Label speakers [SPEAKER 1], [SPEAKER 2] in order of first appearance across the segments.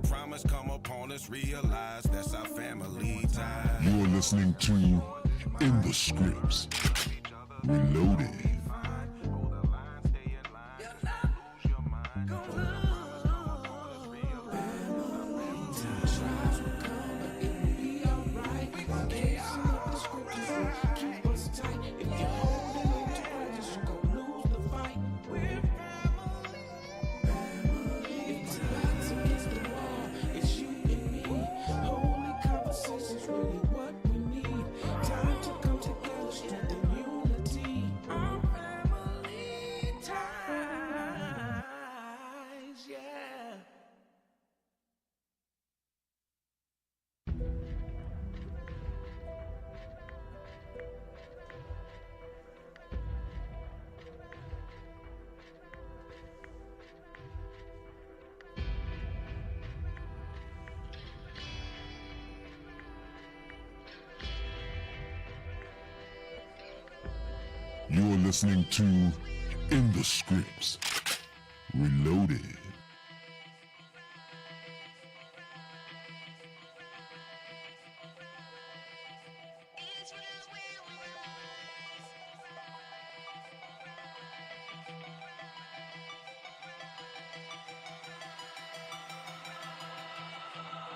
[SPEAKER 1] the promise come upon us, realize that's our family time.
[SPEAKER 2] You're listening to In the Scripts, Reloaded. You're listening to In the Scripts, Reloaded.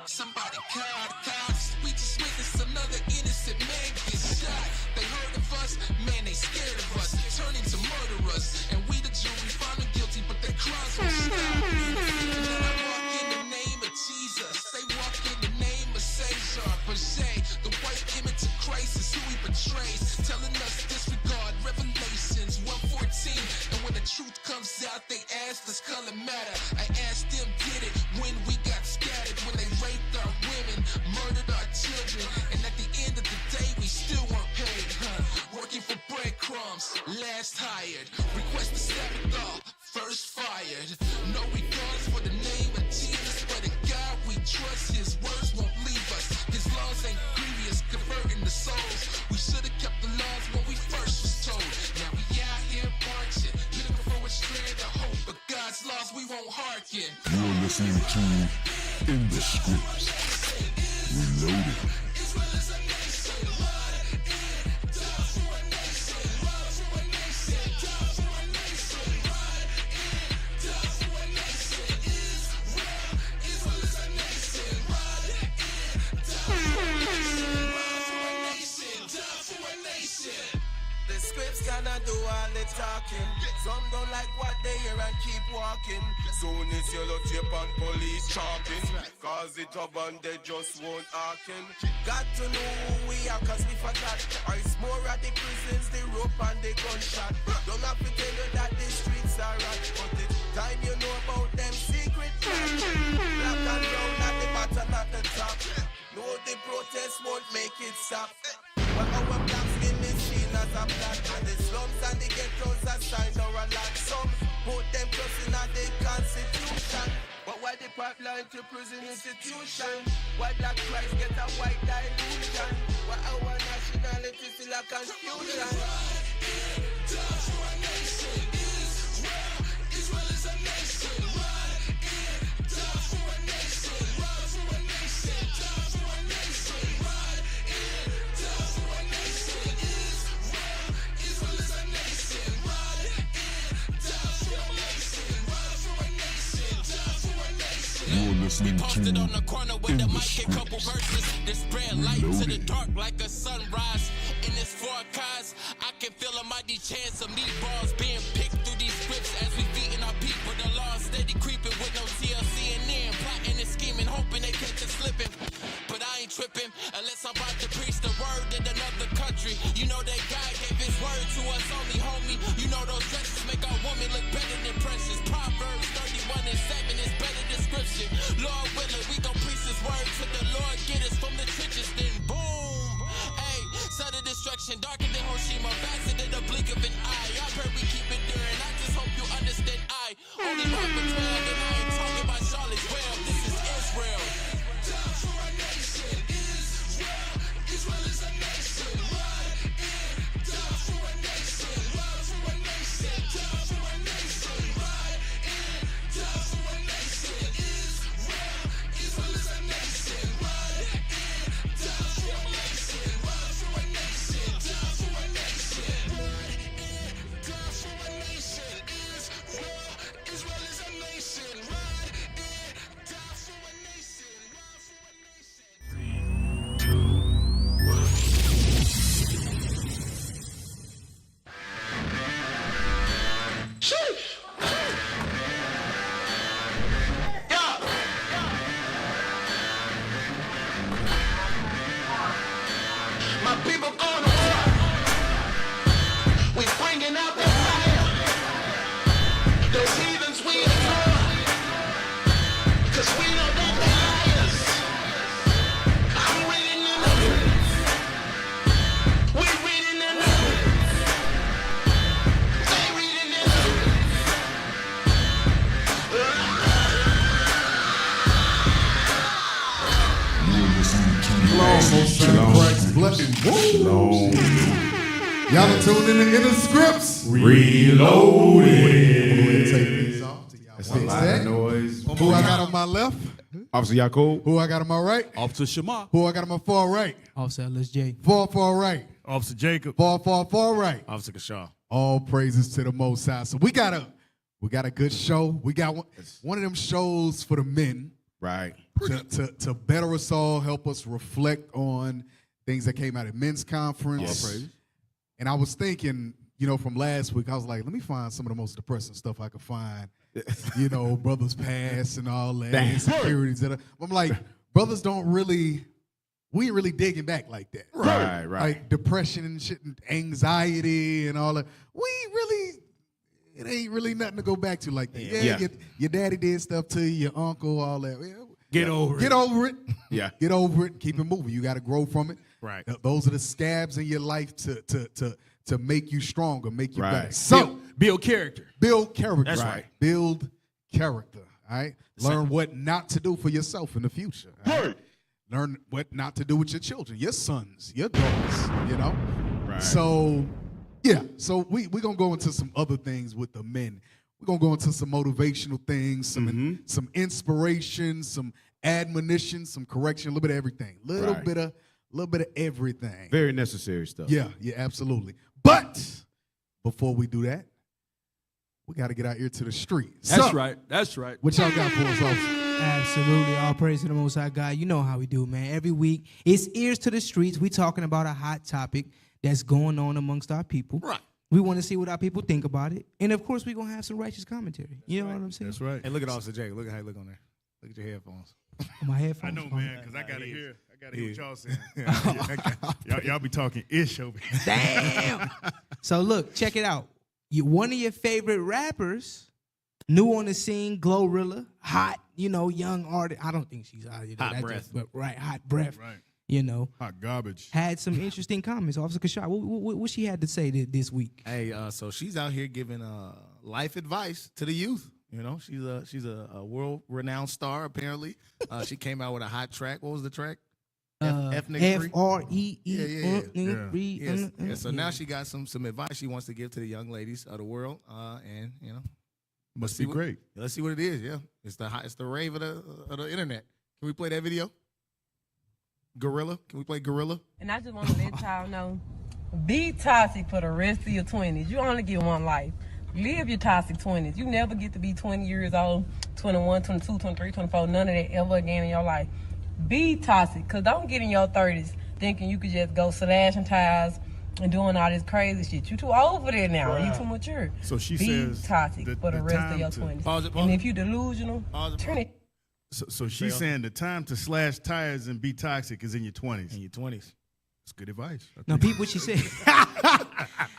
[SPEAKER 3] Somebody call the cops. We just witnessed another innocent man get shot. They heard of us, man, they scared of us, turning to murderers. And we the jury found them guilty, but their crimes won't stop. And then I walk in the name of Jesus. They walk in the name of Caesar. The white image of Christ is who he betrays, telling us disregard Revelations 1:14. And when the truth comes out, they ask, does color matter? I asked them, did it when we got scattered, when they raped our women, murdered our children, and at the end of the day we still weren't paid, working for breadcrumbs, last hired, request the Sabbath off, first fired, no regards for the name of Jesus, but in God we trust, his words won't leave us, his laws ain't grievous, converting the souls, we should have kept the laws when we first was told, now we out here marching, looking for a strand of hope, but God's laws we won't hearken.
[SPEAKER 2] You're listening to In the Scripts, Reloaded.
[SPEAKER 4] Cannot do all the talking. Some don't like what they hear and keep walking. Soon it's yellow tape and police chalking. Cause it up and they just won't hearken. Got to know who we are cause we forgot. Or it's more at the prisons, the rope and the gunshot. Don't have to tell you that the streets are right, but it's time you know about them secret plans. Black and brown at the bottom at the top. No, the protest won't make it stop. But our black skin is seen as a black, and the slums and the ghettos are signed or a lot. Some put them just in the constitution. But why the pipeline to prison institution? Why black Christ get a white dilution? Why our nationality still a confusion? Israel is a nation. For a nation. For a nation. For a nation. For a nation. Israel is a nation. For a nation.
[SPEAKER 2] You're listening to
[SPEAKER 3] Posted on the corner with the
[SPEAKER 2] In the
[SPEAKER 3] mic, a couple
[SPEAKER 2] Scripts,
[SPEAKER 3] verses that spread light to the
[SPEAKER 2] Reloaded.
[SPEAKER 3] dark like a sunrise. In this forecast, I can feel a mighty chance of meatballs being picked through these scripts as we feeding our people. The law steady creeping with no TLC and then plotting and scheming, hoping they catch us slipping. But I ain't tripping unless I'm about to preach the word in another country. You know that God gave his word to us only, homie. You know those dresses make our woman look better than precious. Proverbs 31:7 is better description. Lord willing, we gon' preach his word till the Lord get us from the trenches. Then boom, hey, sudden destruction, darker than Hiroshima, faster than the blink of an eye. I've heard we keep it during. I just hope you understand. I only rock for 12, and I ain't talking about Charlottesville. This is Israel. For a nation, Israel is a nation. For a nation, for a nation, for a nation. For a nation,
[SPEAKER 5] Most High Christ blessing. Woo! Y'all are tuned in to Inner Scripts.
[SPEAKER 6] Reloaded.
[SPEAKER 5] Take these off.
[SPEAKER 6] That's a lot of noise.
[SPEAKER 5] Who I got on my left?
[SPEAKER 6] Officer Yacob.
[SPEAKER 5] Who I got on my right?
[SPEAKER 7] Officer Shema.
[SPEAKER 5] Who I got on my far right?
[SPEAKER 8] Officer LSJ.
[SPEAKER 5] Far right.
[SPEAKER 7] Officer Jacob.
[SPEAKER 5] Far right.
[SPEAKER 7] Officer Kashaw.
[SPEAKER 5] All praises to the Most High. So we got a good show. We got one of them shows for the men.
[SPEAKER 6] Right.
[SPEAKER 5] To better us all, help us reflect on things that came out at men's conference.
[SPEAKER 6] Yes.
[SPEAKER 5] And I was thinking, you know, from last week, I was like, let me find some of the most depressing stuff I could find. You know, brothers past and all that, insecurities. I'm like, brothers we ain't really digging back like that.
[SPEAKER 6] Right.
[SPEAKER 5] Like depression and shit and anxiety and all that. It ain't really nothing to go back to like that. Yeah. Your daddy did stuff to you, your uncle, all that.
[SPEAKER 7] Get over it.
[SPEAKER 5] Get over it.
[SPEAKER 6] Yeah.
[SPEAKER 5] Get over it. Keep it moving. You got to grow from it.
[SPEAKER 7] Right.
[SPEAKER 5] Those are the scabs in your life to make you stronger, make you
[SPEAKER 6] Right.
[SPEAKER 5] better. So
[SPEAKER 7] build character.
[SPEAKER 5] build character.
[SPEAKER 7] That's right.
[SPEAKER 5] Build character. All right. Learn what not to do for yourself in the future. Right. Learn what not to do with your children, your sons, your daughters. You know.
[SPEAKER 6] Right.
[SPEAKER 5] So yeah. So we're gonna go into some other things with the men. We're gonna go into some motivational things, some inspiration, some admonition, some correction, a little bit of everything. Little bit of everything.
[SPEAKER 6] Very necessary stuff.
[SPEAKER 5] Yeah, absolutely. But before we do that, we got to get out here to the streets.
[SPEAKER 7] That's right.
[SPEAKER 5] What y'all got for us, officer?
[SPEAKER 8] Absolutely. All praise to the Most High God. You know how we do, man. Every week, it's Ears to the Streets. We talking about a hot topic that's going on amongst our people.
[SPEAKER 7] Right.
[SPEAKER 8] We want to see what our people think about it. And, of course, we're going to have some righteous commentary. You know what I'm saying?
[SPEAKER 7] That's right.
[SPEAKER 9] Hey, look at Officer Jay. Look at how you look on there. Look at your headphones.
[SPEAKER 8] My headphones.
[SPEAKER 7] I know, man, because I gotta hear what y'all saying. y'all be talking ish over here.
[SPEAKER 8] Damn. So look, check it out. One of your favorite rappers, new on the scene, Glorilla, hot, young artist. I don't think she's out here.
[SPEAKER 9] Hot breath.
[SPEAKER 8] But hot breath.
[SPEAKER 7] Right. Hot garbage.
[SPEAKER 8] Had some interesting comments. Officer Kashai, what she had to say this week?
[SPEAKER 9] Hey, so she's out here giving life advice to the youth. You know, she's a world-renowned star, apparently. She came out with a hot track. What was the track?
[SPEAKER 8] F-R-E-E.
[SPEAKER 9] Yeah. So now she got some advice she wants to give to the young ladies of the world. And,
[SPEAKER 7] Must be great.
[SPEAKER 9] Let's see what it is, yeah. It's the rave of the internet. Can we play that video? Gorilla? Can we play Gorilla?
[SPEAKER 10] And I just want to let y'all know, be toxic for the rest of your 20s. You only get one life. Live your toxic 20s. You never get to be 20 years old, 21, 22, 23, 24, none of that ever again in your life. Be toxic, because don't get in your 30s thinking you could just go slashing tires and doing all this crazy shit. You too old for that now. You too mature.
[SPEAKER 7] So she
[SPEAKER 10] be
[SPEAKER 7] says
[SPEAKER 10] toxic for the rest of your 20s.
[SPEAKER 9] Pause it.
[SPEAKER 10] And if you delusional, turn it.
[SPEAKER 7] So she's saying the time to slash tires and be toxic is in your 20s.
[SPEAKER 9] In your 20s.
[SPEAKER 7] That's good advice.
[SPEAKER 8] No, peep what she said.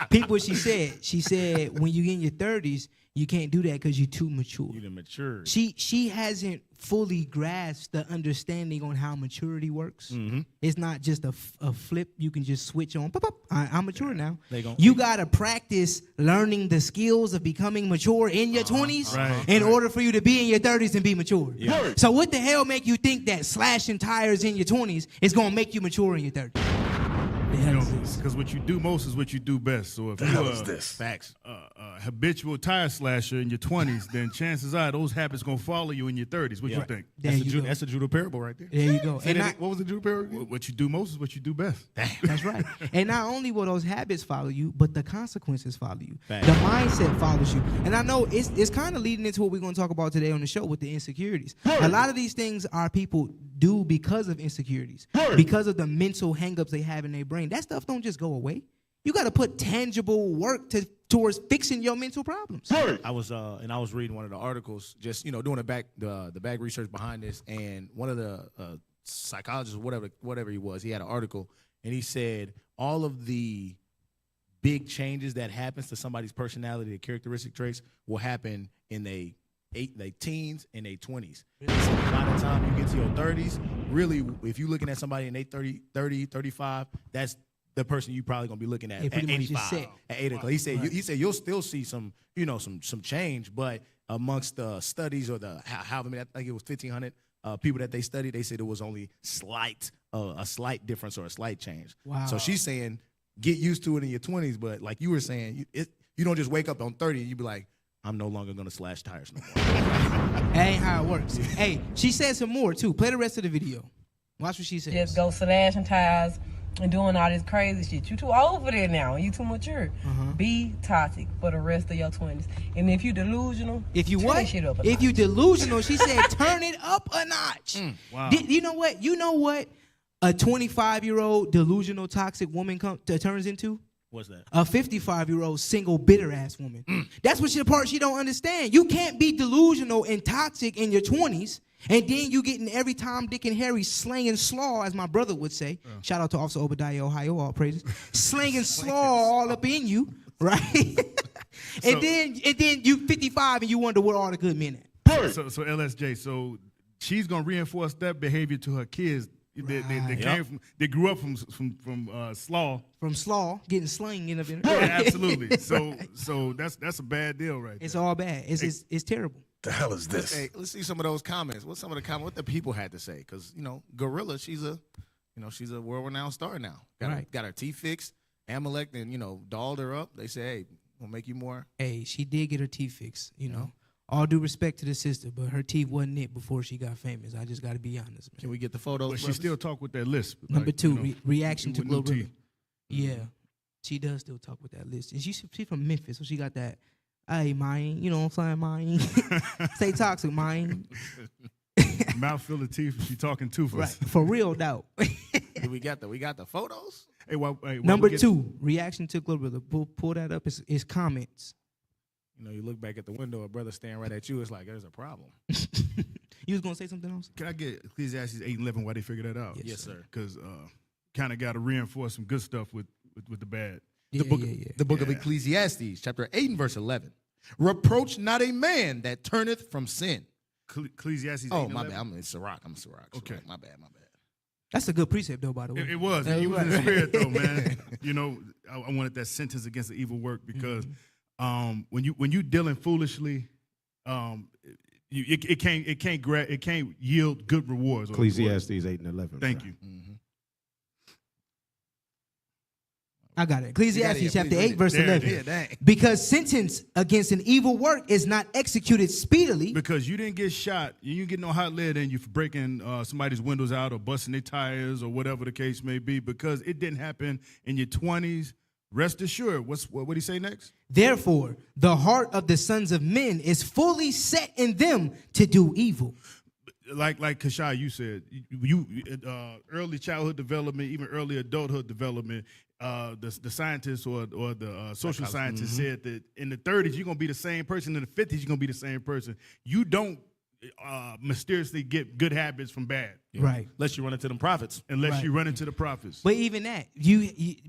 [SPEAKER 8] Peep what she said. She said when you get in your 30s, you can't do that because you're too mature.
[SPEAKER 9] You're mature.
[SPEAKER 8] She hasn't fully grasped the understanding on how maturity works.
[SPEAKER 9] Mm-hmm.
[SPEAKER 8] It's not just a flip you can just switch on. Pop, pop. I'm mature now. You got to practice learning the skills of becoming mature in your 20s in order for you to be in your 30s and be mature.
[SPEAKER 9] Yeah.
[SPEAKER 8] So what the hell make you think that slashing tires in your 20s is going to make you mature in your 30s?
[SPEAKER 7] Because what you do most is what you do best. So if you're
[SPEAKER 9] Facts.
[SPEAKER 7] habitual tire slasher in your 20s, then chances are those habits going to follow you in your 30s. What you think?
[SPEAKER 9] That's a judo parable right there.
[SPEAKER 8] There you go.
[SPEAKER 9] What was the judo parable?
[SPEAKER 7] What you do most is what you do best.
[SPEAKER 8] That's right. And not only will those habits follow you, but the consequences follow you.
[SPEAKER 9] Fact.
[SPEAKER 8] The mindset follows you. And I know it's kind of leading into what we're going to talk about today on the show with the insecurities. A lot of these things our people do because of insecurities, because of the mental hangups they have in their brain. That stuff don't just go away. You got to put tangible work towards fixing your mental problems.
[SPEAKER 9] I was reading one of the articles, just doing the back research behind this, and one of the psychologists, whatever he was, he had an article, and he said all of the big changes that happens to somebody's personality, the characteristic traits, will happen in they teens and they 20s. So by the time you get to your 30s, really, if you're looking at somebody in their 30, 35, that's the person you probably gonna be looking at 85, at 8 o'clock. He said you'll still see some change, but amongst the studies or I think it was 1,500 people that they studied, they said it was only a slight difference or a slight change.
[SPEAKER 8] Wow.
[SPEAKER 9] So she's saying get used to it in your 20s, but like you were saying, you don't just wake up on 30 and you be like, I'm no longer going to slash tires no more.
[SPEAKER 8] That ain't how it works. Hey, she said some more, too. Play the rest of the video. Watch what she says.
[SPEAKER 10] Just go slashing tires and doing all this crazy shit. You too old for that now. You too mature. Be toxic for the rest of your 20s. And if you delusional,
[SPEAKER 8] If you
[SPEAKER 10] turn
[SPEAKER 8] what?
[SPEAKER 10] that shit up a
[SPEAKER 8] If
[SPEAKER 10] notch.
[SPEAKER 8] you delusional, she said turn it up a notch.
[SPEAKER 7] Wow.
[SPEAKER 8] You know what? You know what a 25-year-old delusional toxic woman turns into?
[SPEAKER 9] What's that?
[SPEAKER 8] A 55-year-old single bitter ass woman. That's what the part she don't understand. You can't be delusional and toxic in your 20s, and then you getting every Tom, Dick, and Harry slanging slaw, as my brother would say. Shout out to Officer Obadiah, Ohio, all praises. Slanging slaw all up in you, right? and then you 55 and you wonder where all the good men at.
[SPEAKER 7] So LSJ, so she's gonna reinforce that behavior to her kids. They grew up from slaw.
[SPEAKER 8] From slaw, getting slanging up in
[SPEAKER 7] Yeah, absolutely. So that's a bad deal, right?
[SPEAKER 8] It's all bad. It's terrible.
[SPEAKER 2] The hell is this?
[SPEAKER 9] Hey, let's see some of those comments. What's some of the comments? What the people had to say? Because Gorilla, she's a world-renowned star now. Got her teeth fixed. Amalek, and dolled her up. They say, hey, we'll make you more.
[SPEAKER 8] Hey, she did get her teeth fixed. All due respect to the sister, but her teeth wasn't it before she got famous. I just got to be honest, man.
[SPEAKER 9] Can we get the photos?
[SPEAKER 7] But she still talk with that lisp.
[SPEAKER 8] Number two, reaction to
[SPEAKER 7] with no
[SPEAKER 8] Glorilla.
[SPEAKER 7] teeth.
[SPEAKER 8] Yeah, she does still talk with that list. And she's from Memphis, so she got that, hey, mine, you know what I'm saying, mine. Stay toxic, mine.
[SPEAKER 7] Mouth full of teeth. She talking to us.
[SPEAKER 8] Right, for real, though.
[SPEAKER 9] we got the photos?
[SPEAKER 7] Hey,
[SPEAKER 8] Number two, reaction to Glorilla. Pull that up. It's comments.
[SPEAKER 9] You look back at the window, a brother staring right at you. It's like there's a problem.
[SPEAKER 8] You was gonna say something else?
[SPEAKER 7] Can I get Ecclesiastes 8:11 while they figure that out?
[SPEAKER 9] Yes, sir.
[SPEAKER 7] Because kind of got to reinforce some good stuff with the bad.
[SPEAKER 9] The book of Ecclesiastes, chapter 8 and verse 11. Reproach not a man that turneth from sin.
[SPEAKER 7] Ecclesiastes 8
[SPEAKER 9] Oh,
[SPEAKER 7] and
[SPEAKER 9] my
[SPEAKER 7] 11?
[SPEAKER 9] bad. I'm Sirach.
[SPEAKER 7] Okay.
[SPEAKER 9] My bad.
[SPEAKER 8] That's a good precept, though, by the way.
[SPEAKER 7] It was. He was in the spirit, though, man. I wanted that sentence against the evil work because when you dealing foolishly, it can't yield good rewards.
[SPEAKER 6] Ecclesiastes 8 and 11.
[SPEAKER 7] Thank you.
[SPEAKER 8] I got it. Ecclesiastes chapter 8,
[SPEAKER 9] read it.
[SPEAKER 8] verse
[SPEAKER 7] There it
[SPEAKER 8] 11.
[SPEAKER 7] is.
[SPEAKER 9] Dang.
[SPEAKER 8] Because sentence against an evil work is not executed speedily.
[SPEAKER 7] Because you didn't get shot, you didn't get no hot lead in you for breaking somebody's windows out or busting their tires or whatever the case may be. Because it didn't happen in your 20s. Rest assured. What did he say next?
[SPEAKER 8] Therefore, the heart of the sons of men is fully set in them to do evil.
[SPEAKER 7] Like Kashai, you said, you early childhood development, even early adulthood development. The scientists or the social scientists said that in the 30s you're gonna be the same person. In the 50s you're gonna be the same person. You don't mysteriously get good habits from bad,
[SPEAKER 8] Right.
[SPEAKER 9] Unless you run into them prophets.
[SPEAKER 7] unless
[SPEAKER 8] Right.
[SPEAKER 7] you run into the prophets.
[SPEAKER 8] But even that,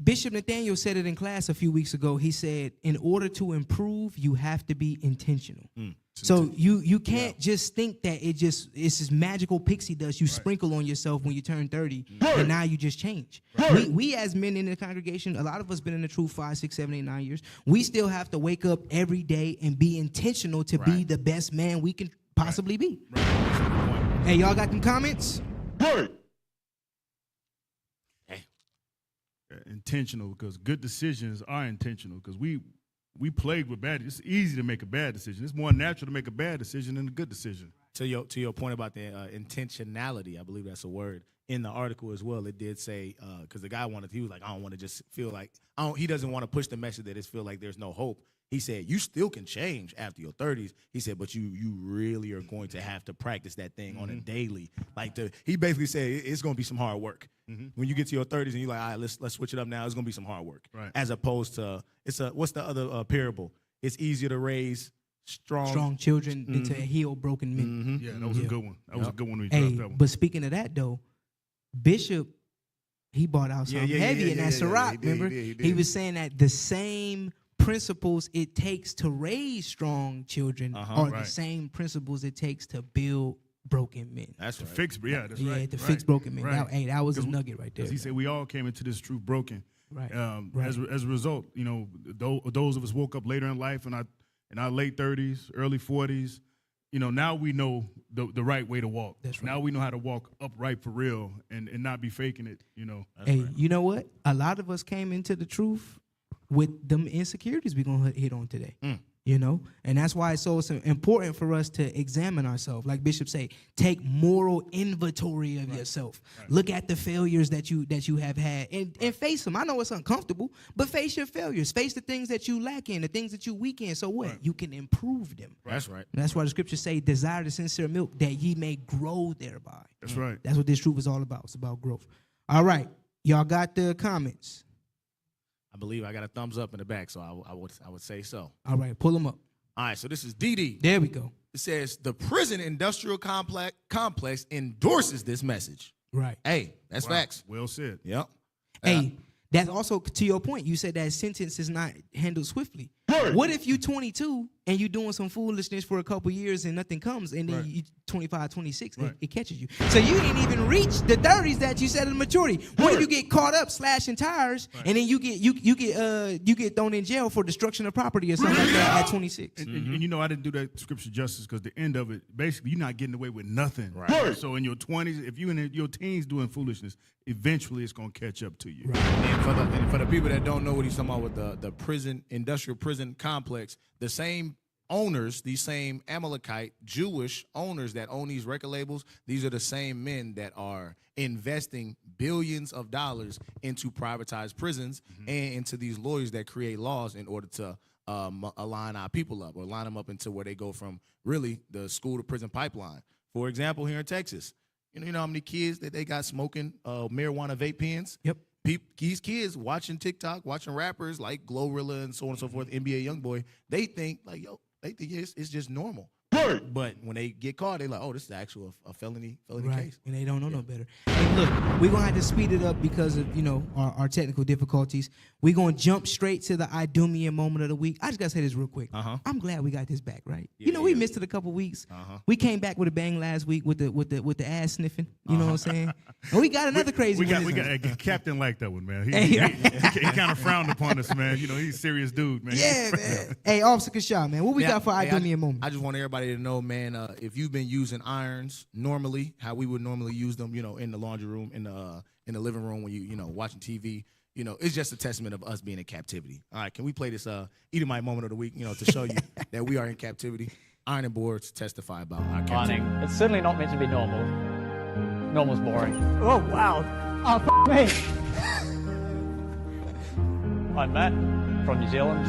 [SPEAKER 8] Bishop Nathaniel said it in class a few weeks ago. He said, in order to improve, you have to be intentional. So you can't just think that it's this magical pixie dust you sprinkle on yourself when you turn 30 and now you just change. We as men in the congregation, a lot of us been in the truth 5, 6, 7, 8, 9 years. We still have to wake up every day and be intentional to be the best man we can possibly be. Hey, y'all got them comments?
[SPEAKER 7] Intentional, because good decisions are intentional. Because we plagued with bad. It's easy to make a bad decision. It's more natural to make a bad decision than a good decision.
[SPEAKER 9] To your point about the intentionality, I believe that's a word in the article as well. It did say because the guy he was like, I don't want to just feel like he doesn't want to push the message that it feel like there's no hope. He said you still can change after your 30s. He said, but you really are going to have to practice that thing on a daily. He basically said it's going to be some hard work when you get to your 30s and you're like, all right, let's switch it up now. It's going to be some hard work,
[SPEAKER 7] Right.
[SPEAKER 9] as opposed to what's the other parable? It's easier to raise strong
[SPEAKER 8] children than to heal broken men.
[SPEAKER 7] Yeah, that was a good one. That was a good one when you
[SPEAKER 8] Hey,
[SPEAKER 7] dropped that one.
[SPEAKER 8] but speaking of that though, Bishop, he bought out something heavy in that Sirach. Remember, he was saying that the same principles it takes to raise strong children are the same principles it takes to build broken men.
[SPEAKER 9] That's right.
[SPEAKER 7] That's right.
[SPEAKER 8] To fix broken men.
[SPEAKER 7] Right.
[SPEAKER 8] That was a nugget right there.
[SPEAKER 7] Because he said we all came into this truth broken.
[SPEAKER 8] Right.
[SPEAKER 7] As a result, those of us woke up later in life in our late 30s, early 40s, now we know the right way to walk.
[SPEAKER 8] That's right.
[SPEAKER 7] Now we know how to walk upright for real and not be faking it,
[SPEAKER 8] Hey, you know what? A lot of us came into the truth with them insecurities we're going to hit on today. And that's why it's so important for us to examine ourselves. Like Bishop say, take moral inventory of yourself. Right. Look at the failures that you have had and face them. I know it's uncomfortable, but face your failures. Face the things that you lack in, the things that you weak in. So what? Right. You can improve them.
[SPEAKER 9] That's right.
[SPEAKER 8] And that's why the scriptures say, desire the sincere milk that ye may grow thereby.
[SPEAKER 7] That's right.
[SPEAKER 8] That's what this truth is all about. It's about growth. All right. Y'all got the comments?
[SPEAKER 9] I believe I got a thumbs up in the back, so I would say so.
[SPEAKER 8] All right, pull them up.
[SPEAKER 9] All right, so this is DD.
[SPEAKER 8] There we go.
[SPEAKER 9] It says, the prison industrial complex endorses this message.
[SPEAKER 8] Right.
[SPEAKER 9] Hey, that's facts.
[SPEAKER 7] Well said.
[SPEAKER 9] Yep.
[SPEAKER 8] Hey, that's also to your point. You said that sentence is not handled swiftly. What if you 22 and you doing some foolishness for a couple years and nothing comes, and then you 25, 26, it catches you. So you didn't even reach the 30s that you said in maturity. What if you get caught up slashing tires and then you get thrown in jail for destruction of property or something like that at 26?
[SPEAKER 7] And I didn't do that scripture justice because the end of it, basically, you're not getting away with nothing. Right. So in your 20s, if you in your teens doing foolishness, eventually it's gonna catch up to you.
[SPEAKER 8] Right.
[SPEAKER 9] And for the people that don't know what he's talking about with the prison, industrial prison complex, the same owners, these same Amalekite Jewish owners that own these record labels, these are the same men that are investing billions of dollars into privatized prisons and into these lawyers that create laws in order to align our people up or line them up into where they go from really the school to prison pipeline. For example, here in Texas, you know how many kids that they got smoking marijuana vape pens?
[SPEAKER 8] Yep.
[SPEAKER 9] These kids watching TikTok, watching rappers like Glorilla and so on and so forth, NBA Youngboy, they think it's just normal. But when they get caught, they're like, oh, this is actually a felony case.
[SPEAKER 8] And they don't know no better. And look, we're going to have to speed it up because of, our technical difficulties. We're going to jump straight to the Idumean moment of the week. I just got to say this real quick. I'm glad we got this back, right? We missed it a couple weeks. We came back with a bang last week with the ass sniffing. You know what I'm saying? And we got another crazy one.
[SPEAKER 7] We got a captain like that one, man. He kind of frowned upon us, man. He's a serious dude, man.
[SPEAKER 8] Yeah, man. Hey, Officer Kashaw, man, what we got for Idumean moment?
[SPEAKER 9] I just want everybody to know, man, if you've been using irons normally, how we would normally use them, in the laundry room, in the living room when you watching TV, it's just a testament of us being in captivity. All right, can we play this Edomite moment of the week, to show you that we are in captivity? Ironing boards testify about our captivity.
[SPEAKER 11] Ironing. It's certainly not meant to be normal. Normal's boring. Oh, wow. Oh, me. I'm Matt from New Zealand,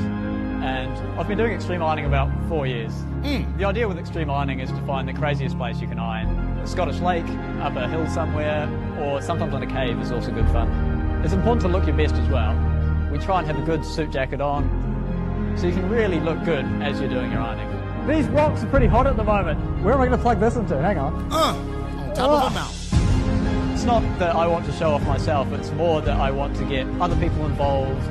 [SPEAKER 11] and I've been doing extreme ironing about 4 years. The idea with extreme ironing is to find the craziest place you can iron. A Scottish lake, up a hill somewhere, or sometimes on a cave is also good fun. It's important to look your best as well. We try and have a good suit jacket on, so you can really look good as you're doing your ironing. These rocks are pretty hot at the moment. Where am I going to plug this into? Hang on.
[SPEAKER 9] On top of a mountain.
[SPEAKER 11] It's not that I want to show off myself, it's more that I want to get other people involved.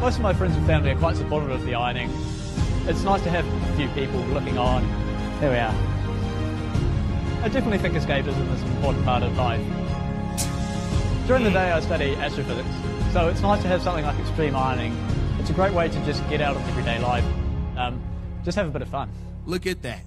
[SPEAKER 11] Most of my friends and family are quite supportive of the ironing. It's nice to have a few people looking on. Here we are. I definitely think escapism is an important part of life. During the day I study astrophysics, so it's nice to have something like extreme ironing. It's a great way to just get out of everyday life, just have a bit of fun.
[SPEAKER 9] Look at that.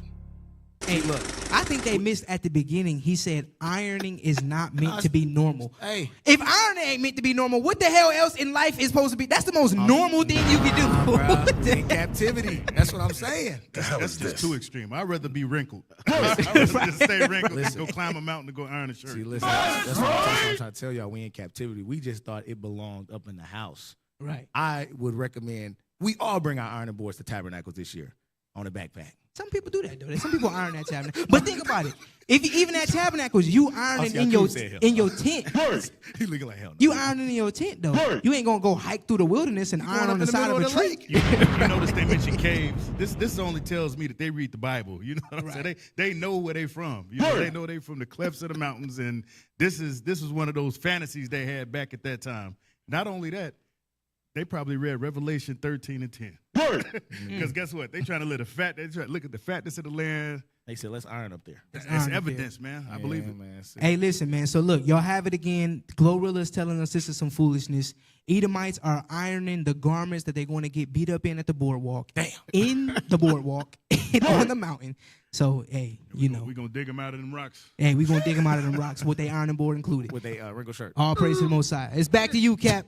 [SPEAKER 8] Hey, look, I think they missed at the beginning. He said ironing is not meant to be normal.
[SPEAKER 9] Hey.
[SPEAKER 8] If ironing ain't meant to be normal, what the hell else in life is supposed to be? That's the most normal thing you can do.
[SPEAKER 9] In captivity. That's what I'm saying.
[SPEAKER 7] That's just too extreme. I'd rather be wrinkled. I'd rather just stay wrinkled than go climb a mountain to go iron a shirt.
[SPEAKER 9] See, listen, that's what I'm trying to tell y'all. We in captivity. We just thought it belonged up in the house.
[SPEAKER 8] Right.
[SPEAKER 9] I would recommend we all bring our ironing boards to Tabernacles this year on a backpack.
[SPEAKER 8] Some people do that, though. Some people iron at Tabernacles. But think about it. Even at Tabernacles, you ironing in your tent.
[SPEAKER 9] He looking like hell.
[SPEAKER 8] You ironing in your tent, though. You ain't going to go hike through the wilderness and iron on the side of a tree.
[SPEAKER 7] You notice they mention caves. This only tells me that they read the Bible. You know what I'm saying? They know where they from. They know they from the clefts of the mountains, and this was one of those fantasies they had back at that time. Not only that, they probably read Revelation 13 and 10. Because guess what? They trying to look at the fatness of the land,
[SPEAKER 9] They said, let's iron up there.
[SPEAKER 7] It's
[SPEAKER 8] iron up
[SPEAKER 7] evidence, man. I believe it.
[SPEAKER 9] Man,
[SPEAKER 8] Hey, listen, man. So look, y'all have it again. Glorilla is telling us this is some foolishness. Edomites are ironing the garments that they're going to get beat up in at the boardwalk.
[SPEAKER 9] Damn.
[SPEAKER 8] In the boardwalk and on the mountain. So, hey, you know.
[SPEAKER 7] We're going to dig them out of them rocks.
[SPEAKER 8] Hey, we're going to dig them out of them rocks with their ironing board included.
[SPEAKER 9] With a wrinkled shirt.
[SPEAKER 8] All praise to the Most High. It's back to you, Cap.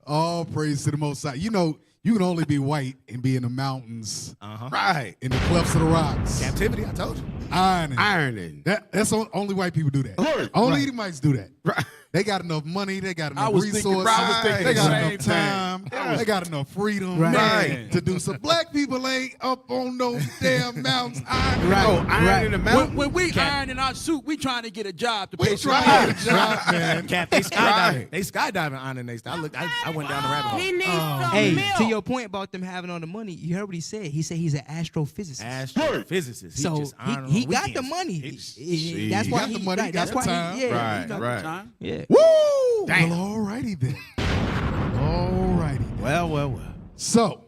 [SPEAKER 5] All praise to the Most High. You know, you can only be white and be in the mountains,
[SPEAKER 6] Right.
[SPEAKER 5] in the clefts of the rocks,
[SPEAKER 9] Captivity, I told you.
[SPEAKER 5] ironing. That's only white people do that.
[SPEAKER 6] Right.
[SPEAKER 5] Only Edomites do that.
[SPEAKER 6] Right.
[SPEAKER 5] They got enough money. They got enough
[SPEAKER 6] was thinking-
[SPEAKER 5] resources.
[SPEAKER 6] I was thinking
[SPEAKER 5] They
[SPEAKER 6] the
[SPEAKER 5] got
[SPEAKER 6] same
[SPEAKER 5] enough time.
[SPEAKER 6] thing.
[SPEAKER 5] They got enough freedom
[SPEAKER 8] Right.
[SPEAKER 5] to do some. Black people ain't up on no damn mountains ironing.
[SPEAKER 8] Right.
[SPEAKER 6] Oh, iron in the mountain.
[SPEAKER 12] When we iron in our suit, we trying to get a job to pay
[SPEAKER 5] We
[SPEAKER 12] some
[SPEAKER 5] trying
[SPEAKER 12] bills.
[SPEAKER 5] to get a job, man.
[SPEAKER 9] Cap, they skydiving. They skydiving ironing their stuff. I went down the rabbit hole.
[SPEAKER 10] He needs some
[SPEAKER 8] Hey,
[SPEAKER 10] milk.
[SPEAKER 8] to your point about them having all the money, you heard what he said. He said he's an astrophysicist.
[SPEAKER 9] Astrophysicist.
[SPEAKER 8] So
[SPEAKER 9] just ironing
[SPEAKER 8] he
[SPEAKER 9] on
[SPEAKER 8] got the
[SPEAKER 9] weekends.
[SPEAKER 8] money.
[SPEAKER 6] He
[SPEAKER 8] That's why
[SPEAKER 5] got
[SPEAKER 8] he
[SPEAKER 5] the money,
[SPEAKER 8] right,
[SPEAKER 5] got
[SPEAKER 8] that's
[SPEAKER 5] the
[SPEAKER 8] why
[SPEAKER 5] time.
[SPEAKER 8] he, yeah,
[SPEAKER 6] Right,
[SPEAKER 8] he got
[SPEAKER 6] right.
[SPEAKER 8] the time. Yeah.
[SPEAKER 5] Woo!
[SPEAKER 6] Damn.
[SPEAKER 5] Well, alrighty then. Alrighty then.
[SPEAKER 6] Well.
[SPEAKER 5] So,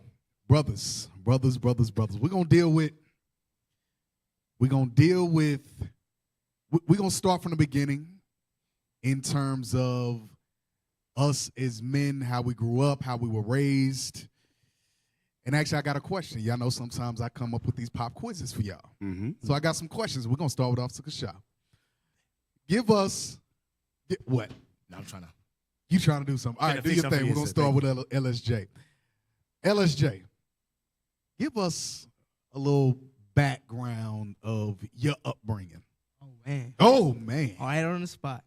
[SPEAKER 5] brothers, we're gonna deal with. We're gonna start from the beginning in terms of us as men, how we grew up, how we were raised. And actually, I got a question. Y'all know sometimes I come up with these pop quizzes for y'all.
[SPEAKER 6] Mm-hmm.
[SPEAKER 5] So I got some questions. We're gonna start with Officer Kasha. Give us what?
[SPEAKER 9] No, I'm trying to.
[SPEAKER 5] You trying to do something? All right, do
[SPEAKER 9] fix
[SPEAKER 5] your
[SPEAKER 9] something
[SPEAKER 5] thing.
[SPEAKER 9] for
[SPEAKER 5] We're gonna start with LSJ. LSJ, give us a little background of your upbringing.
[SPEAKER 8] Oh man.
[SPEAKER 5] Oh man.
[SPEAKER 8] All right, on the spot.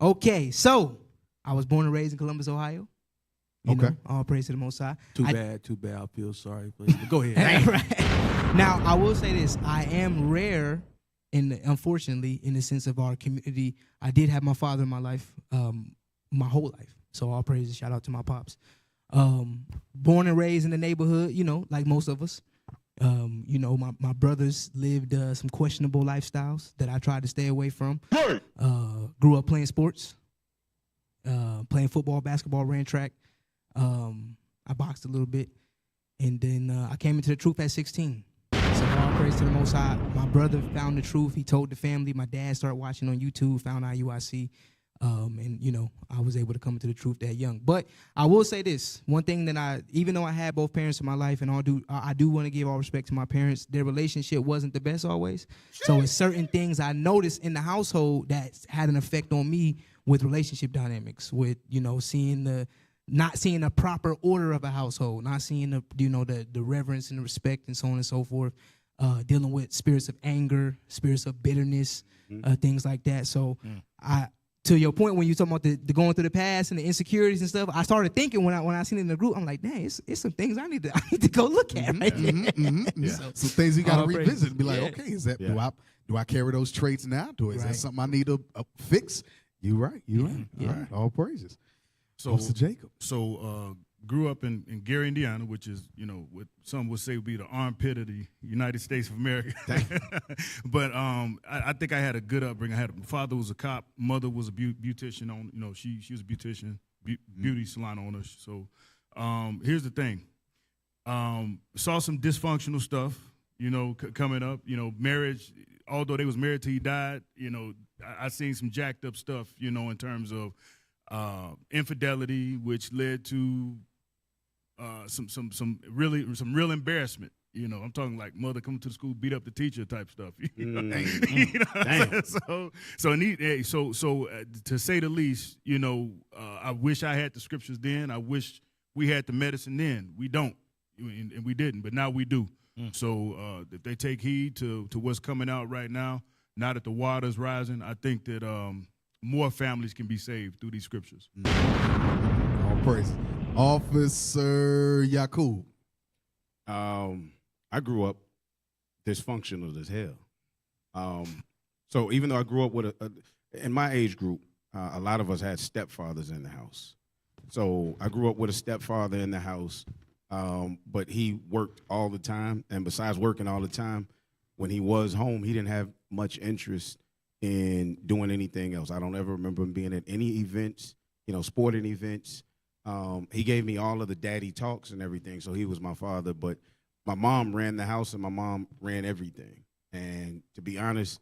[SPEAKER 8] Okay, so I was born and raised in Columbus, Ohio. You
[SPEAKER 5] Okay.
[SPEAKER 8] know, all praise to the Most High.
[SPEAKER 12] Too bad. I feel sorry. But go ahead.
[SPEAKER 8] Right. Now, I will say this. I am rare, unfortunately, in the sense of our community. I did have my father in my life, my whole life. So all praises, shout out to my pops. Born and raised in the neighborhood, you know, like most of us. You know, my brothers lived some questionable lifestyles that I tried to stay away from. Grew up playing sports, playing football, basketball, ran track. I boxed a little bit, and then I came into the truth at 16. So all praise to the Most High. My brother found the truth. He told the family. My dad started watching on YouTube, found IUIC, and you know I was able to come into the truth that young. But I will say this: one thing that even though I had both parents in my life, and I do want to give all respect to my parents. Their relationship wasn't the best always. So it's certain things I noticed in the household that had an effect on me with relationship dynamics, with not seeing the proper order of a household, not seeing the reverence and the respect and so on and so forth, dealing with spirits of anger, spirits of bitterness, things like that. So to your point, when you talking about the going through the past and the insecurities and stuff, I started thinking when I seen it in the group, I'm like, dang, it's some things I need to go look at right there.
[SPEAKER 5] Yeah. Some things you got to
[SPEAKER 8] All
[SPEAKER 5] revisit
[SPEAKER 8] praise.
[SPEAKER 5] and be like,
[SPEAKER 8] Yeah.
[SPEAKER 5] okay, is that
[SPEAKER 6] Yeah.
[SPEAKER 5] do I carry those traits now? Is that
[SPEAKER 8] Right.
[SPEAKER 5] something I need to fix? You right.
[SPEAKER 8] Yeah.
[SPEAKER 5] All right. All praises.
[SPEAKER 7] So,
[SPEAKER 5] Officer Jacob.
[SPEAKER 7] Grew up in Gary, Indiana, which is, you know, what some would say would be the armpit of the United States of America. But I think I had a good upbringing. My father was a cop. Mother was a beautician. She was a beautician, beauty salon owner. So here's the thing. Saw some dysfunctional stuff, you know, coming up. You know, marriage, although they was married till he died, you know, I seen some jacked up stuff, you know, in terms of infidelity, which led to some real embarrassment. You know, I'm talking like mother coming to the school, beat up the teacher type stuff. You know? You know what I'm saying? So to say the least, you know, I wish I had the scriptures then. I wish we had the medicine then. We don't, and we didn't, but now we do. So if they take heed to what's coming out right now, now that the water's rising, I think that more families can be saved through these scriptures.
[SPEAKER 5] All praise. Officer Yakub.
[SPEAKER 6] I grew up dysfunctional as hell. So even though I grew up with in my age group, a lot of us had stepfathers in the house. So I grew up with a stepfather in the house, but he worked all the time. And besides working all the time, when he was home, he didn't have much interest in doing anything else. I don't ever remember him being at any events, you know, sporting events. He gave me all of the daddy talks and everything, so he was my father. But my mom ran the house, and my mom ran everything. And to be honest,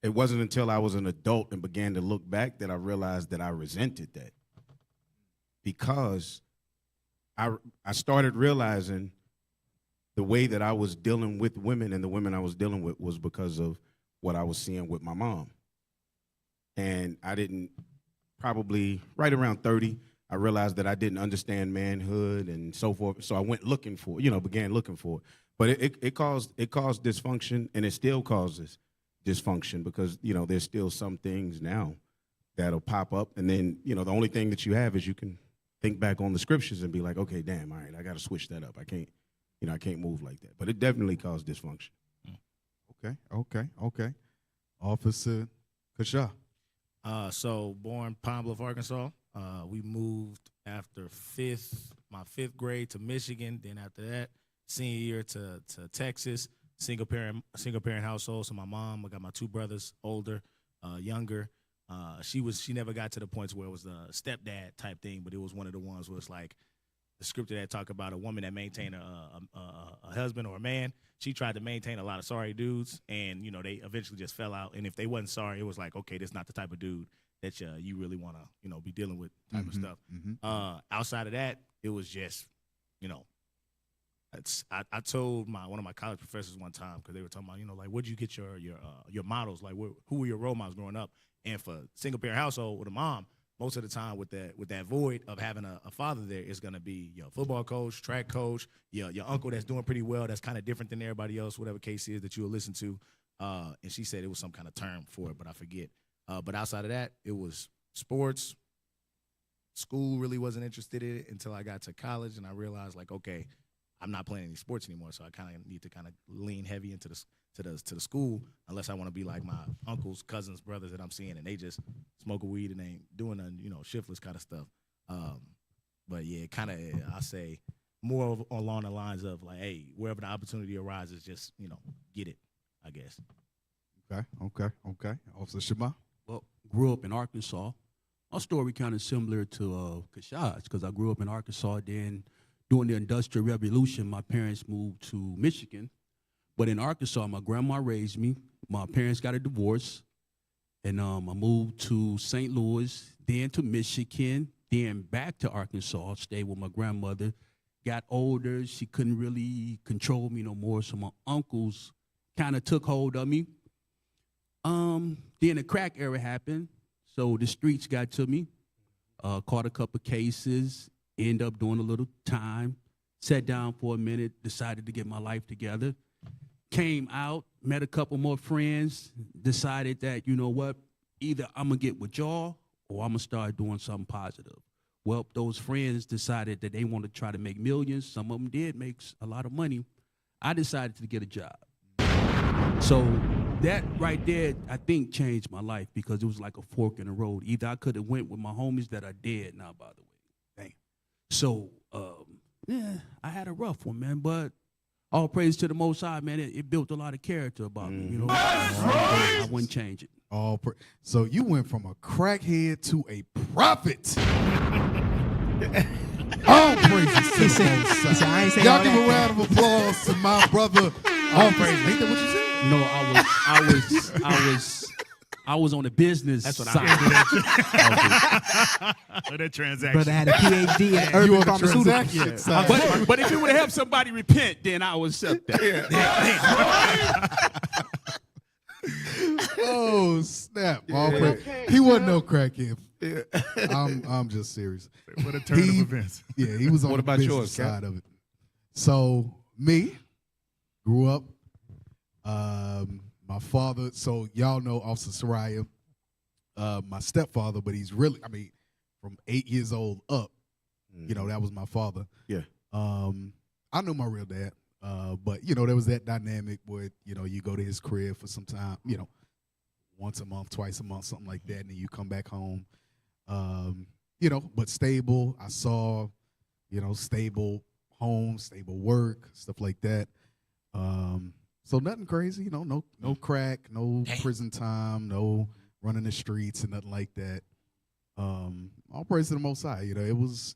[SPEAKER 6] it wasn't until I was an adult and began to look back that I realized that I resented that, because I started realizing the way that I was dealing with women and the women I was dealing with was because of what I was seeing with my mom. And I didn't, probably right around 30, I realized that I didn't understand manhood and so forth. So I went looking for, began looking for it. But it caused dysfunction, and it still causes dysfunction because, there's still some things now that'll pop up. And then, the only thing that you have is you can think back on the scriptures and be like, okay, damn, all right, I got to switch that up. I can't move like that. But it definitely caused dysfunction.
[SPEAKER 5] Okay. Officer Kasha.
[SPEAKER 9] So born Pine Bluff, Arkansas. We moved after my fifth grade to Michigan. Then after that, senior year to Texas. Single parent household. So my mom, I got my two brothers, older, younger. She never got to the points where it was a stepdad type thing, but it was one of the ones where it's like the scripture that talk about a woman that maintained a husband or a man. She tried to maintain a lot of sorry dudes, and they eventually just fell out. And if they wasn't sorry, it was like, okay, this is not the type of dude that you really want to be dealing with type of stuff. Outside of that, it was just I told one of my college professors one time, because they were talking about like, where'd you get your models, like who were your role models growing up? And for single parent household with a mom, most of the time with that void of having a father there is going to be your football coach, track coach, your uncle that's doing pretty well, that's kind of different than everybody else, whatever case is that you will listen to. And she said it was some kind of term for it, but I forget. But outside of that, it was sports. School really wasn't interested in it until I got to college, and I realized, like, okay, I'm not playing any sports anymore, so I kind of need to kind of lean heavy into the school, unless I want to be like my uncles, cousins, brothers that I'm seeing, and they just smoking weed and ain't doing shiftless kind of stuff. But yeah, kind of I say more along the lines of like, hey, wherever the opportunity arises, just get it, I guess.
[SPEAKER 5] Okay. Officer Shema.
[SPEAKER 12] Well, grew up in Arkansas. My story kind of similar to Kashad's, because I grew up in Arkansas. Then during the Industrial Revolution, my parents moved to Michigan. But in Arkansas, my grandma raised me. My parents got a divorce. And I moved to St. Louis, then to Michigan, then back to Arkansas, stayed with my grandmother. Got older. She couldn't really control me no more, so my uncles kind of took hold of me. Then the crack era happened, so the streets got to me. Caught a couple cases, ended up doing a little time, sat down for a minute, decided to get my life together. Came out, met a couple more friends, decided that, you know what, either I'm going to get with y'all or I'm going to start doing something positive. Well, those friends decided that they want to try to make millions. Some of them did make a lot of money. I decided to get a job. So that right there, I think, changed my life, because it was like a fork in the road. Either I could have went with my homies that I did now, by the way. Dang. So, I had a rough one, man, but all praise to the Most High, man. It built a lot of character about me, I wouldn't change it.
[SPEAKER 5] So you went from a crackhead to a prophet. All praises to the Most High. Y'all give a round of applause to my brother. All praises. Ain't that what you said?
[SPEAKER 12] No, I was on the business side.
[SPEAKER 7] That transaction.
[SPEAKER 8] Brother had a PhD in urban pharmaceuticals.
[SPEAKER 12] Yeah. But if it would have somebody repent, then I would accept that.
[SPEAKER 5] Oh snap! He wasn't no crackhead. I'm just serious.
[SPEAKER 7] What a turn of events.
[SPEAKER 5] Yeah, he was on
[SPEAKER 6] What
[SPEAKER 5] the
[SPEAKER 6] about
[SPEAKER 5] business
[SPEAKER 6] yours,
[SPEAKER 5] side of it. So me, grew up. My father. So y'all know Officer Soraya, my stepfather, but he's really, from 8 years old up, that was my father.
[SPEAKER 6] Yeah.
[SPEAKER 5] I knew my real dad. But there was that dynamic where, you go to his crib for some time, once a month, twice a month, something like that, and then you come back home. But stable. I saw, stable home, stable work, stuff like that. So nothing crazy, no crack, no prison time, no running the streets and nothing like that. All praise to the Most High. It was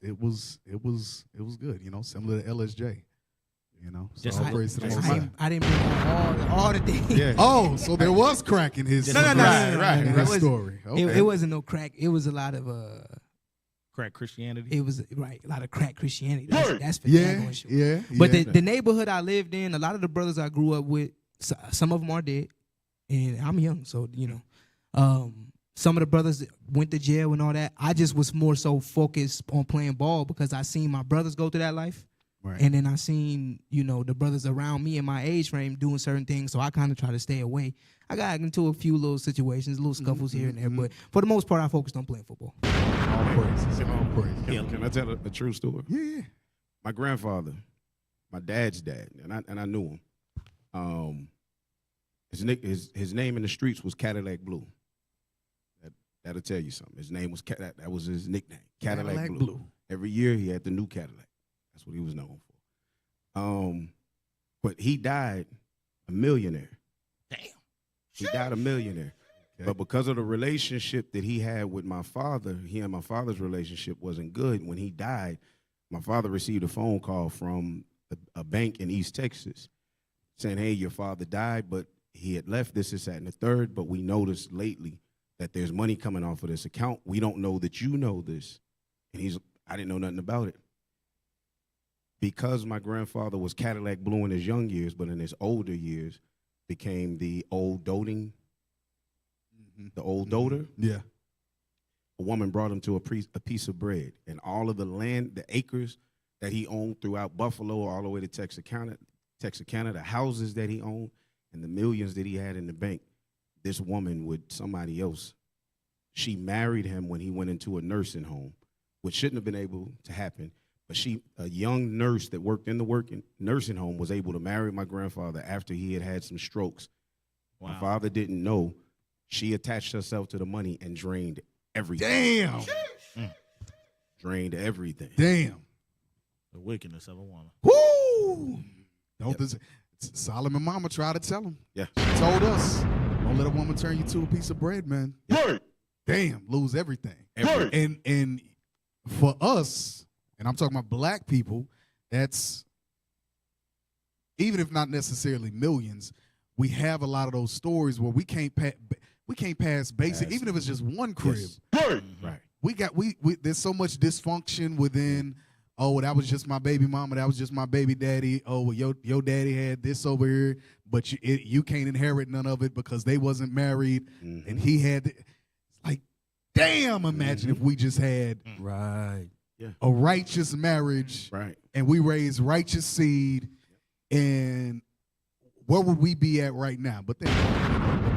[SPEAKER 5] good, similar to LSJ. You know, so
[SPEAKER 9] Just
[SPEAKER 5] all
[SPEAKER 9] a
[SPEAKER 5] praise to the
[SPEAKER 9] little-
[SPEAKER 5] Most High.
[SPEAKER 8] I didn't bring all the things.
[SPEAKER 6] Yeah.
[SPEAKER 5] Oh, so there was crack in his
[SPEAKER 8] No,
[SPEAKER 5] in
[SPEAKER 8] It
[SPEAKER 5] his
[SPEAKER 8] was-
[SPEAKER 5] story. Okay.
[SPEAKER 8] It wasn't no crack. It was a lot of
[SPEAKER 9] Crack Christianity.
[SPEAKER 8] It was right, a lot of crack Christianity. That's for
[SPEAKER 5] Yeah,
[SPEAKER 8] daggone sure.
[SPEAKER 5] yeah,
[SPEAKER 8] But
[SPEAKER 5] yeah.
[SPEAKER 8] the neighborhood I lived in, a lot of the brothers I grew up with, some of them are dead, and I'm young, so some of the brothers went to jail and all that. I just was more so focused on playing ball because I seen my brothers go through that life.
[SPEAKER 5] Right.
[SPEAKER 8] And then I seen, the brothers around me in my age frame doing certain things, so I kind of try to stay away. I got into a few little situations, little scuffles here and there, but for the most part, I focused on playing football.
[SPEAKER 5] All praises. All praises.
[SPEAKER 6] Can I tell a true story?
[SPEAKER 5] Yeah.
[SPEAKER 6] My grandfather, my dad's dad, and I knew him. His name in the streets was Cadillac Blue. That'll tell you something. His name was that was his nickname, Cadillac Blue. Every year he had the new Cadillac. That's what he was known for. But he died a millionaire.
[SPEAKER 9] Damn.
[SPEAKER 6] He died a millionaire. Okay. But because of the relationship that he had with my father, he and my father's relationship wasn't good. When he died, my father received a phone call from a bank in East Texas saying, hey, your father died, but he had left this, that, and the third, but we noticed lately that there's money coming off of this account. We don't know that you know this. And I didn't know nothing about it. Because my grandfather was Cadillac Blue in his young years, but in his older years became the old doting, the old doter.
[SPEAKER 5] Yeah.
[SPEAKER 6] A woman brought him to a piece of bread, and all of the land, the acres that he owned throughout Buffalo all the way to Texarkana, the houses that he owned, and the millions that he had in the bank, this woman with somebody else, she married him when he went into a nursing home, which shouldn't have been able to happen. But a young nurse that worked in the nursing home was able to marry my grandfather after he had some strokes. Wow. My father didn't know. She attached herself to the money and drained everything.
[SPEAKER 5] Damn.
[SPEAKER 6] Drained everything.
[SPEAKER 5] Damn.
[SPEAKER 9] The wickedness of a woman.
[SPEAKER 5] Woo! Solomon Mama tried to tell him.
[SPEAKER 6] Yeah.
[SPEAKER 5] She told us, don't let a woman turn you to a piece of bread, man.
[SPEAKER 6] Yeah.
[SPEAKER 5] Damn, lose everything.
[SPEAKER 6] Everything.
[SPEAKER 5] And for us, and I'm talking about black people, that's, even if not necessarily millions, we have a lot of those stories where we can't pass basic, even if it's just one crib.
[SPEAKER 6] Yes. Right.
[SPEAKER 5] We there's so much dysfunction within. Oh, that was just my baby mama. That was just my baby daddy. Oh, well, your daddy had this over here, but you can't inherit none of it because they wasn't married, and he had. It's like, damn! Imagine if we just had a righteous marriage,
[SPEAKER 6] right,
[SPEAKER 5] and we raised righteous seed, and where would we be at right now? But then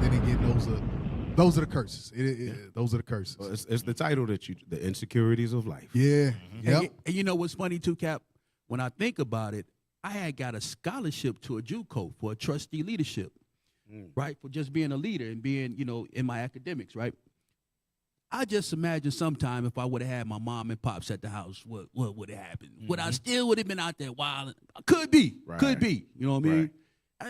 [SPEAKER 5] again, those are the curses. Those are the curses.
[SPEAKER 6] Well, it's the title that the insecurities of life.
[SPEAKER 5] Yeah. Yep.
[SPEAKER 12] And you know what's funny too, Cap? When I think about it, I had got a scholarship to a JUCO for a trustee leadership, right? For just being a leader and being, in my academics, right? I just imagine sometime if I would have had my mom and pops at the house, what would have happened? Would I still would have been out there wild? Could be.
[SPEAKER 6] Right.
[SPEAKER 12] Could be. You know what I mean?
[SPEAKER 6] Right.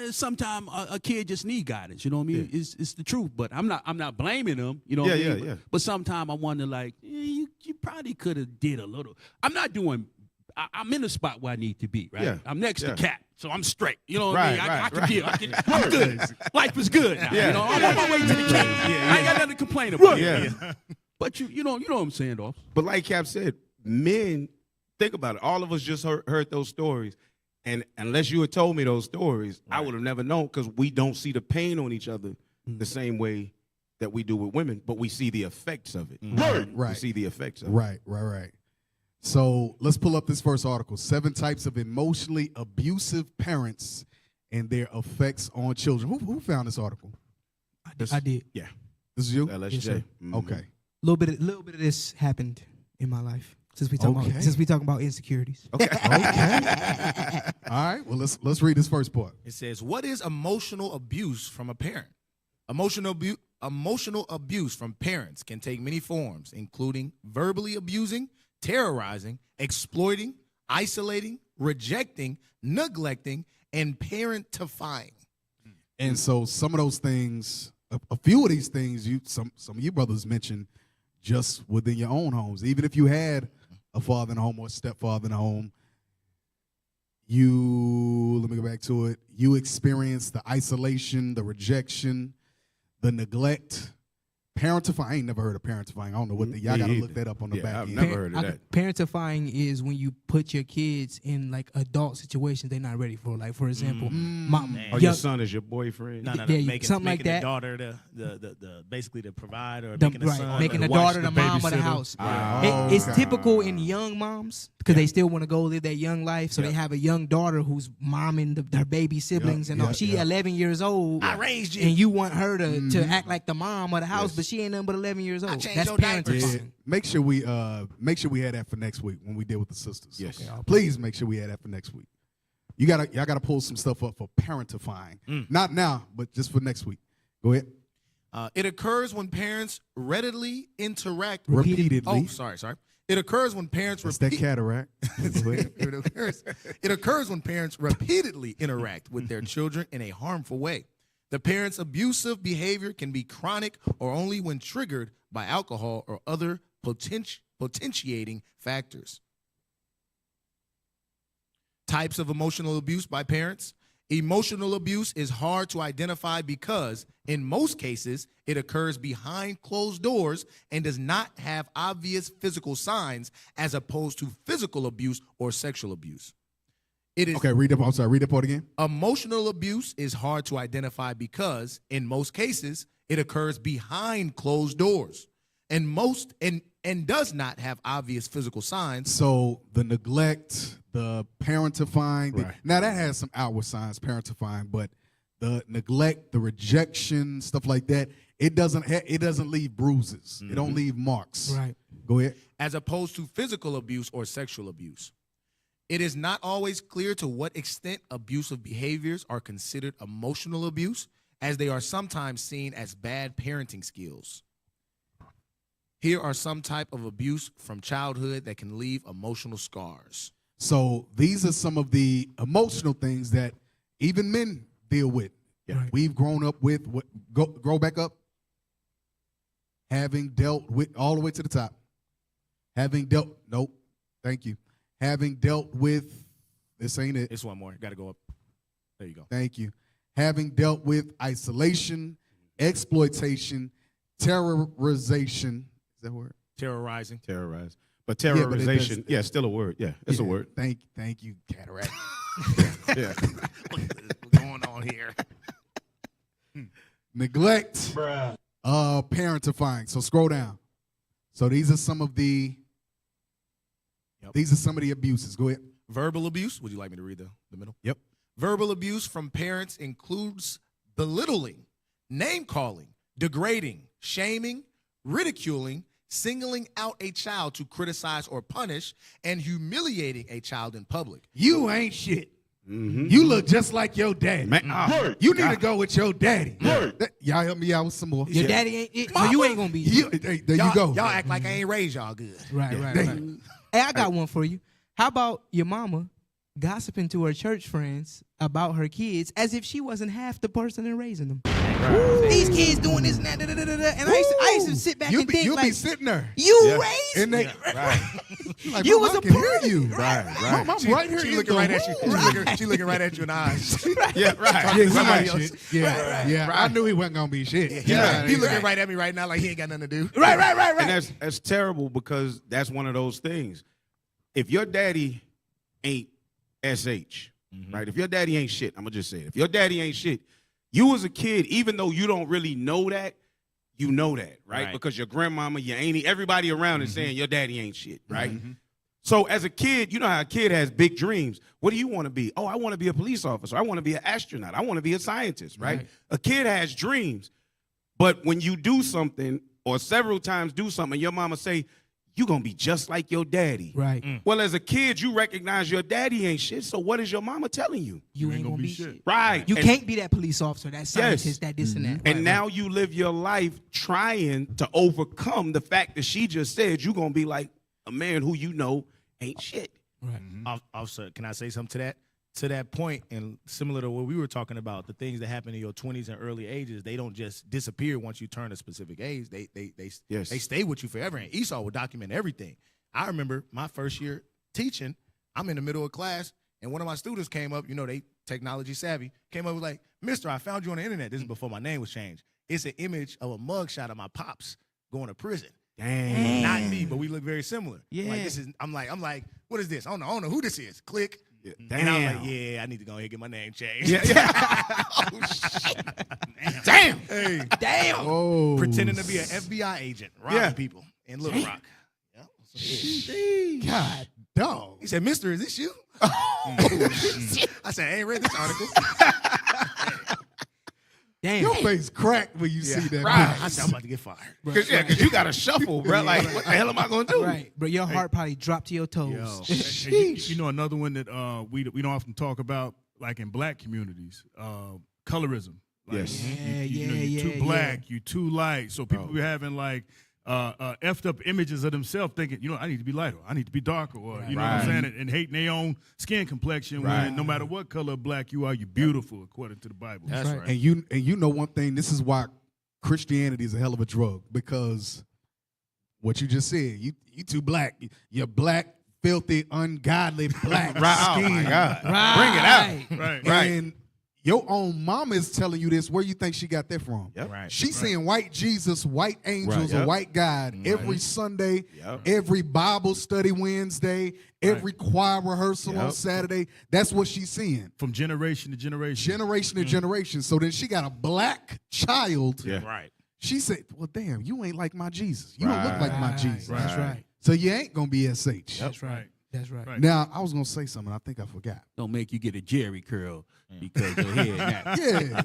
[SPEAKER 12] Sometimes a kid just need guidance. You know what I mean?
[SPEAKER 6] Yeah.
[SPEAKER 12] It's the truth. But I'm not blaming them. You know
[SPEAKER 6] Yeah,
[SPEAKER 12] what I mean?
[SPEAKER 6] yeah.
[SPEAKER 12] But sometimes I wonder, like, you probably could have did a little. I'm not doing. I'm in the spot where I need to be. Right.
[SPEAKER 6] Yeah.
[SPEAKER 12] I'm next to Cap, so I'm straight. You know what
[SPEAKER 6] Right,
[SPEAKER 12] I mean? I
[SPEAKER 6] right,
[SPEAKER 12] can
[SPEAKER 6] right.
[SPEAKER 12] deal. I'm good. Life is good now.
[SPEAKER 6] Yeah.
[SPEAKER 12] You know, I'm on my way to the king. I ain't got nothing to complain about.
[SPEAKER 6] Yeah.
[SPEAKER 12] But you know what I'm saying, though.
[SPEAKER 6] But like Cap said, men, think about it. All of us just heard those stories. And unless you had told me those stories, I would have never known, because we don't see the pain on each other the same way that we do with women, but we see the effects of it.
[SPEAKER 5] Right.
[SPEAKER 6] We see the effects of it.
[SPEAKER 5] Right. So let's pull up this first article. 7 types of emotionally abusive parents and their effects on children. Who found this article?
[SPEAKER 8] I did.
[SPEAKER 6] Yeah.
[SPEAKER 5] This is you?
[SPEAKER 6] LSJ.
[SPEAKER 8] Yes, sir.
[SPEAKER 5] Okay.
[SPEAKER 8] A little bit of this happened in my life since we talking about insecurities.
[SPEAKER 6] Okay.
[SPEAKER 5] All right. Well, let's read this first part.
[SPEAKER 9] It says, what is emotional abuse from a parent? Emotional abuse from parents can take many forms, including verbally abusing, terrorizing, exploiting, isolating, rejecting, neglecting, and parentifying.
[SPEAKER 5] And so some of those things, a few of these things, some of you brothers mentioned just within your own homes. Even if you had a father in the home or a stepfather in the home, let me go back to it. You experience the isolation, the rejection, the neglect. Parentifying, I ain't never heard of parentifying. I don't know what y'all got to look that up on the back
[SPEAKER 6] I've
[SPEAKER 5] end.
[SPEAKER 6] never heard of that.
[SPEAKER 8] Parentifying is when you put your kids in like adult situations they're not ready for. Like for example,
[SPEAKER 6] your son is your boyfriend.
[SPEAKER 9] No,
[SPEAKER 8] making something like that.
[SPEAKER 9] The daughter the basically the provider, or
[SPEAKER 8] The-
[SPEAKER 9] making the son,
[SPEAKER 8] making
[SPEAKER 9] or
[SPEAKER 8] the daughter the
[SPEAKER 7] the
[SPEAKER 8] mom of the
[SPEAKER 7] babysitter.
[SPEAKER 8] house.
[SPEAKER 5] Oh,
[SPEAKER 8] It's
[SPEAKER 5] okay.
[SPEAKER 8] typical in young moms because they still want to go live that young life. So they have a young daughter who's momming their baby siblings and all. She 11 years old.
[SPEAKER 9] I raised you.
[SPEAKER 8] And you want her to act like the mom of the house, but she ain't nothing but 11 years old.
[SPEAKER 9] changed
[SPEAKER 8] That's
[SPEAKER 9] your diapers.
[SPEAKER 8] parenting.
[SPEAKER 5] Yeah. Make sure we had that for next week when we deal with the sisters.
[SPEAKER 6] Yes.
[SPEAKER 5] Okay. Please make sure we had that for next week. Y'all gotta pull some stuff up for parentifying. Not now, but just for next week. Go ahead.
[SPEAKER 9] It occurs when parents readily interact.
[SPEAKER 5] Repeatedly.
[SPEAKER 9] Oh, sorry. It occurs when parents
[SPEAKER 5] That's that cataract. Go ahead.
[SPEAKER 9] It occurs when parents repeatedly interact with their children in a harmful way. The parent's abusive behavior can be chronic or only when triggered by alcohol or other potentiating factors. Types of emotional abuse by parents. Emotional abuse is hard to identify because, in most cases, it occurs behind closed doors and does not have obvious physical signs, as opposed to physical abuse or sexual abuse. It is
[SPEAKER 5] Okay, read that part again.
[SPEAKER 9] Emotional abuse is hard to identify because, in most cases, it occurs behind closed doors and does not have obvious physical signs.
[SPEAKER 5] So the neglect, the parentifying.
[SPEAKER 6] Right.
[SPEAKER 5] Now that has some outward signs, parentifying, but the neglect, the rejection, stuff like that, it doesn't leave bruises. It don't leave marks.
[SPEAKER 8] Right.
[SPEAKER 5] Go ahead.
[SPEAKER 9] As opposed to physical abuse or sexual abuse. It is not always clear to what extent abusive behaviors are considered emotional abuse, as they are sometimes seen as bad parenting skills. Here are some type of abuse from childhood that can leave emotional scars.
[SPEAKER 5] So these are some of the emotional things that even men deal with.
[SPEAKER 6] Yeah. Right.
[SPEAKER 5] We've grown up with. Grow back up. Having dealt with all the way to the top. Nope. Thank you. Having dealt with, this ain't it.
[SPEAKER 9] It's one more. Got to go up. There you go.
[SPEAKER 5] Thank you. Having dealt with isolation, exploitation, terrorization. Is that a word?
[SPEAKER 9] Terrorizing.
[SPEAKER 6] Terrorize. But terrorization,
[SPEAKER 5] does-
[SPEAKER 6] still a word. Yeah, it's a word.
[SPEAKER 5] Thank you, cataract.
[SPEAKER 6] Yeah.
[SPEAKER 9] What's going on here?
[SPEAKER 5] Neglect. Parentifying. So scroll down. So these are some of the abuses. Go ahead.
[SPEAKER 9] Verbal abuse. Would you like me to read the middle?
[SPEAKER 5] Yep.
[SPEAKER 9] Verbal abuse from parents includes belittling, name-calling, degrading, shaming, ridiculing, singling out a child to criticize or punish, and humiliating a child in public.
[SPEAKER 5] You ain't shit.
[SPEAKER 6] Mm-hmm.
[SPEAKER 5] You look just like your daddy.
[SPEAKER 6] Man,
[SPEAKER 5] You need to go with your daddy. Y'all help me out with some more.
[SPEAKER 8] Your daddy ain't it, so you ain't gonna be.
[SPEAKER 5] There you go.
[SPEAKER 9] Y'all act like I ain't raised y'all good.
[SPEAKER 8] Right. Hey, I got one for you. How about your mama gossiping to her church friends about her kids as if she wasn't half the person in raising them? These kids doing this and that, and I used to sit back and think
[SPEAKER 5] you'll
[SPEAKER 8] like,
[SPEAKER 5] be sitting there.
[SPEAKER 8] you raised
[SPEAKER 5] And they,
[SPEAKER 6] right.
[SPEAKER 8] You was a
[SPEAKER 5] can
[SPEAKER 8] part
[SPEAKER 5] hear you.
[SPEAKER 6] Right.
[SPEAKER 5] Mom, I'm right here.
[SPEAKER 9] She
[SPEAKER 5] in
[SPEAKER 9] looking
[SPEAKER 5] the
[SPEAKER 9] right at you.
[SPEAKER 5] room.
[SPEAKER 9] She looking right at you in the eyes.
[SPEAKER 6] Yeah, right.
[SPEAKER 5] Yeah,
[SPEAKER 9] Somebody
[SPEAKER 5] right.
[SPEAKER 9] else.
[SPEAKER 5] Yeah. I knew he wasn't gonna be shit.
[SPEAKER 9] He looking right at me right now like he ain't got nothing to do.
[SPEAKER 8] right.
[SPEAKER 6] And that's terrible because that's one of those things. If your daddy ain't SH, right? If your daddy ain't shit, I'm gonna just say it. If your daddy ain't shit, you as a kid, even though you don't really know that, you know that, right? Because your grandmama, your auntie, everybody around is saying your daddy ain't shit, right? So as a kid, you know how a kid has big dreams. What do you want to be? Oh, I want to be a police officer. I want to be an astronaut. I want to be a scientist, right? A kid has dreams. But when you do something or several times do something, your mama say, you're going to be just like your daddy.
[SPEAKER 8] Right.
[SPEAKER 6] Well, as a kid, you recognize your daddy ain't shit. So what is your mama telling you?
[SPEAKER 8] You ain't gonna be shit.
[SPEAKER 6] Right.
[SPEAKER 8] You
[SPEAKER 6] And-
[SPEAKER 8] can't be that police officer, that scientist, that this and that.
[SPEAKER 6] And now you live your life trying to overcome the fact that she just said you're going to be like a man who you know ain't shit.
[SPEAKER 9] Officer, can I say something to that? To that point, and similar to what we were talking about, the things that happen in your 20s and early ages, they don't just disappear once you turn a specific age. They stay with you forever. And Esau will document everything. I remember my first year teaching. I'm in the middle of class, And one of my students came up, you know, they technology savvy, came up and was like, Mister, I found you on the internet. This is before my name was changed. It's an image of a mugshot of my pops going to prison.
[SPEAKER 6] Dang.
[SPEAKER 9] Not me, but we look very similar.
[SPEAKER 8] Yeah.
[SPEAKER 9] Like this is I'm like, what is this? I don't know who this is. Click.
[SPEAKER 6] Yeah.
[SPEAKER 9] And I was
[SPEAKER 6] Damn.
[SPEAKER 9] like, yeah, I need to go ahead and get my name changed.
[SPEAKER 6] Yeah.
[SPEAKER 9] Oh shit.
[SPEAKER 6] Damn.
[SPEAKER 9] Hey.
[SPEAKER 8] Damn.
[SPEAKER 5] Oh,
[SPEAKER 9] Pretending to be an FBI agent, robbing people in Little Rock. Yeah.
[SPEAKER 5] God, dog.
[SPEAKER 9] He said, Mister, is this you? I said, I ain't read this article.
[SPEAKER 8] Damn.
[SPEAKER 5] Your face cracked when you see that.
[SPEAKER 6] Right.
[SPEAKER 9] I said, I'm about to get fired.
[SPEAKER 6] Because you got to shuffle, bro. Like, what the hell am I going to do?
[SPEAKER 8] Right, but your heart probably dropped to your toes.
[SPEAKER 7] You know, another one that we don't often talk about, like in black communities, colorism. Like,
[SPEAKER 6] Yes.
[SPEAKER 7] you too black, you too light. So people be having like effed up images of themselves, thinking, you know, I need to be lighter, I need to be darker, or you know what I'm saying, and hating their own skin complexion. When no matter what color of black you are, you're beautiful according to the Bible.
[SPEAKER 9] That's right.
[SPEAKER 5] And you know one thing, this is why Christianity is a hell of a drug, because what you just said, you too black. You're black, filthy, ungodly black skin.
[SPEAKER 6] Oh my God.
[SPEAKER 8] Right.
[SPEAKER 6] Bring it out.
[SPEAKER 7] Right.
[SPEAKER 5] And your own mama is telling you this. Where you think she got that from?
[SPEAKER 6] Yep.
[SPEAKER 9] Right.
[SPEAKER 5] She's saying white Jesus, white angels,
[SPEAKER 6] Right,
[SPEAKER 5] or white God every Sunday, every Bible study Wednesday, every choir rehearsal on Saturday. That's what she's seeing.
[SPEAKER 7] From generation to generation.
[SPEAKER 5] Generation to generation. So then she got a black child.
[SPEAKER 6] Yeah.
[SPEAKER 9] Right.
[SPEAKER 5] She said, well, damn, you ain't like my Jesus. You don't look like my Jesus.
[SPEAKER 8] That's right.
[SPEAKER 5] So you ain't going to be SH.
[SPEAKER 8] That's right. That's right.
[SPEAKER 7] Right.
[SPEAKER 5] Now, I was going to say something. I think I forgot.
[SPEAKER 12] Don't make you get a Jerry curl because your head now.
[SPEAKER 5] Yeah.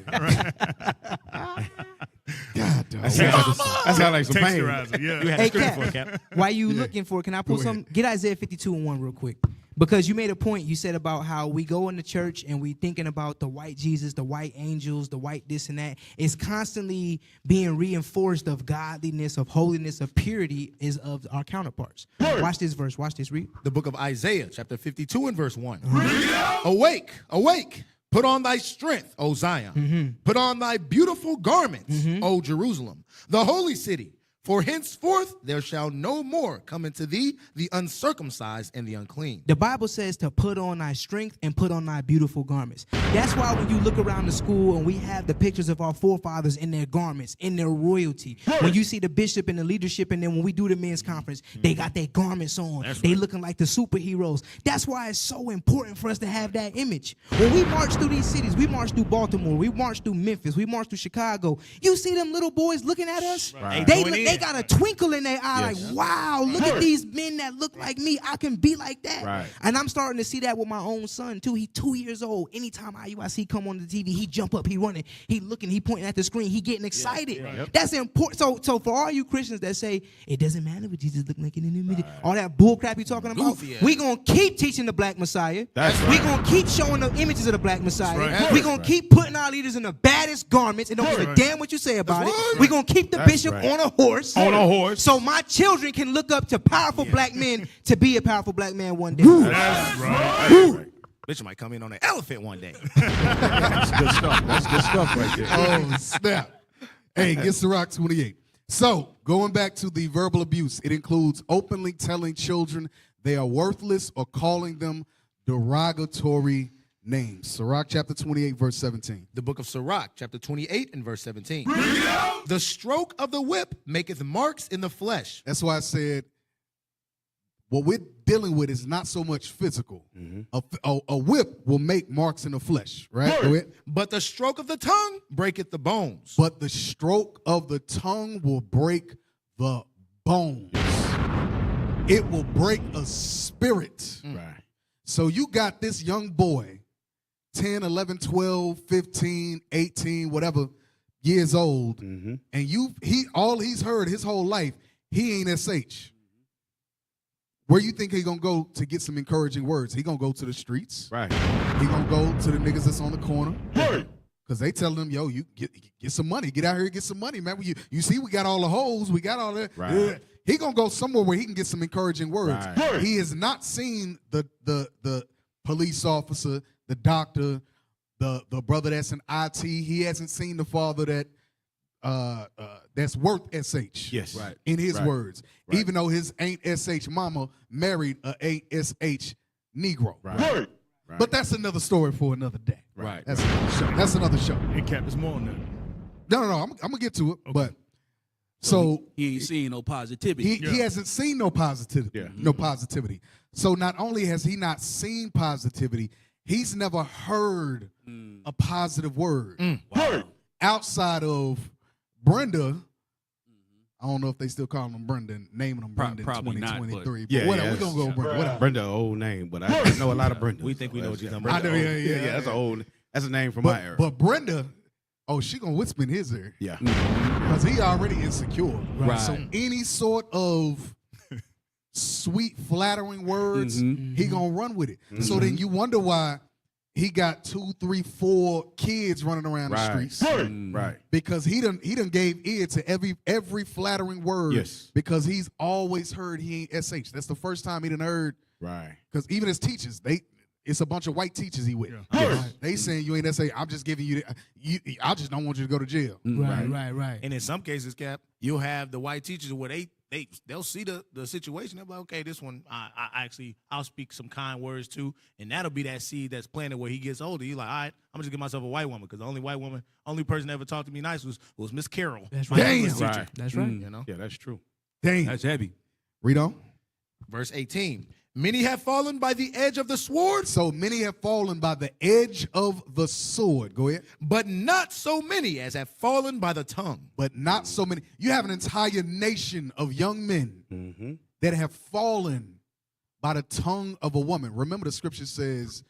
[SPEAKER 5] God, dog.
[SPEAKER 6] That sounds like some pain.
[SPEAKER 7] Texturizer, yeah.
[SPEAKER 9] You had
[SPEAKER 8] Hey,
[SPEAKER 9] a script for it,
[SPEAKER 8] Cap,
[SPEAKER 9] Cap.
[SPEAKER 8] while you looking for it, can I pull some? Get Isaiah 52:1 real quick. Because you made a point, you said about how we go into church and we thinking about the white Jesus, the white angels, the white this and that. It's constantly being reinforced of godliness, of holiness, of purity is of our counterparts. Watch this verse. Watch this. Read.
[SPEAKER 9] The book of Isaiah, chapter 52 and verse 1. Awake, awake. Put on thy strength, O Zion. Put on thy beautiful garments, O Jerusalem, the holy city. For henceforth there shall no more come into thee the uncircumcised and the unclean.
[SPEAKER 8] The Bible says to put on thy strength and put on thy beautiful garments. That's why when you look around the school and we have the pictures of our forefathers in their garments, in their royalty. When you see the bishop and the leadership, and then when we do the men's conference, they got their garments on. They looking like the superheroes. That's why it's so important for us to have that image. When we march through these cities, we march through Baltimore, we march through Memphis, we march through Chicago. You see them little boys looking at us?
[SPEAKER 9] Right.
[SPEAKER 8] They got a twinkle in their eye, like, wow, look at these men that look like me. I can be like that.
[SPEAKER 6] Right.
[SPEAKER 8] And I'm starting to see that with my own son, too. He 2 years old. Anytime IUIC come on the TV, he jump up, he running, he looking, he pointing at the screen, he getting excited. That's important. So for all you Christians that say, it doesn't matter what Jesus look like in the image, all that bull crap you talking about, we going to keep teaching the black Messiah. We going to keep showing the images of the black Messiah. We going to keep putting our leaders in the baddest garments. And don't give a damn what you say about it. We going to keep the bishop on a horse. So my children can look up to powerful black men to be a powerful black man one day.
[SPEAKER 7] That's right.
[SPEAKER 9] Bishop might come in on an elephant one day.
[SPEAKER 6] That's good stuff. That's good stuff right there.
[SPEAKER 5] Oh, snap. Hey, get Ciroc 28. So, going back to the verbal abuse, it includes openly telling children they are worthless or calling them derogatory names. Sirach chapter 28, verse 17.
[SPEAKER 9] The book of Sirach, chapter 28 and verse 17. The stroke of the whip maketh marks in the flesh.
[SPEAKER 5] That's why I said what we're dealing with is not so much physical. A whip will make marks in the flesh, right? Go ahead.
[SPEAKER 9] But the stroke of the tongue breaketh the bones.
[SPEAKER 5] But the stroke of the tongue will break the bones. It will break a spirit.
[SPEAKER 6] Right.
[SPEAKER 5] So you got this young boy, 10, 11, 12, 15, 18, whatever years old, and all he's heard his whole life, he ain't SH. Where you think he gonna go to get some encouraging words? He gonna go to the streets.
[SPEAKER 6] Right.
[SPEAKER 5] He gonna go to the niggas that's on the corner. Because they telling him, yo, you get some money. Get out here and get some money, man. You see, we got all the hoes. We got all that.
[SPEAKER 6] Right.
[SPEAKER 5] He gonna go somewhere where he can get some encouraging words.
[SPEAKER 6] Right.
[SPEAKER 5] He has not seen the police officer, the doctor, the brother that's in IT. He hasn't seen the father that's worth SH.
[SPEAKER 6] Yes. Right.
[SPEAKER 5] In his
[SPEAKER 6] Right.
[SPEAKER 5] words.
[SPEAKER 6] Right.
[SPEAKER 5] Even though his ain't SH mama married a ain't SH Negro.
[SPEAKER 6] Right. Right.
[SPEAKER 5] But that's another story for another day.
[SPEAKER 6] Right.
[SPEAKER 5] That's another show. That's another show.
[SPEAKER 7] And Cap, it's more on that.
[SPEAKER 5] No. I'm gonna get to it. But so
[SPEAKER 12] he ain't seeing no positivity.
[SPEAKER 5] he hasn't seen no positivity.
[SPEAKER 6] Yeah.
[SPEAKER 5] No positivity. So not only has he not seen positivity, he's never heard a positive word outside of Brenda. I don't know if they still call him Brenda, naming him Brenda in
[SPEAKER 12] probably not,
[SPEAKER 5] 2023.
[SPEAKER 12] but-
[SPEAKER 5] But whatever, we're gonna go with Brenda. Whatever.
[SPEAKER 6] Brenda, an old name, but I know a lot of Brenda.
[SPEAKER 9] We think we know what you're talking
[SPEAKER 5] I
[SPEAKER 9] about.
[SPEAKER 5] know, yeah.
[SPEAKER 6] That's an old. That's a name from my era.
[SPEAKER 5] But Brenda, she gonna whisper in his ear.
[SPEAKER 6] Yeah.
[SPEAKER 5] Because he already insecure.
[SPEAKER 12] Right.
[SPEAKER 5] So any sort of sweet, flattering words, he gonna run with it. So then you wonder why he got 2, 3, 4 kids running around the streets.
[SPEAKER 6] Right.
[SPEAKER 5] Because he done gave ear to every flattering word.
[SPEAKER 6] Yes.
[SPEAKER 5] Because he's always heard he ain't SH. That's the first time he done heard.
[SPEAKER 6] Right.
[SPEAKER 5] Because even his teachers, it's a bunch of white teachers he with. They saying you ain't SH. I'm just giving you, I just don't want you to go to jail.
[SPEAKER 8] Right.
[SPEAKER 9] And in some cases, Cap, you'll have the white teachers where they'll see the situation. They'll be like, okay, this one I'll speak some kind words to, and that'll be that seed that's planted where he gets older. He's like, all right, I'm just give myself a white woman because the only person that ever talked to me nice was Miss Carol.
[SPEAKER 8] That's
[SPEAKER 9] my
[SPEAKER 8] right.
[SPEAKER 9] English
[SPEAKER 6] Right.
[SPEAKER 9] teacher.
[SPEAKER 8] That's right.
[SPEAKER 9] You know.
[SPEAKER 6] Yeah, that's true.
[SPEAKER 5] Dang.
[SPEAKER 12] That's heavy.
[SPEAKER 5] Read on.
[SPEAKER 9] Verse 18. Many have fallen by the edge of the sword,
[SPEAKER 5] So many have fallen by the edge of the sword. Go ahead.
[SPEAKER 9] but not so many as have fallen by the tongue.
[SPEAKER 5] But not so many. You have an entire nation of young men that have fallen by the tongue of a woman. Remember, the scripture says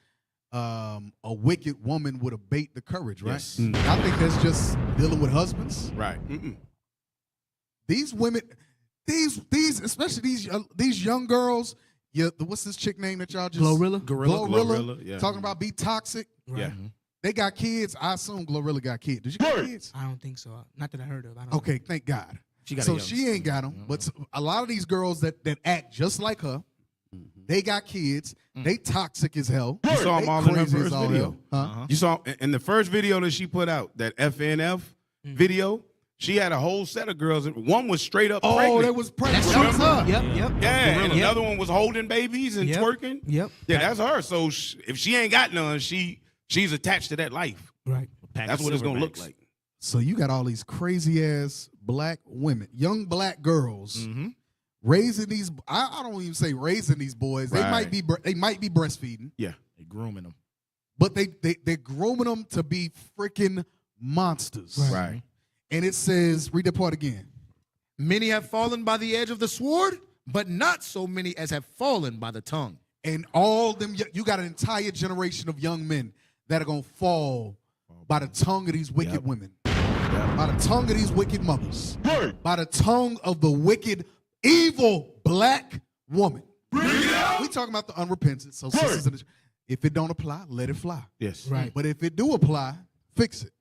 [SPEAKER 5] a wicked woman would abate the courage, right?
[SPEAKER 6] Yes.
[SPEAKER 5] I think that's just dealing with husbands.
[SPEAKER 6] Right.
[SPEAKER 5] These women, especially these young girls. Yeah, what's this chick name that y'all just
[SPEAKER 8] Glorilla?
[SPEAKER 6] Glorilla, yeah.
[SPEAKER 5] Talking about be toxic.
[SPEAKER 6] Yeah.
[SPEAKER 5] They got kids. I assume Glorilla got kids. Did you got kids?
[SPEAKER 8] I don't think so. Not that I heard of. I don't
[SPEAKER 5] Okay, thank God.
[SPEAKER 9] She got a
[SPEAKER 5] So
[SPEAKER 9] young-
[SPEAKER 5] she ain't got them. But a lot of these girls that act just like her, they got kids. They toxic as hell.
[SPEAKER 6] You saw them
[SPEAKER 5] They
[SPEAKER 6] all in her
[SPEAKER 5] crazy as
[SPEAKER 6] first
[SPEAKER 5] all
[SPEAKER 6] video.
[SPEAKER 5] hell. Huh?
[SPEAKER 6] You saw in the first video that she put out, that FNF video. She had a whole set of girls. One was straight up pregnant.
[SPEAKER 5] that was pregnant.
[SPEAKER 8] That's
[SPEAKER 5] That was
[SPEAKER 8] true.
[SPEAKER 5] her.
[SPEAKER 8] Yep.
[SPEAKER 6] Yeah, and
[SPEAKER 8] Yep.
[SPEAKER 6] another one was holding babies and
[SPEAKER 8] Yep.
[SPEAKER 6] twerking.
[SPEAKER 8] Yep.
[SPEAKER 6] Yeah, that's her. So if she ain't got none, she's attached to that life.
[SPEAKER 8] Right.
[SPEAKER 6] That's what it's gonna look like.
[SPEAKER 5] So you got all these crazy ass black women, young black girls, raising these. I don't even say raising these boys. They
[SPEAKER 6] Right.
[SPEAKER 5] might be breastfeeding,
[SPEAKER 6] Yeah.
[SPEAKER 9] They grooming them.
[SPEAKER 5] but they're grooming them to be freaking monsters.
[SPEAKER 6] Right.
[SPEAKER 5] And it says, read that part again.
[SPEAKER 9] Many have fallen by the edge of the sword, but not so many as have fallen by the tongue.
[SPEAKER 5] And all them, you got an entire generation of young men that are gonna fall by the tongue of these wicked women, by the tongue of these wicked mothers, by the tongue of the wicked, evil black woman. We talking about the unrepentant. So sisters, if it don't apply, let it fly.
[SPEAKER 6] Yes.
[SPEAKER 8] Right.
[SPEAKER 5] But if it do apply, fix it.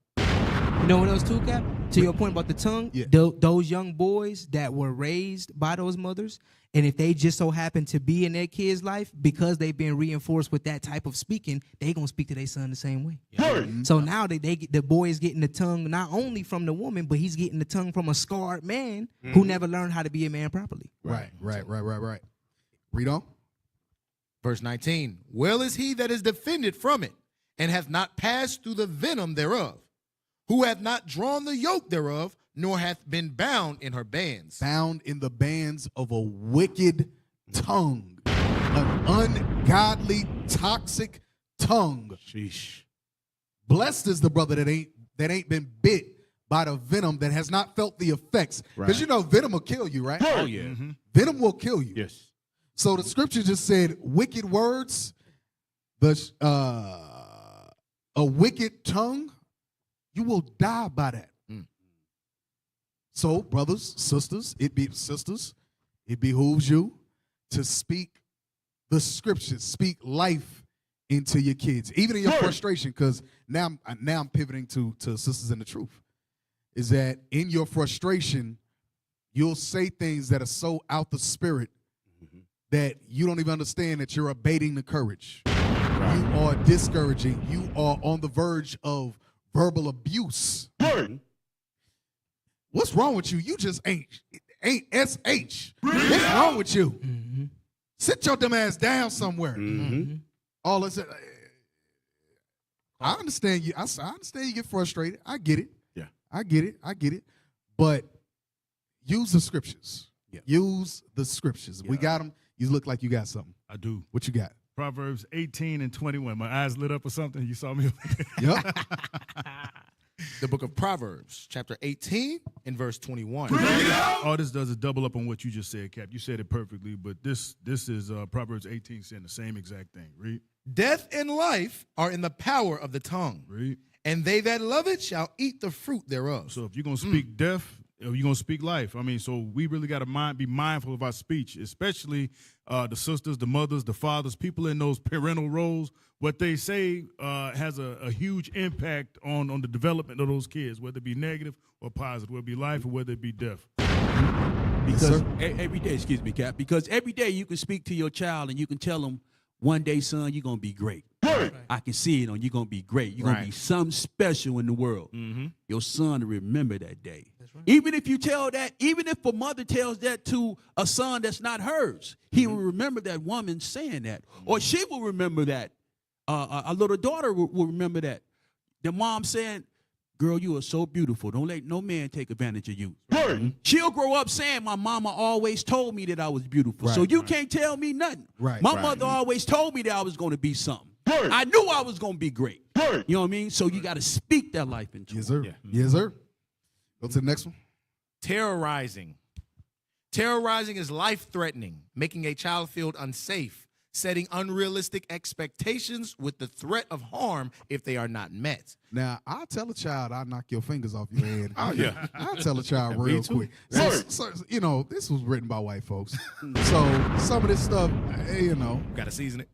[SPEAKER 8] You know what else too, Cap? To your point about the tongue,
[SPEAKER 5] Yeah.
[SPEAKER 8] those young boys that were raised by those mothers, and if they just so happen to be in their kid's life because they've been reinforced with that type of speaking, they gonna speak to their son the same way. So now the boy is getting the tongue not only from the woman, but he's getting the tongue from a scarred man who never learned how to be a man properly.
[SPEAKER 5] Right. Read on.
[SPEAKER 9] Verse 19. Well is he that is defended from it, and hath not passed through the venom thereof, who hath not drawn the yoke thereof, nor hath been bound in her bands.
[SPEAKER 5] Bound in the bands of a wicked tongue, an ungodly, toxic tongue.
[SPEAKER 6] Sheesh.
[SPEAKER 5] Blessed is the brother that ain't been bit by the venom, that has not felt the effects. Because
[SPEAKER 6] Right.
[SPEAKER 5] you know venom will kill you, right?
[SPEAKER 6] Oh yeah.
[SPEAKER 5] Venom will kill you.
[SPEAKER 6] Yes.
[SPEAKER 5] So the scripture just said, wicked words, a wicked tongue, you will die by that. So, brothers, sisters, it behooves you to speak the scriptures, speak life into your kids, even in your frustration. Because now I'm pivoting to sisters in the truth. Is that in your frustration, you'll say things that are so out the spirit that you don't even understand that you're abating the courage. You are discouraging. You are on the verge of verbal abuse. What's wrong with you? You just ain't SH. What's wrong with you? Sit your dumb ass down somewhere. All this, I understand you. I understand you get frustrated. I get it.
[SPEAKER 6] Yeah.
[SPEAKER 5] I get it. But use the scriptures.
[SPEAKER 6] Yeah.
[SPEAKER 5] Use the scriptures. We got them. You look like you got something.
[SPEAKER 7] I do.
[SPEAKER 5] What you got?
[SPEAKER 7] Proverbs 18 and 21. My eyes lit up or something. You saw me.
[SPEAKER 5] Yep.
[SPEAKER 9] The book of Proverbs, chapter 18 and verse 21.
[SPEAKER 7] All this does is double up on what you just said, Cap. You said it perfectly, but this is Proverbs 18 saying the same exact thing. Read.
[SPEAKER 9] Death and life are in the power of the tongue,
[SPEAKER 7] Read.
[SPEAKER 9] and they that love it shall eat the fruit thereof.
[SPEAKER 7] So if you're going to speak death, or you're going to speak life. I mean, so we really got to be mindful of our speech, especially the sisters, the mothers, the fathers, people in those parental roles. What they say has a huge impact on the development of those kids, whether it be negative or positive, whether it be life or whether it be death.
[SPEAKER 12] Because every day, excuse me, Cap, because every day you can speak to your child and you can tell them, one day, son, you're going to be great. Right. I can see it on you're going to be great. You're going to be something special in the world.
[SPEAKER 6] Mm-hmm.
[SPEAKER 12] Your son to remember that day.
[SPEAKER 8] That's right.
[SPEAKER 12] Even if you tell that, even if a mother tells that to a son that's not hers, he will remember that woman saying that. Or she will remember that. A little daughter will remember that. The mom saying, girl, you are so beautiful. Don't let no man take advantage of you. Right. She'll grow up saying, my mama always told me that I was beautiful.
[SPEAKER 5] Right,
[SPEAKER 12] so you can't tell me nothing.
[SPEAKER 5] Right.
[SPEAKER 12] My mother always told me that I was going to be something. Right. I knew I was going to be great. Right. You know what I mean? So you got to speak that life into
[SPEAKER 5] Yes,
[SPEAKER 12] it.
[SPEAKER 5] sir.
[SPEAKER 6] Yeah.
[SPEAKER 5] Yes, sir. Go to the next one.
[SPEAKER 9] Terrorizing. Terrorizing is life-threatening, making a child feel unsafe, setting unrealistic expectations with the threat of harm if they are not met.
[SPEAKER 5] Now, I'll tell a child I'll knock your fingers off your head.
[SPEAKER 6] Oh, yeah.
[SPEAKER 5] I'll tell a child
[SPEAKER 6] Me
[SPEAKER 5] real
[SPEAKER 6] too.
[SPEAKER 5] quick. So, you know, this was written by white folks. So some of this stuff, you know.
[SPEAKER 9] Got to season it.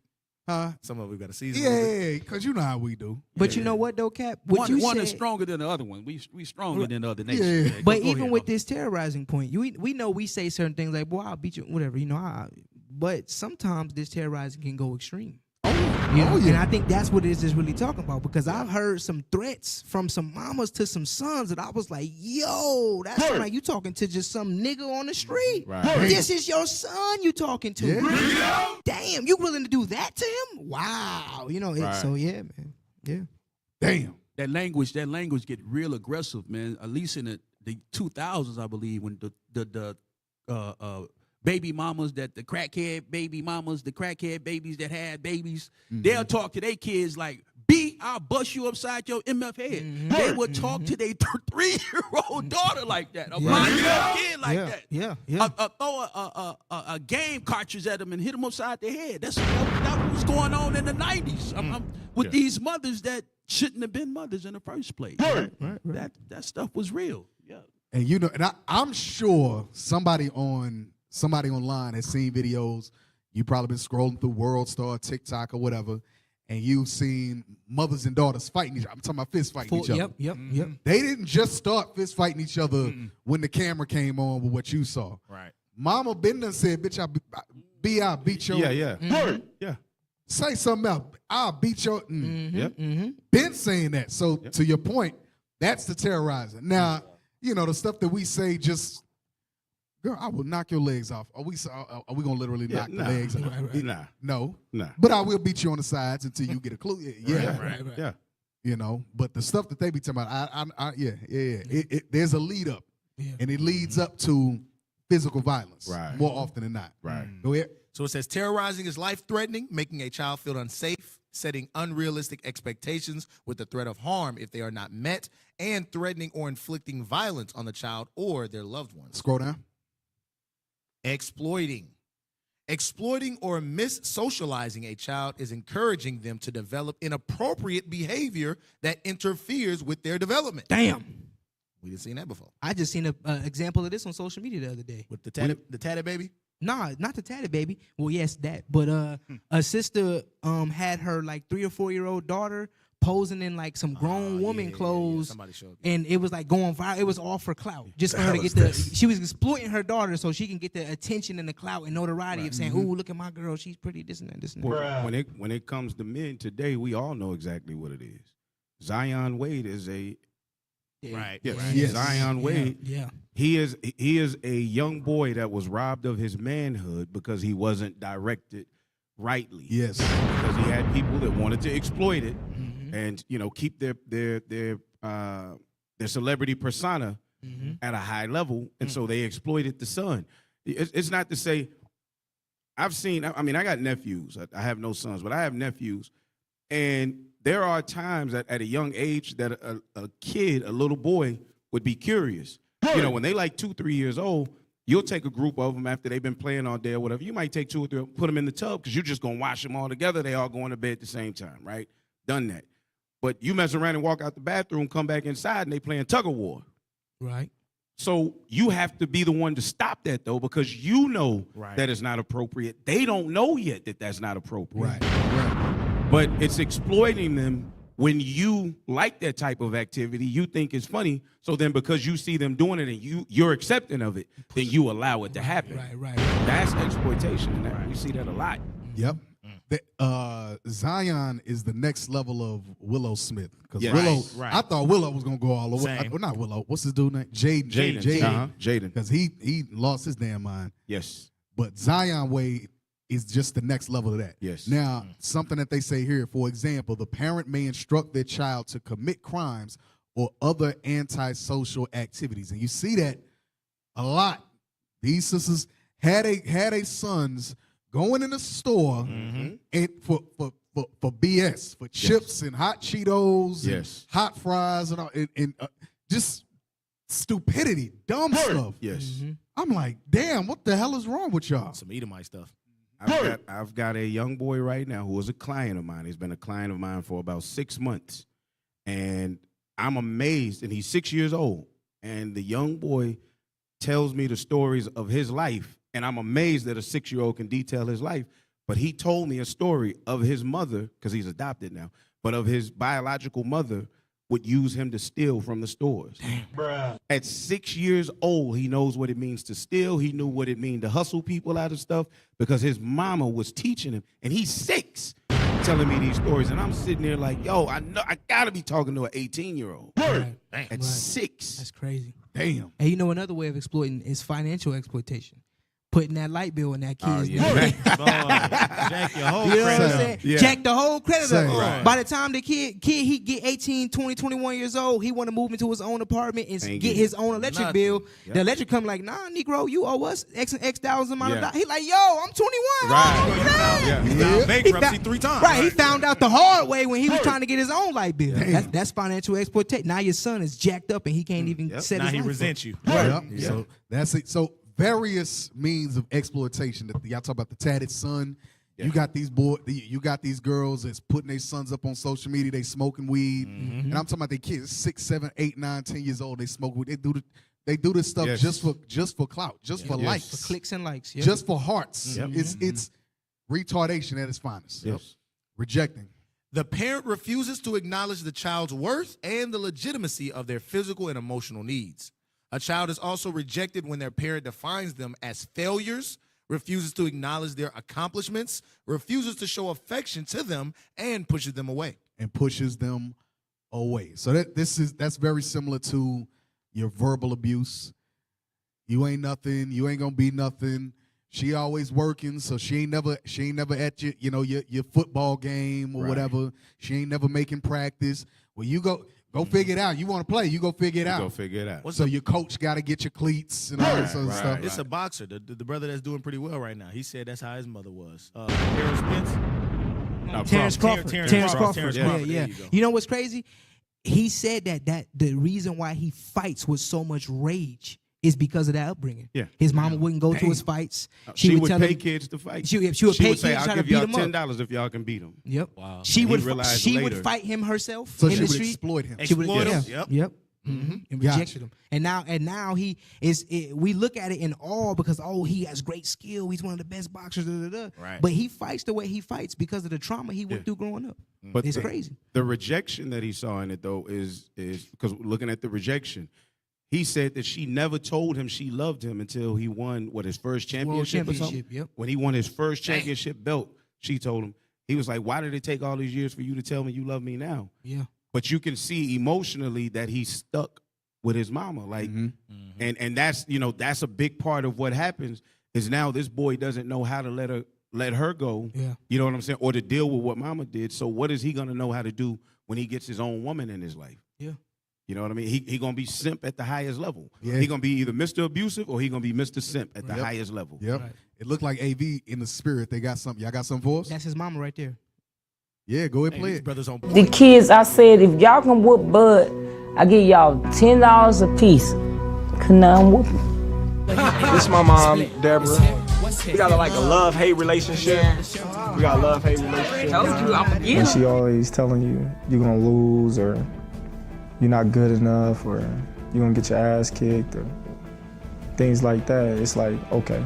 [SPEAKER 5] Huh?
[SPEAKER 9] Some of it we got to season it.
[SPEAKER 5] Yeah, because you know how we do.
[SPEAKER 8] But you know what though, Cap? What you
[SPEAKER 12] One
[SPEAKER 8] said,
[SPEAKER 12] is stronger than the other one. We stronger than the other nations.
[SPEAKER 5] Yeah.
[SPEAKER 8] but
[SPEAKER 12] Go
[SPEAKER 8] even
[SPEAKER 12] ahead,
[SPEAKER 8] with
[SPEAKER 12] Uncle.
[SPEAKER 8] this terrorizing point, we know we say certain things like, boy, I'll beat you, whatever, you know. But sometimes this terrorizing can go extreme. You know? And I think that's what it is really talking about, because I've heard some threats from some mamas to some sons that I was like, yo, that's like you talking to just some nigga on the street.
[SPEAKER 6] Right.
[SPEAKER 8] This is your son you talking to.
[SPEAKER 5] Yeah.
[SPEAKER 8] Damn, you willing to do that to him? Wow. You know,
[SPEAKER 6] Right.
[SPEAKER 8] so yeah, man. Yeah.
[SPEAKER 5] Damn.
[SPEAKER 12] That language get real aggressive, man. At least in the 2000s, I believe, when the baby mamas, that the crackhead baby mamas, the crackhead babies that had babies, they'll talk to their kids like, B, I'll bust you upside your MF head. They would talk to their 3-year-old daughter like that, a 5-year-old kid like that.
[SPEAKER 8] Yeah.
[SPEAKER 12] Throw a game cartridge at them and hit them upside their head. That's what was going on in the 90s with these mothers that shouldn't have been mothers in the first place.
[SPEAKER 5] Right.
[SPEAKER 12] That stuff was real. Yeah.
[SPEAKER 5] And you know, and I'm sure somebody online has seen videos. You probably been scrolling through World Star, TikTok, or whatever, and you've seen mothers and daughters fighting each other. I'm talking about fist fighting each other.
[SPEAKER 8] Yep.
[SPEAKER 5] They didn't just start fist fighting each other when the camera came on with what you saw.
[SPEAKER 6] Right.
[SPEAKER 5] Mama Bender said, bitch, I'll beat your...
[SPEAKER 6] Yeah. Yeah.
[SPEAKER 5] Say something else. I'll beat your...
[SPEAKER 6] Yep.
[SPEAKER 5] Been saying that. So to your point, that's the terrorizing. Now, you know, the stuff that we say just... Girl, I will knock your legs off. Are we gonna literally knock the legs off? No. But I will beat you on the sides until you get a clue. Yeah.
[SPEAKER 6] Right. Yeah.
[SPEAKER 5] You know, but the stuff that they be talking about, there's a lead up, and it leads up to physical violence more often than not.
[SPEAKER 6] Right.
[SPEAKER 5] Go ahead.
[SPEAKER 9] So it says terrorizing is life-threatening, making a child feel unsafe, setting unrealistic expectations with the threat of harm if they are not met, and threatening or inflicting violence on the child or their loved ones.
[SPEAKER 5] Scroll down.
[SPEAKER 9] Exploiting. Exploiting or mis-socializing a child is encouraging them to develop inappropriate behavior that interferes with their development.
[SPEAKER 8] Damn.
[SPEAKER 9] We didn't see that before.
[SPEAKER 8] I just seen an example of this on social media the other day.
[SPEAKER 9] With the tatted baby?
[SPEAKER 8] Nah, not the tatted baby. Well, yes, that. But a sister had her like 3 or 4-year-old daughter posing in like some grown woman clothes,
[SPEAKER 9] Somebody showed
[SPEAKER 8] and it was like going viral. It was all for clout, just for her to get she was exploiting her daughter so she can get the attention and the clout and notoriety of saying, "Ooh, look at my girl, she's pretty." This and that. This and that.
[SPEAKER 6] Well, when it comes to men today, we all know exactly what it is. Zion Wade is a
[SPEAKER 9] Right.
[SPEAKER 5] Yes.
[SPEAKER 6] Zion Wade.
[SPEAKER 8] Yeah.
[SPEAKER 6] He is a young boy that was robbed of his manhood because he wasn't directed rightly.
[SPEAKER 5] Yes.
[SPEAKER 6] Because he had people that wanted to exploit it. and keep their celebrity persona at a high level, and so they exploited the son. It's not to say I've seen. I mean, I got nephews. I have no sons, but I have nephews, and there are times at a young age that a kid, a little boy, would be curious. When they like 2, 3 years old, you'll take a group of them after they've been playing all day or whatever. You might take 2 or 3, put them in the tub because you're just going to wash them all together. They all going to bed at the same time, right? Done that. But you mess around and walk out the bathroom, come back inside, and they playing tug of war.
[SPEAKER 8] Right.
[SPEAKER 6] So you have to be the one to stop that, though, because you know that it's not appropriate. They don't know yet that that's not appropriate.
[SPEAKER 5] Right.
[SPEAKER 6] But it's exploiting them. When you like that type of activity, you think it's funny. So then because you see them doing it and you're accepting of it, then you allow it to happen.
[SPEAKER 8] Right.
[SPEAKER 6] That's exploitation. And you see that a lot.
[SPEAKER 5] Yep. Zion is the next level of Willow Smith. Because
[SPEAKER 6] Yeah.
[SPEAKER 5] Willow,
[SPEAKER 9] Right.
[SPEAKER 5] I thought Willow was going to go all the way.
[SPEAKER 9] Same.
[SPEAKER 5] Well, not Willow. What's his dude name? Jaden.
[SPEAKER 6] Jaden.
[SPEAKER 5] Because he lost his damn mind.
[SPEAKER 6] Yes.
[SPEAKER 5] But Zion Wade is just the next level of that.
[SPEAKER 6] Yes.
[SPEAKER 5] Now, something that they say here, for example, the parent may instruct their child to commit crimes or other antisocial activities. And you see that a lot. These sisters had a sons going in the store and for BS, for chips and hot Cheetos, and hot fries, and all, and just stupidity, dumb stuff.
[SPEAKER 6] Yes.
[SPEAKER 5] I'm like, damn, what the hell is wrong with y'all?
[SPEAKER 9] Some Edomite stuff.
[SPEAKER 6] I've got a young boy right now who is a client of mine. He's been a client of mine for about 6 months. And I'm amazed, and he's 6 years old. And the young boy tells me the stories of his life, and I'm amazed that a 6-year-old can detail his life. But he told me a story of his mother, because he's adopted now, but of his biological mother would use him to steal from the stores. Damn. At 6 years old, he knows what it means to steal. He knew what it means to hustle people out of stuff because his mama was teaching him. And he's 6 telling me these stories. And I'm sitting there like, yo, I know I got to be talking to an 18-year-old.
[SPEAKER 8] Right.
[SPEAKER 6] At 6.
[SPEAKER 8] That's crazy.
[SPEAKER 5] Damn.
[SPEAKER 8] And you know another way of exploiting is financial exploitation. Putting that light bill in that kid's name.
[SPEAKER 9] Jack your whole
[SPEAKER 8] You know what I'm
[SPEAKER 9] credit
[SPEAKER 8] saying?
[SPEAKER 9] up.
[SPEAKER 6] Yeah.
[SPEAKER 8] Jack the whole credit
[SPEAKER 5] Same.
[SPEAKER 8] up.
[SPEAKER 5] Right.
[SPEAKER 8] By the time the kid he get 18, 20, 21 years old, he want to move into his own apartment and
[SPEAKER 6] Ain't
[SPEAKER 8] get
[SPEAKER 6] get
[SPEAKER 8] his own electric
[SPEAKER 9] nothing.
[SPEAKER 8] bill.
[SPEAKER 6] Yep.
[SPEAKER 8] The electric come like, nah, Negro, you owe us X and X thousand amount of
[SPEAKER 6] Yeah.
[SPEAKER 8] dollars. He like, yo, I'm 21. I don't know that.
[SPEAKER 6] Yeah.
[SPEAKER 9] He
[SPEAKER 5] Yeah.
[SPEAKER 9] found bankruptcy
[SPEAKER 8] He found-
[SPEAKER 9] 3 times.
[SPEAKER 8] Right, he found out the hard way when he was trying to get his own light bill. That's financial exploitation. Now your son is jacked up and he can't even set
[SPEAKER 9] Now
[SPEAKER 8] his
[SPEAKER 9] he
[SPEAKER 8] life up.
[SPEAKER 9] resents you.
[SPEAKER 5] Yep. So that's it. So various means of exploitation. That y'all talk about the tatted son. You got these you got these girls that's putting their sons up on social media. They smoking weed, and I'm talking about they kids 6, 7, 8, 9, 10 years old. They smoke weed. They do this stuff
[SPEAKER 6] Yes.
[SPEAKER 5] just for clout, just for
[SPEAKER 6] Yes.
[SPEAKER 5] likes,
[SPEAKER 8] For clicks and likes. Yep.
[SPEAKER 5] just for hearts.
[SPEAKER 6] Yep.
[SPEAKER 5] It's retardation at its finest.
[SPEAKER 6] Yes.
[SPEAKER 5] Rejecting.
[SPEAKER 9] The parent refuses to acknowledge the child's worth and the legitimacy of their physical and emotional needs. A child is also rejected when their parent defines them as failures, refuses to acknowledge their accomplishments, refuses to show affection to them, and pushes them away.
[SPEAKER 5] And pushes them away. So that's very similar to your verbal abuse. You ain't nothing. You ain't gonna be nothing. She always working, so she ain't never at your football game or whatever. She ain't never making practice. Well, you go figure it out. You want to play? You go figure it out.
[SPEAKER 6] Go figure it out.
[SPEAKER 5] So your coach got to get your cleats and all this other stuff.
[SPEAKER 9] It's a boxer, the brother that's doing pretty well right now. He said that's how his mother was. Aaron Spence? No,
[SPEAKER 8] Terrence Crawford.
[SPEAKER 9] Terrence Crawford.
[SPEAKER 8] Yeah.
[SPEAKER 9] There you go.
[SPEAKER 8] You know what's crazy? He said that the reason why he fights with so much rage is because of that upbringing.
[SPEAKER 6] Yeah.
[SPEAKER 8] His mama wouldn't go to his fights.
[SPEAKER 6] She would
[SPEAKER 8] tell
[SPEAKER 6] pay
[SPEAKER 8] him,
[SPEAKER 6] kids to fight.
[SPEAKER 8] She would pay kids
[SPEAKER 6] say,
[SPEAKER 8] to try
[SPEAKER 6] I'll
[SPEAKER 8] to
[SPEAKER 6] give
[SPEAKER 8] beat
[SPEAKER 6] y'all
[SPEAKER 8] him up.
[SPEAKER 6] $10 if y'all can beat him.
[SPEAKER 8] Yep.
[SPEAKER 9] Wow.
[SPEAKER 8] She
[SPEAKER 6] And
[SPEAKER 8] would
[SPEAKER 6] he realized
[SPEAKER 8] she would
[SPEAKER 6] later.
[SPEAKER 8] fight him herself
[SPEAKER 5] So
[SPEAKER 8] in
[SPEAKER 5] she
[SPEAKER 8] the
[SPEAKER 5] would
[SPEAKER 8] street.
[SPEAKER 5] exploit him.
[SPEAKER 8] She would
[SPEAKER 9] Exploit him.
[SPEAKER 8] Yep.
[SPEAKER 9] Yep.
[SPEAKER 8] And
[SPEAKER 5] Gotcha.
[SPEAKER 8] rejected him. And now he is. We look at it in awe because he has great skill. He's one of the best boxers.
[SPEAKER 9] Right.
[SPEAKER 8] But he fights the way he fights because of the trauma he went through growing up.
[SPEAKER 6] But
[SPEAKER 8] It's crazy.
[SPEAKER 6] The rejection that he saw in it, though, is because looking at the rejection, he said that she never told him she loved him until he won his first championship or something.
[SPEAKER 8] Yep.
[SPEAKER 6] When he won his first championship belt, she told him. He was like, "Why did it take all these years for you to tell me you love me now?"
[SPEAKER 8] Yeah.
[SPEAKER 6] But you can see emotionally that he's stuck with his mama, like, and that's a big part of what happens. Is now this boy doesn't know how to let her go.
[SPEAKER 8] Yeah.
[SPEAKER 6] You know what I'm saying, or to deal with what mama did. So what is he gonna know how to do when he gets his own woman in his life.
[SPEAKER 8] Yeah.
[SPEAKER 6] You know what I mean? He gonna be simp at the highest level.
[SPEAKER 5] Yeah.
[SPEAKER 6] He gonna be either Mr. Abusive or he gonna be Mr. Simp at the highest level.
[SPEAKER 5] Yep.
[SPEAKER 8] Right.
[SPEAKER 5] It looked like AV in the spirit. They got something. Y'all got something for us?
[SPEAKER 8] That's his mama right there.
[SPEAKER 5] Yeah, go ahead, play
[SPEAKER 9] These
[SPEAKER 5] it.
[SPEAKER 9] brothers on
[SPEAKER 13] The kids, I said, if y'all can whoop Bud, I give y'all $10 a piece. Could none whoop him.
[SPEAKER 14] This is my mom, Deborah. We got a love-hate relationship. We got a love-hate relationship.
[SPEAKER 13] Told you, I'm gonna
[SPEAKER 14] And she always telling you you're gonna lose, or you're not good enough, or you're gonna get your ass kicked, or things like that. It's like, okay.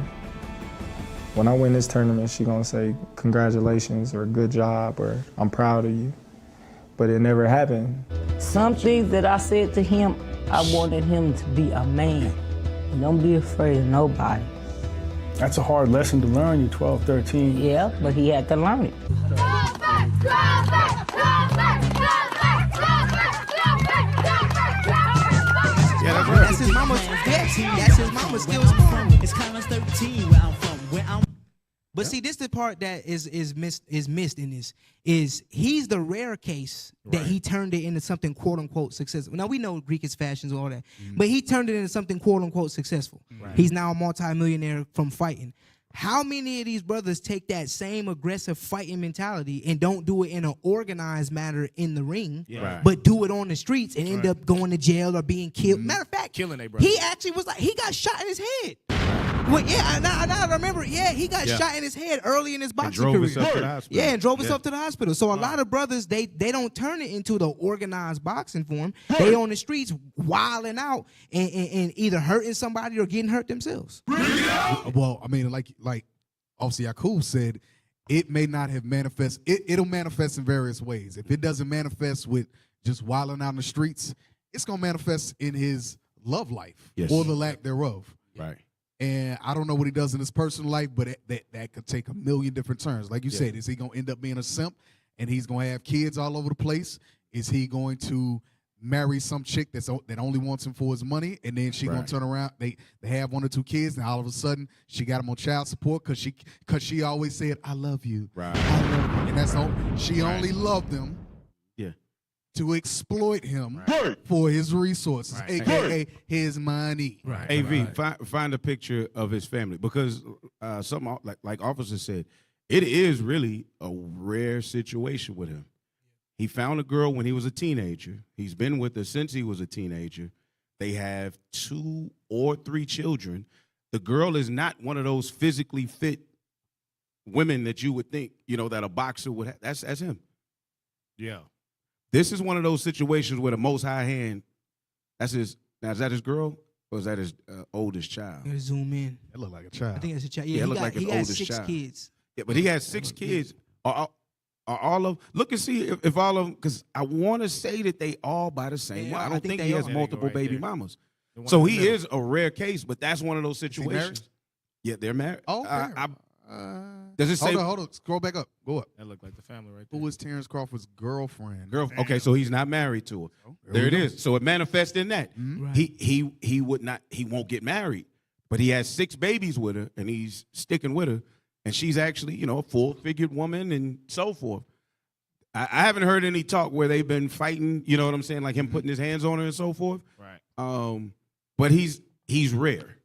[SPEAKER 14] When I win this tournament, she gonna say congratulations or good job or I'm proud of you. But it never happened.
[SPEAKER 13] Some things that I said to him, I wanted him to be a man. Don't be afraid of nobody.
[SPEAKER 14] That's a hard lesson to learn. You're 12, 13.
[SPEAKER 13] Yeah, but he had to learn it.
[SPEAKER 8] That's his mama's. That's his mama's still.
[SPEAKER 15] It's kind of 13 where I'm from.
[SPEAKER 8] But see, this is the part that is missed in this is he's the rare case that he turned it into something quote unquote successful. Now we know Greek is fashions and all that, but he turned it into something quote unquote successful. He's now a multimillionaire from fighting. How many of these brothers take that same aggressive fighting mentality and don't do it in an organized manner in the ring, but do it on the streets and end up going to jail or being killed? Matter of fact,
[SPEAKER 9] killing they brothers.
[SPEAKER 8] he actually was like, he got shot in his head. Well, yeah, now I remember. Yeah, he got shot in his head early in his boxing career.
[SPEAKER 6] Himself to the hospital.
[SPEAKER 8] Yeah, and drove himself to the hospital. So a lot of brothers, they don't turn it into the organized boxing form. They on the streets wilding out and either hurting somebody or getting hurt themselves.
[SPEAKER 5] Well, I mean, like Officer Yakub said, it may not have manifest. It'll manifest in various ways. If it doesn't manifest with just wilding out in the streets, it's gonna manifest in his love life or the lack thereof.
[SPEAKER 6] Right.
[SPEAKER 5] And I don't know what he does in his personal life, but that could take a million different turns. Like you said, is he going to end up being a simp and he's going to have kids all over the place? Is he going to marry some chick that only wants him for his money, and then she going to turn around, they have 1 or 2 kids, and all of a sudden she got him on child support because she always said, I love you.
[SPEAKER 6] Right.
[SPEAKER 5] I love you. And that's all. She only loved him to exploit him for his resources, a.k.a. his money.
[SPEAKER 6] Right. AV, find a picture of his family, because something like officer said, it is really a rare situation with him. He found a girl when he was a teenager. He's been with her since he was a teenager. They have 2 or 3 children. The girl is not one of those physically fit women that you would think, that a boxer would have. That's him.
[SPEAKER 9] Yeah.
[SPEAKER 6] This is one of those situations where the Most High hand, now is that his girl or is that his oldest child?
[SPEAKER 8] Gotta zoom in.
[SPEAKER 5] It looked like a child.
[SPEAKER 8] I think it's a child.
[SPEAKER 6] Yeah, it looked like his oldest
[SPEAKER 8] 6
[SPEAKER 6] child.
[SPEAKER 8] kids.
[SPEAKER 6] Yeah, but he has 6 kids. Are all of, look and see if all of them, because I want to say that they all by the same one. I don't think he has multiple baby mamas. So he is a rare case, but that's one of those situations. Yeah, they're married.
[SPEAKER 5] Oh,
[SPEAKER 6] does it say?
[SPEAKER 5] Hold on, scroll back up. Go up.
[SPEAKER 9] That looked like the family right there.
[SPEAKER 5] Who was Terrence Crawford's girlfriend?
[SPEAKER 6] Okay, so he's not married to her. There it is. So it manifests in that.
[SPEAKER 8] Right.
[SPEAKER 6] He would not. He won't get married, but he has 6 babies with her, and he's sticking with her, and she's actually a full-figured woman and so forth. I haven't heard any talk where they've been fighting. You know what I'm saying? Like him putting his hands on her and so forth.
[SPEAKER 9] Right.
[SPEAKER 6] But he's rare.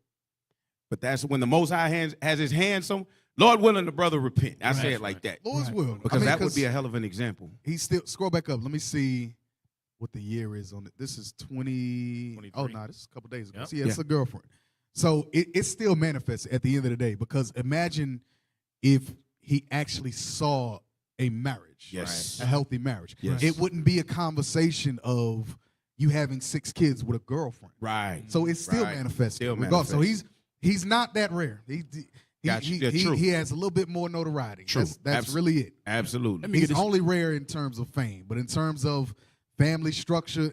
[SPEAKER 6] But that's when the Most High has his hands on. Lord willing, the brother repent. I say it like that.
[SPEAKER 5] Lord's will.
[SPEAKER 6] Because that would be a hell of an example.
[SPEAKER 5] He's still, scroll back up. Let me see what the year is on it. This is 20. Oh, no, this is a couple days ago.
[SPEAKER 9] Yep.
[SPEAKER 5] See, it's a girlfriend. So it still manifests at the end of the day, because imagine if he actually saw a marriage, a healthy marriage.
[SPEAKER 6] Yes.
[SPEAKER 5] It wouldn't be a conversation of you having 6 kids with a girlfriend.
[SPEAKER 6] Right.
[SPEAKER 5] So it's still manifests. So he's not that rare. He has a little bit more notoriety.
[SPEAKER 6] True.
[SPEAKER 5] That's really it.
[SPEAKER 6] Absolutely.
[SPEAKER 5] He's only rare in terms of fame, but in terms of family structure,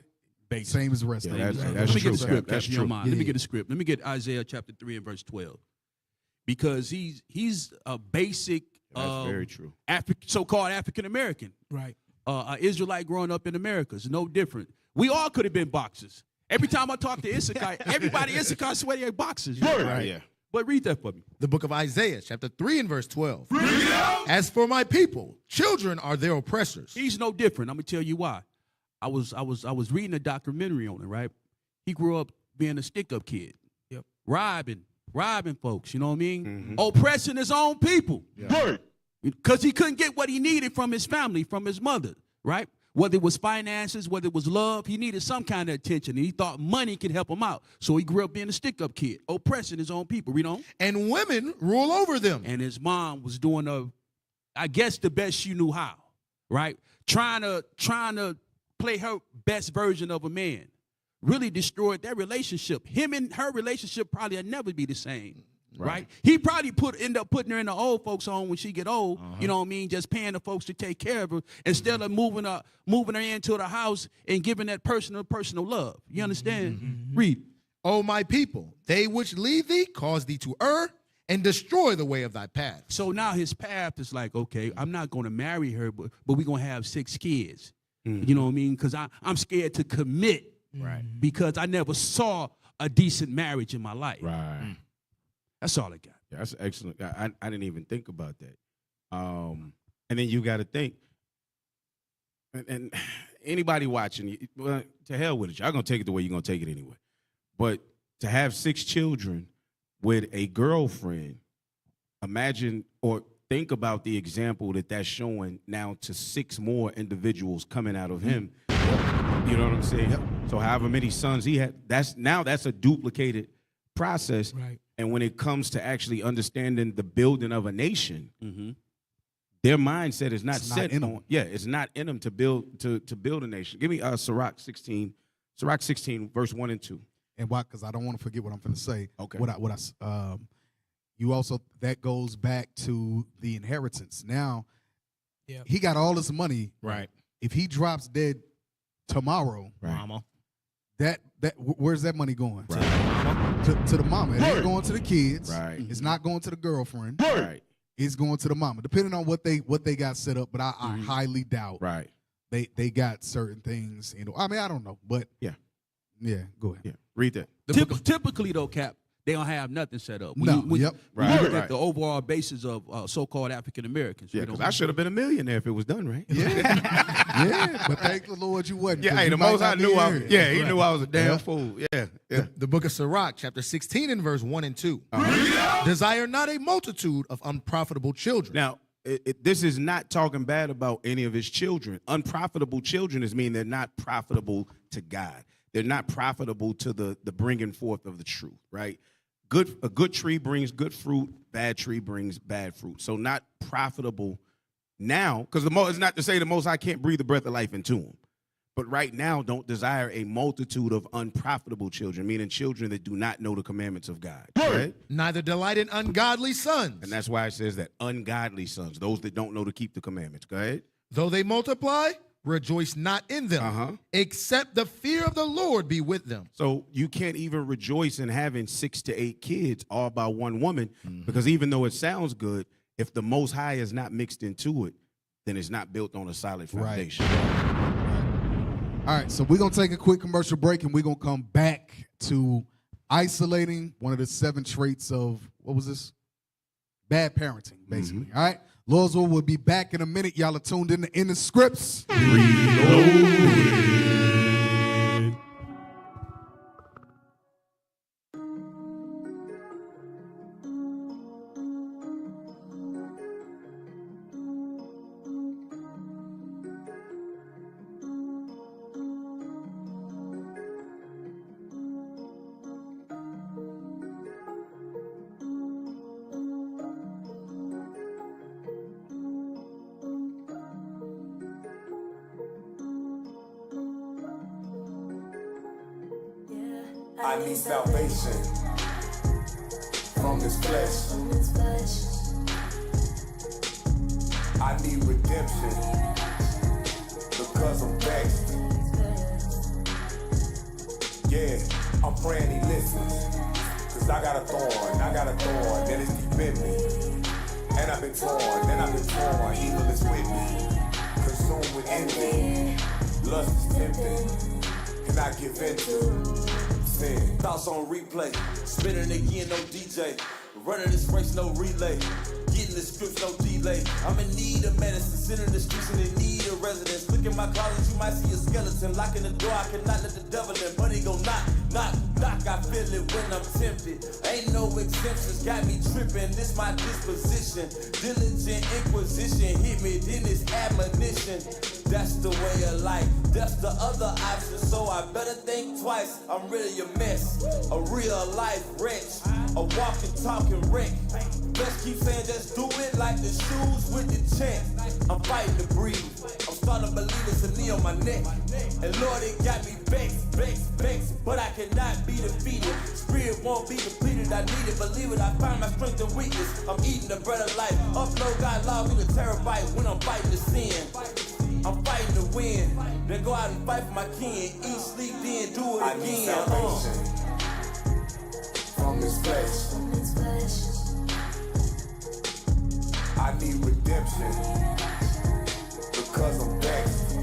[SPEAKER 5] same as the rest of them.
[SPEAKER 6] That's
[SPEAKER 12] Let me
[SPEAKER 6] true.
[SPEAKER 12] get the script.
[SPEAKER 6] That's
[SPEAKER 12] That's
[SPEAKER 6] true.
[SPEAKER 12] Let me get the script. Let me get Isaiah chapter 3 and verse 12, because he's a basic.
[SPEAKER 6] That's very true.
[SPEAKER 12] So-called African American,
[SPEAKER 8] Right.
[SPEAKER 12] An Israelite growing up in America is no different. We all could have been boxers. Every time I talk to Issachar, everybody Issachar swear they're boxers.
[SPEAKER 6] Right. Yeah.
[SPEAKER 12] But read that for me.
[SPEAKER 9] The book of Isaiah, chapter 3 and verse 12. As for my people, children are their oppressors.
[SPEAKER 12] He's no different. I'm going to tell you why. I was reading a documentary on it, right? He grew up being a stick-up kid.
[SPEAKER 8] Yep.
[SPEAKER 12] Robbing folks, you know what I mean? Oppressing his own people. Because he couldn't get what he needed from his family, from his mother, right? Whether it was finances, whether it was love, he needed some kind of attention, and he thought money could help him out. So he grew up being a stick-up kid, oppressing his own people, you know?
[SPEAKER 16] And women rule over them.
[SPEAKER 12] And his mom was doing I guess the best she knew how, right? Trying to play her best version of a man. Really destroyed that relationship. Him and her relationship probably will never be the same. Right. He probably end up putting her in the old folks' home when she get old. You know what I mean? Just paying the folks to take care of her instead of moving her into the house and giving that personal love. You understand? Read.
[SPEAKER 16] O my people, they which lead thee cause thee to err and destroy the way of thy path.
[SPEAKER 12] So now his path is like, okay, I'm not going to marry her, but we're going to have 6 kids. You know what I mean? Because I'm scared to commit.
[SPEAKER 9] Right.
[SPEAKER 12] Because I never saw a decent marriage in my life.
[SPEAKER 6] Right.
[SPEAKER 12] That's all I got.
[SPEAKER 6] Yeah, that's excellent. I didn't even think about that. And then you got to think, and anybody watching, well, to hell with it. Y'all going to take it the way you're going to take it anyway. But to have 6 children with a girlfriend, imagine or think about the example that's showing now to 6 more individuals coming out of him. You know what I'm saying?
[SPEAKER 5] Yep.
[SPEAKER 6] So however many sons he had, that's a duplicated process.
[SPEAKER 8] Right.
[SPEAKER 6] And when it comes to actually understanding the building of a nation, their mindset is not set
[SPEAKER 5] in
[SPEAKER 6] on.
[SPEAKER 5] them.
[SPEAKER 6] Yeah, it's not in them to build a nation. Give me Sirach 16, verse 1 and 2.
[SPEAKER 5] And why? Because I don't want to forget what I'm going to say.
[SPEAKER 6] Okay.
[SPEAKER 5] You also, that goes back to the inheritance. Now,
[SPEAKER 8] Yep.
[SPEAKER 5] he got all this money.
[SPEAKER 9] Right.
[SPEAKER 5] If he drops dead tomorrow,
[SPEAKER 9] Mama.
[SPEAKER 5] where's that money going?
[SPEAKER 6] Right.
[SPEAKER 5] To the mama. It ain't going to the kids.
[SPEAKER 6] Right.
[SPEAKER 5] It's not going to the girlfriend.
[SPEAKER 6] Right.
[SPEAKER 5] It's going to the mama, depending on what they got set up. But I highly doubt
[SPEAKER 6] Right.
[SPEAKER 5] they got certain things. I mean, I don't know, but
[SPEAKER 6] Yeah.
[SPEAKER 5] Go ahead.
[SPEAKER 6] Yeah. Read that.
[SPEAKER 12] Typically, though, Cap, they don't have nothing set up.
[SPEAKER 5] No,
[SPEAKER 12] When
[SPEAKER 5] yep.
[SPEAKER 12] you look
[SPEAKER 6] Right.
[SPEAKER 12] at the overall basis of so-called African Americans.
[SPEAKER 6] Yeah, because I should have been a millionaire if it was done right.
[SPEAKER 5] Yeah, but thank the Lord you wasn't.
[SPEAKER 6] Yeah,
[SPEAKER 5] 'cause
[SPEAKER 6] hey,
[SPEAKER 5] you
[SPEAKER 6] the
[SPEAKER 5] might
[SPEAKER 6] most I
[SPEAKER 5] not be
[SPEAKER 6] knew,
[SPEAKER 5] here.
[SPEAKER 6] he knew I was a damn fool. Yeah.
[SPEAKER 16] The book of Sirach, chapter 16 and verse 1 and 2. Desire not a multitude of unprofitable children.
[SPEAKER 6] Now, this is not talking bad about any of his children. Unprofitable children is mean they're not profitable to God. They're not profitable to the bringing forth of the truth, right? A good tree brings good fruit. Bad tree brings bad fruit. So not profitable now, because it's not to say the Most High can't breathe the breath of life into them. But right now, don't desire a multitude of unprofitable children, meaning children that do not know the commandments of God. Right?
[SPEAKER 16] Neither delight in ungodly sons.
[SPEAKER 6] And that's why it says that ungodly sons, those that don't know to keep the commandments. Go ahead.
[SPEAKER 16] Though they multiply, rejoice not in them, except the fear of the Lord be with them.
[SPEAKER 6] So you can't even rejoice in having 6 to 8 kids all by one woman, because even though it sounds good, if the Most High is not mixed into it, then it's not built on a solid foundation.
[SPEAKER 5] Right. All right, so we're going to take a quick commercial break, and we're going to come back to isolating one of the 7 traits of, what was this? Bad parenting, basically. All right? Lawsville will be back in a minute. Y'all are tuned in the scripts.
[SPEAKER 17] I need salvation from this flesh. I need redemption because I'm vexed. Yeah, I'm praying he listens, cause I got a thorn that is deep in me. And I've been torn, evil is with me. Consumed with envy, lust is tempting, and I give in to sin. Thoughts on replay, spinning again, no DJ. Running this race, no relay. Getting
[SPEAKER 18] hitting the scripts, no delay. I'm in need of medicine, sitting in the streets and in need of residence. Look in my closet, you might see a skeleton. Locking the door, I cannot let the devil in. But he gon' knock, knock, knock. I feel it when I'm tempted. Ain't no exemptions, got me tripping. This my disposition. Diligent inquisition hit me, then it's admonition. That's the way of life, that's the other option. So I better think twice, I'm really a mess. A real life wretch, a walking, talking wreck. Best keep saying just do it like the shoes with the chant. I'm fighting to breathe, I'm starting to believe it's a knee on my neck. And Lord, it got me vexed, vexed, vexed. But I cannot be defeated, spirit won't be depleted. I need it, believe it, I find my strength and weakness. I'm eating the bread of life, upload God law through the terabyte when I'm fighting the sin. I'm fighting to win, then go out and fight for my king. Eat, sleep, then do it again.
[SPEAKER 17] I need salvation from this flesh. I need redemption because I'm vexed.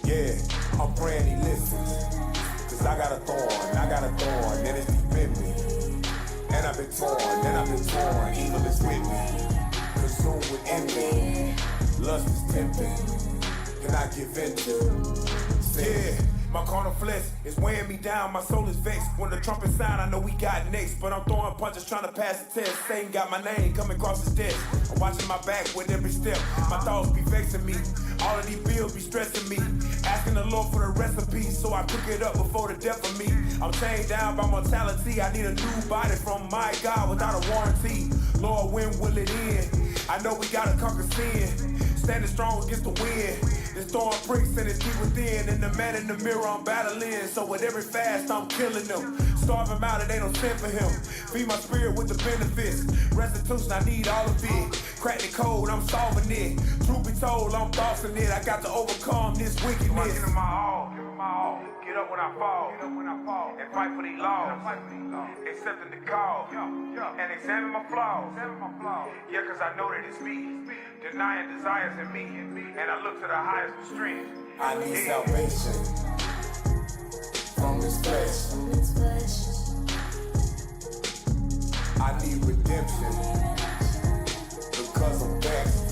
[SPEAKER 17] Yeah, I'm praying he listens, cause I got a thorn, then it's deep in me. And I've been torn, evil is with me. Consumed with envy, lust is tempting, and I give in to sin.
[SPEAKER 19] Yeah, my carnal flesh is weighing me down, my soul is vexed. When the trumpet sound, I know we got next. But I'm throwing punches, trying to pass the test. Satan got my name coming across his desk. I'm watching my back with every step. My thoughts be vexing me, all of these bills be stressing me. Asking the Lord for the recipe, so I cook it up before the death of me. I'm chained down by mortality, I need a new body from my God without a warranty. Lord, when will it end? I know we gotta conquer sin, standing strong against the wind. This thorn pricks and it's deep within, and the man in the mirror I'm battling. So with every fast I'm killing them, starve him out, it ain't no sin for him. Feed my spirit with the benefits, restitution I need all of it. Crack the code, I'm solving it. Truth be told, I'm bossing it. I got to overcome this wickedness. I give him my all, get up when I fall, and fight for these laws, accepting the call, and examine my flaws. Yeah, cause I know that it's me, denying desires in me, and I look to the highest of strength.
[SPEAKER 17] I need salvation from this flesh. I need redemption because I'm vexed.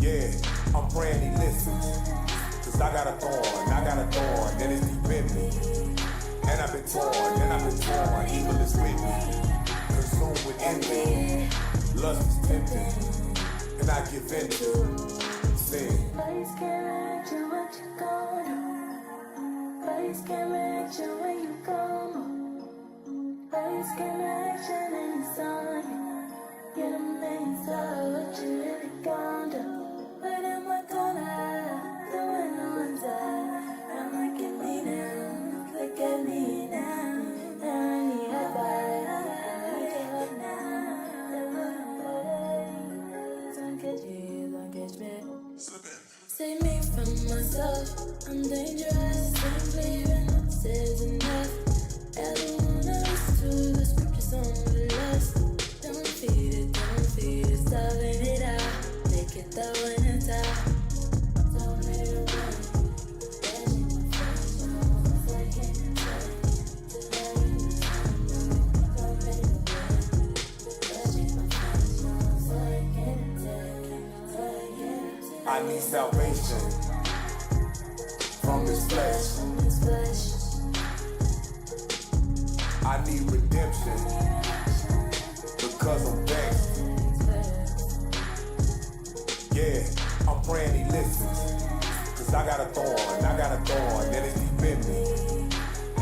[SPEAKER 17] Yeah, I'm praying he listens, cause I got a thorn, then it's deep in me. And I've been torn, evil is with me. Consumed with envy, lust is tempting, and I give in to sin.
[SPEAKER 20] Place can't match you what you gonna. Place can't match you when you come. Place can't match you and it's on you. Get a man's what you really gonna do. What am I gonna do when I'm done? I'm like at me now, look at me now. I need a bite, don't catch me. Save me from myself, I'm dangerous, simply when says enough. I don't wanna listen to the scriptures on the lust. Don't feed it, solving it out. Make it the winner top. Don't let it run.
[SPEAKER 17] I need salvation from this flesh. I need redemption because I'm vexed. Yeah, I'm praying he listens, cause I got a thorn, then it's deep in me.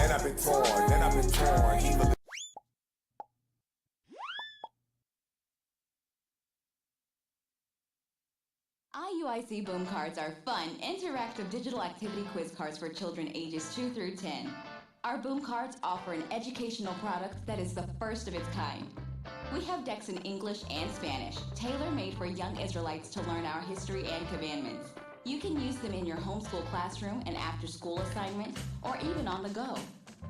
[SPEAKER 17] And I've been torn, evil.
[SPEAKER 21] IUIC Boom Cards are fun, interactive digital activity quiz cards for children ages 2 through 10. Our Boom Cards offer an educational product that is the first of its kind. We have decks in English and Spanish, tailor-made for young Israelites to learn our history and commandments. You can use them in your homeschool classroom and after-school assignments, or even on the go.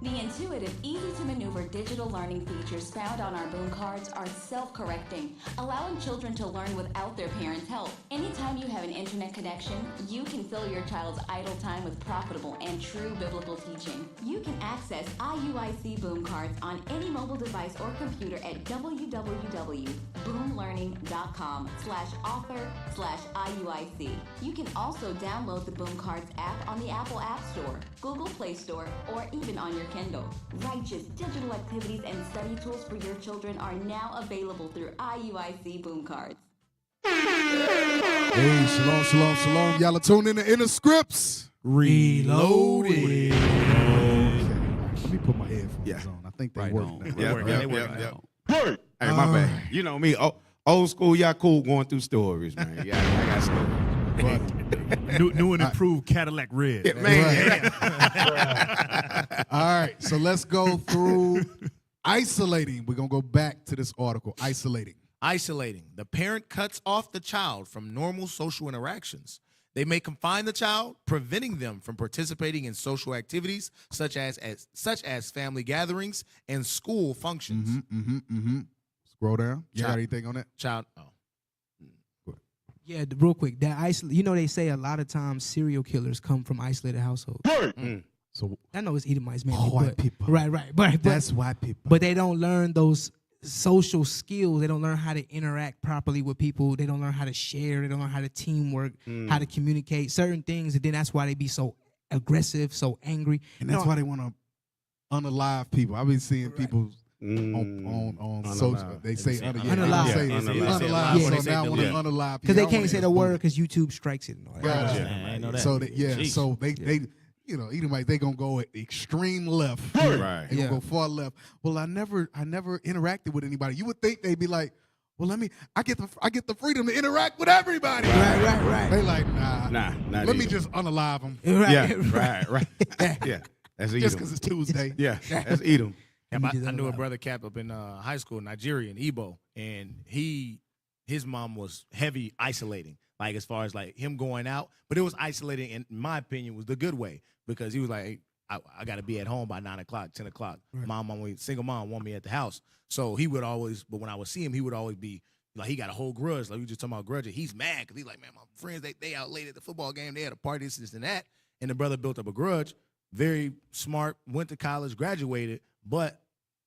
[SPEAKER 21] The intuitive, easy-to-maneuver digital learning features found on our boom cards are self-correcting, allowing children to learn without their parents' help. Anytime you have an internet connection, you can fill your child's idle time with profitable and true biblical teaching. You can access IUIC boom cards on any mobile device or computer at www.boomlearning.com/author/IUIC. You can also download the Boom Cards app on the Apple App Store, Google Play Store, or even on your Kindle. Righteous digital activities and study tools for your children are now available through IUIC Boom Cards.
[SPEAKER 5] Hey, shalom, shalom, shalom. Y'all are tuned in to Inner Scripts.
[SPEAKER 8] Reloaded.
[SPEAKER 5] Okay. Let me put my headphones on. I think they work now.
[SPEAKER 6] Yep. Hey, my bad. You know me, old school, y'all cool going through stories, man. Yeah, I got stories.
[SPEAKER 7] New and improved Cadillac Red.
[SPEAKER 6] Yeah, man.
[SPEAKER 5] All right, so let's go through isolating. We're going to go back to this article, isolating.
[SPEAKER 16] Isolating. The parent cuts off the child from normal social interactions. They may confine the child, preventing them from participating in social activities such as family gatherings and school functions.
[SPEAKER 5] Scroll down. You got anything on that?
[SPEAKER 16] Child.
[SPEAKER 8] Yeah, real quick. They say a lot of times serial killers come from isolated households.
[SPEAKER 5] So
[SPEAKER 8] I know it's Edomites, mainly.
[SPEAKER 5] white people.
[SPEAKER 8] Right. But
[SPEAKER 5] That's white people.
[SPEAKER 8] But they don't learn those social skills. They don't learn how to interact properly with people. They don't learn how to share. They don't learn how to teamwork, how to communicate certain things. And then that's why they be so aggressive, so angry.
[SPEAKER 5] And that's why they want to unalive people. I've been seeing people on social. They say
[SPEAKER 8] unalive.
[SPEAKER 5] Unalive.
[SPEAKER 8] Yeah.
[SPEAKER 5] So now I want to unalive
[SPEAKER 8] because they can't say the word because YouTube strikes it. And all that.
[SPEAKER 9] I know that.
[SPEAKER 5] So they Edomites, they gonna go extreme left.
[SPEAKER 6] Right.
[SPEAKER 5] They gonna go far left. Well, I never interacted with anybody. You would think they'd be like, well, I get the freedom to interact with everybody.
[SPEAKER 8] Right.
[SPEAKER 5] They like, nah. Let me
[SPEAKER 6] either.
[SPEAKER 5] just unalive them.
[SPEAKER 6] Right. Yeah, that's Edom.
[SPEAKER 5] Just because it's Tuesday.
[SPEAKER 6] Yeah, that's Edom.
[SPEAKER 16] I knew a brother Cap up in high school, Nigerian, Igbo, and his mom was heavy isolating, like as far as like him going out, but it was isolating, in my opinion, was the good way because he was like, hey, I got to be at home by 9 o'clock, 10 o'clock. Right. Single mom want me at the house, so he would always. But when I would see him, he would always be like he got a whole grudge. Like we just talking about grudge. He's mad because he's like, man, my friends they out late at the football game, they had a party, this and that, and the brother built up a grudge. Very smart, went to college, graduated. But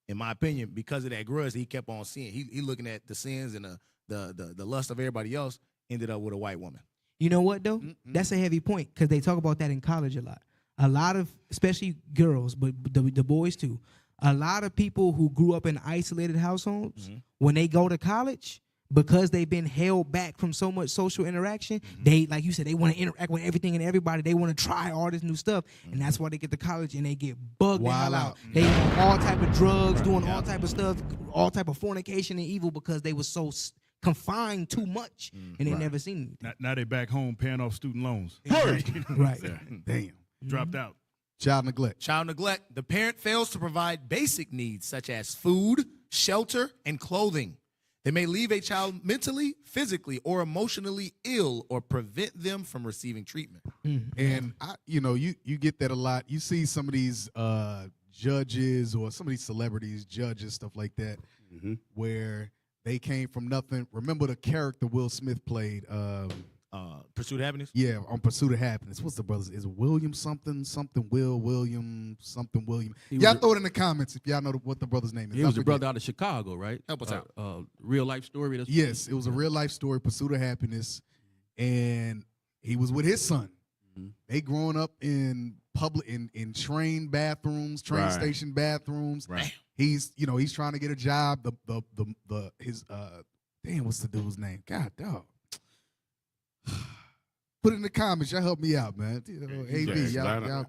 [SPEAKER 16] in my opinion, because of that grudge, he kept on seeing. He looking at the sins and the lust of everybody else. Ended up with a white woman.
[SPEAKER 8] You know what though? That's a heavy point because they talk about that in college a lot. A lot of, especially girls, but the boys too. A lot of people who grew up in isolated households, when they go to college, because they've been held back from so much social interaction, they, like you said, they want to interact with everything and everybody. They want to try all this new stuff, and that's why they get to college and they get bugged the hell out. They on all type of drugs, doing all type of stuff, all type of fornication and evil because they were so confined too much and they never seen anything.
[SPEAKER 7] Now they back home paying off student loans.
[SPEAKER 8] Right.
[SPEAKER 5] Damn.
[SPEAKER 7] Dropped out.
[SPEAKER 5] Child neglect.
[SPEAKER 16] Child neglect. The parent fails to provide basic needs such as food, shelter, and clothing. They may leave a child mentally, physically, or emotionally ill or prevent them from receiving treatment.
[SPEAKER 5] And you get that a lot. You see some of these judges or some of these celebrities, judges, stuff like that, where they came from nothing. Remember the character Will Smith played?
[SPEAKER 16] Pursuit of Happiness?
[SPEAKER 5] Yeah, on Pursuit of Happiness. What's the brothers? Is it William something? Something William. Y'all throw it in the comments if y'all know what the brother's name is.
[SPEAKER 12] He was the brother out of Chicago, right?
[SPEAKER 16] Help us out.
[SPEAKER 12] Real life story.
[SPEAKER 5] Yes, it was a real life story, Pursuit of Happiness. And he was with his son. They growing up in public in train bathrooms, train station bathrooms.
[SPEAKER 6] Right.
[SPEAKER 5] He's trying to get a job. His what's the dude's name? God dog. Put it in the comments. Y'all help me out, man. AV, y'all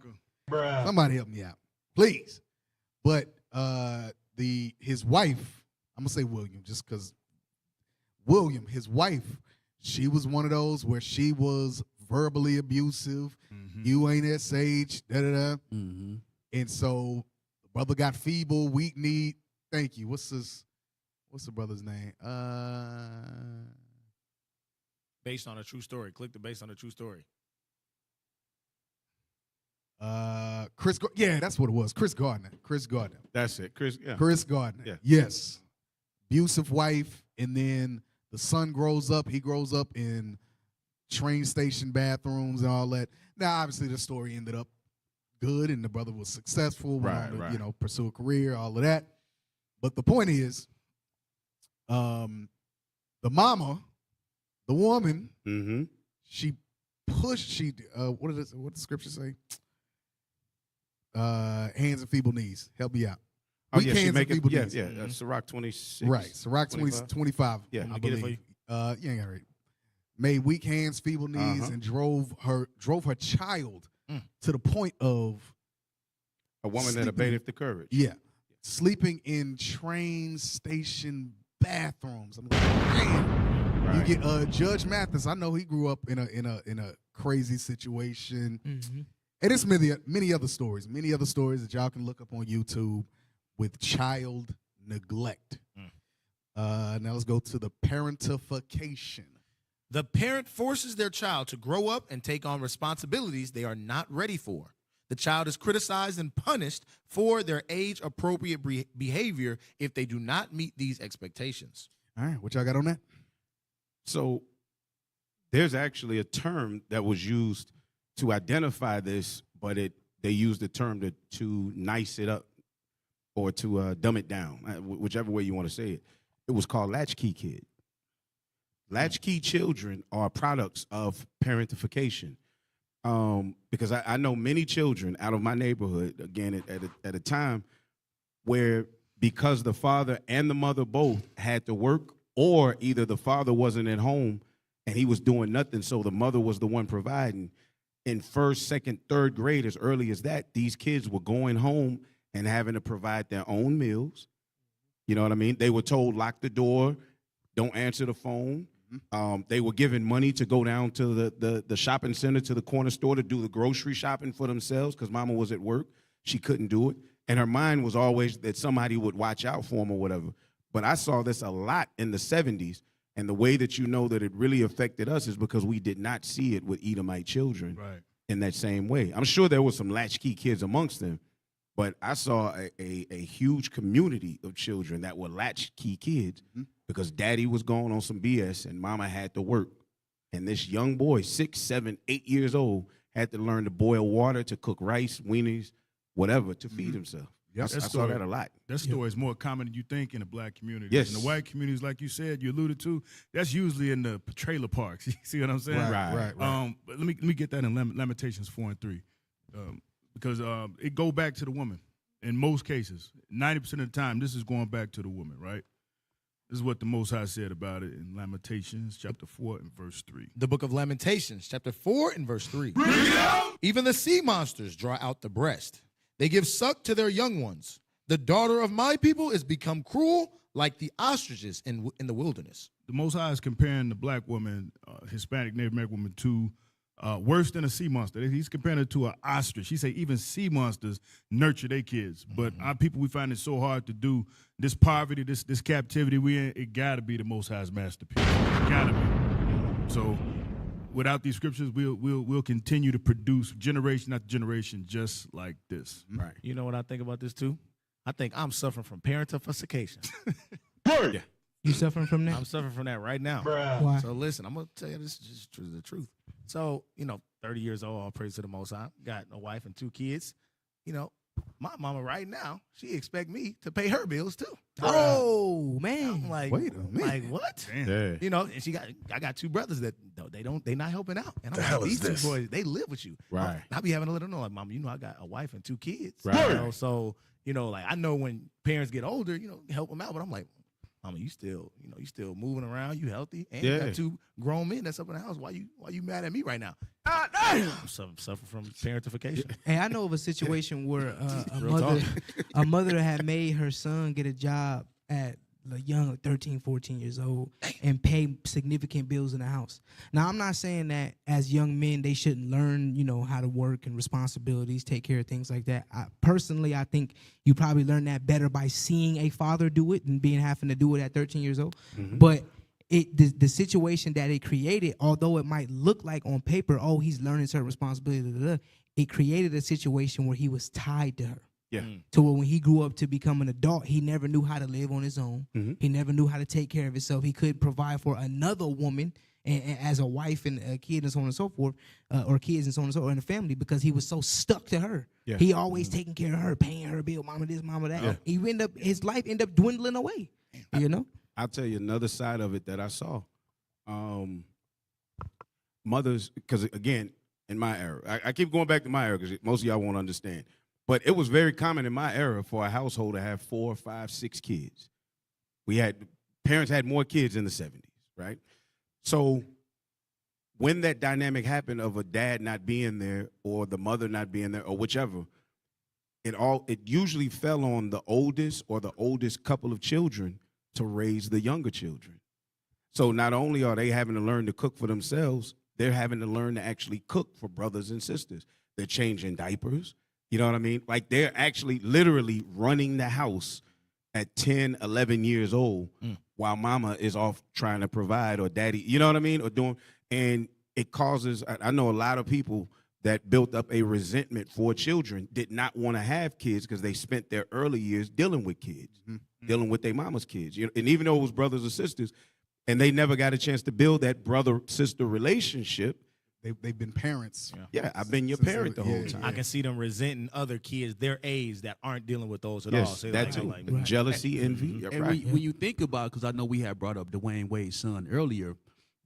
[SPEAKER 5] somebody help me out, please. But his wife, I'm gonna say William, just because William, his wife, she was one of those where she was verbally abusive. You ain't that sage, da-da-da. And so the brother got feeble, weak need. Thank you. What's the brother's name?
[SPEAKER 16] Based on a true story. Click the based on a true story.
[SPEAKER 5] Yeah, that's what it was. Chris Gardner.
[SPEAKER 6] That's it.
[SPEAKER 5] Chris Gardner.
[SPEAKER 6] Yeah.
[SPEAKER 5] Yes. Abusive wife, and then the son grows up. He grows up in train station bathrooms and all that. Now, obviously, the story ended up good, and the brother was successful, went on to, you know, pursue a career, all of that. But the point is, the mama, the woman, she pushed. What does the scripture say? Hands and feeble knees. Help me out.
[SPEAKER 6] Oh,
[SPEAKER 5] Weak
[SPEAKER 6] yeah,
[SPEAKER 5] hands and feeble knees.
[SPEAKER 6] Sirach 26.
[SPEAKER 5] Right, Sirach 25.
[SPEAKER 6] Yeah,
[SPEAKER 5] I
[SPEAKER 6] get it
[SPEAKER 5] believe.
[SPEAKER 6] for you.
[SPEAKER 5] You ain't got it right. Made weak hands, feeble knees, and drove her child to the point of
[SPEAKER 6] a woman that abated the courage.
[SPEAKER 5] Yeah, sleeping in train station bathrooms. I'm like, damn.
[SPEAKER 6] Right.
[SPEAKER 5] You get Judge Mathis. I know he grew up in a crazy situation. And there's many other stories that y'all can look up on YouTube with child neglect. Now let's go to the parentification.
[SPEAKER 9] The parent forces their child to grow up and take on responsibilities they are not ready for. The child is criticized and punished for their age-appropriate behavior if they do not meet these expectations.
[SPEAKER 5] All right, what y'all got on that?
[SPEAKER 6] So there's actually a term that was used to identify this, but they used the term to nice it up or to dumb it down, whichever way you want to say it. It was called latchkey kid. Latchkey children are products of parentification. Because I know many children out of my neighborhood, again, at a time where because the father and the mother both had to work, or either the father wasn't at home and he was doing nothing, so the mother was the one providing. In first, second, third grade, as early as that, these kids were going home and having to provide their own meals. You know what I mean? They were told, lock the door, don't answer the phone. They were given money to go down to the shopping center, to the corner store, to do the grocery shopping for themselves because mama was at work. She couldn't do it. And her mind was always that somebody would watch out for them or whatever. But I saw this a lot in the 70s. And the way that you know that it really affected us is because we did not see it with Edomite children in that same way. I'm sure there were some latchkey kids amongst them, but I saw a huge community of children that were latchkey kids because daddy was going on some BS and mama had to work. And this young boy, 6, 7, 8 years old, had to learn to boil water, to cook rice, weenies, whatever, to feed himself. I saw that a lot.
[SPEAKER 7] That story is more common than you think in the black community.
[SPEAKER 6] Yes.
[SPEAKER 7] In the white communities, like you said, you alluded to, that's usually in the trailer parks. You see what I'm saying?
[SPEAKER 6] Right.
[SPEAKER 7] But let me get that in Lamentations 4 and 3. Because it go back to the woman in most cases. 90% of the time, this is going back to the woman, right? This is what the Most High said about it in Lamentations chapter 4 and verse 3.
[SPEAKER 9] The book of Lamentations, chapter 4 and verse 3. Even the sea monsters draw out the breast. They give suck to their young ones. The daughter of my people is become cruel like the ostriches in the wilderness.
[SPEAKER 7] The Most High is comparing the black woman, Hispanic Native American woman, to worse than a sea monster. He's comparing it to an ostrich. He say even sea monsters nurture their kids. But our people, we find it so hard to do. This poverty, this captivity we in, it got to be the Most High's masterpiece. It got to be. So without these scriptures, we'll continue to produce generation after generation just like this.
[SPEAKER 9] Right. You know what I think about this too? I think I'm suffering from parentification.
[SPEAKER 6] Yeah.
[SPEAKER 8] You suffering from that?
[SPEAKER 9] I'm suffering from that right now.
[SPEAKER 8] Why?
[SPEAKER 9] So listen, I'm gonna tell you this is just the truth. So 30 years old, all praise to the Most High. Got a wife and 2 kids. My mama right now, she expect me to pay her bills too.
[SPEAKER 8] Oh man!
[SPEAKER 9] I'm like,
[SPEAKER 5] wait a minute.
[SPEAKER 9] Like what?
[SPEAKER 6] Yeah.
[SPEAKER 9] And I got 2 brothers that they not helping out. And I'm
[SPEAKER 2] The
[SPEAKER 9] like,
[SPEAKER 2] hell is
[SPEAKER 9] these
[SPEAKER 2] this?
[SPEAKER 9] 2 boys, they live with you.
[SPEAKER 6] Right.
[SPEAKER 9] I be having to let them know, like, Mama, I got a wife and 2 kids.
[SPEAKER 6] Right.
[SPEAKER 9] So like I know when parents get older, help them out. But I'm like, Mama, you still moving around, you healthy, and you got 2 grown men that's up in the house. Why you mad at me right now? I'm suffering from parentification.
[SPEAKER 8] Hey, I know of a situation where
[SPEAKER 9] Real
[SPEAKER 8] a mother had made her son get a job at the young 13, 14 years old and pay significant bills in the house. Now, I'm not saying that as young men they shouldn't learn, how to work and responsibilities, take care of things like that. Personally, I think you probably learn that better by seeing a father do it and having to do it at 13 years old. But the situation that it created, although it might look like on paper, oh, he's learning certain responsibilities, it created a situation where he was tied to her.
[SPEAKER 6] Yeah.
[SPEAKER 8] To where when he grew up to become an adult, he never knew how to live on his own.
[SPEAKER 6] Mhm.
[SPEAKER 8] He never knew how to take care of himself. He could provide for another woman and as a wife and a kid and so on and so forth, or kids and so on and so forth, and a family, because he was so stuck to her.
[SPEAKER 6] Yeah.
[SPEAKER 8] He always taking care of her, paying her bill, mama this, mama that.
[SPEAKER 6] Yeah.
[SPEAKER 8] His life ended up dwindling away. You know?
[SPEAKER 6] I'll tell you another side of it that I saw. Mothers, because again, in my era, I keep going back to my era because most of y'all won't understand. But it was very common in my era for a household to have 4, 5, 6 kids. Parents had more kids in the 70s, right? So when that dynamic happened of a dad not being there or the mother not being there or whichever, it usually fell on the oldest or the oldest couple of children to raise the younger children. So not only are they having to learn to cook for themselves, they're having to learn to actually cook for brothers and sisters. They're changing diapers. You know what I mean? Like they're actually literally running the house at 10, 11 years old while mama is off trying to provide or daddy, you know what I mean? Or doing, and it causes, I know a lot of people that built up a resentment for children did not want to have kids because they spent their early years dealing with kids, dealing with their mama's kids. You know, and even though it was brothers or sisters, and they never got a chance to build that brother-sister relationship.
[SPEAKER 5] They've been parents.
[SPEAKER 6] Yeah, I've been your parent the whole time.
[SPEAKER 16] I can see them resenting other kids their age that aren't dealing with those at
[SPEAKER 6] Yes,
[SPEAKER 16] all. So
[SPEAKER 6] that too. Jealousy, envy. Yeah,
[SPEAKER 12] And
[SPEAKER 6] right.
[SPEAKER 12] when you think about it, because I know we had brought up Dwayne Wade's son earlier,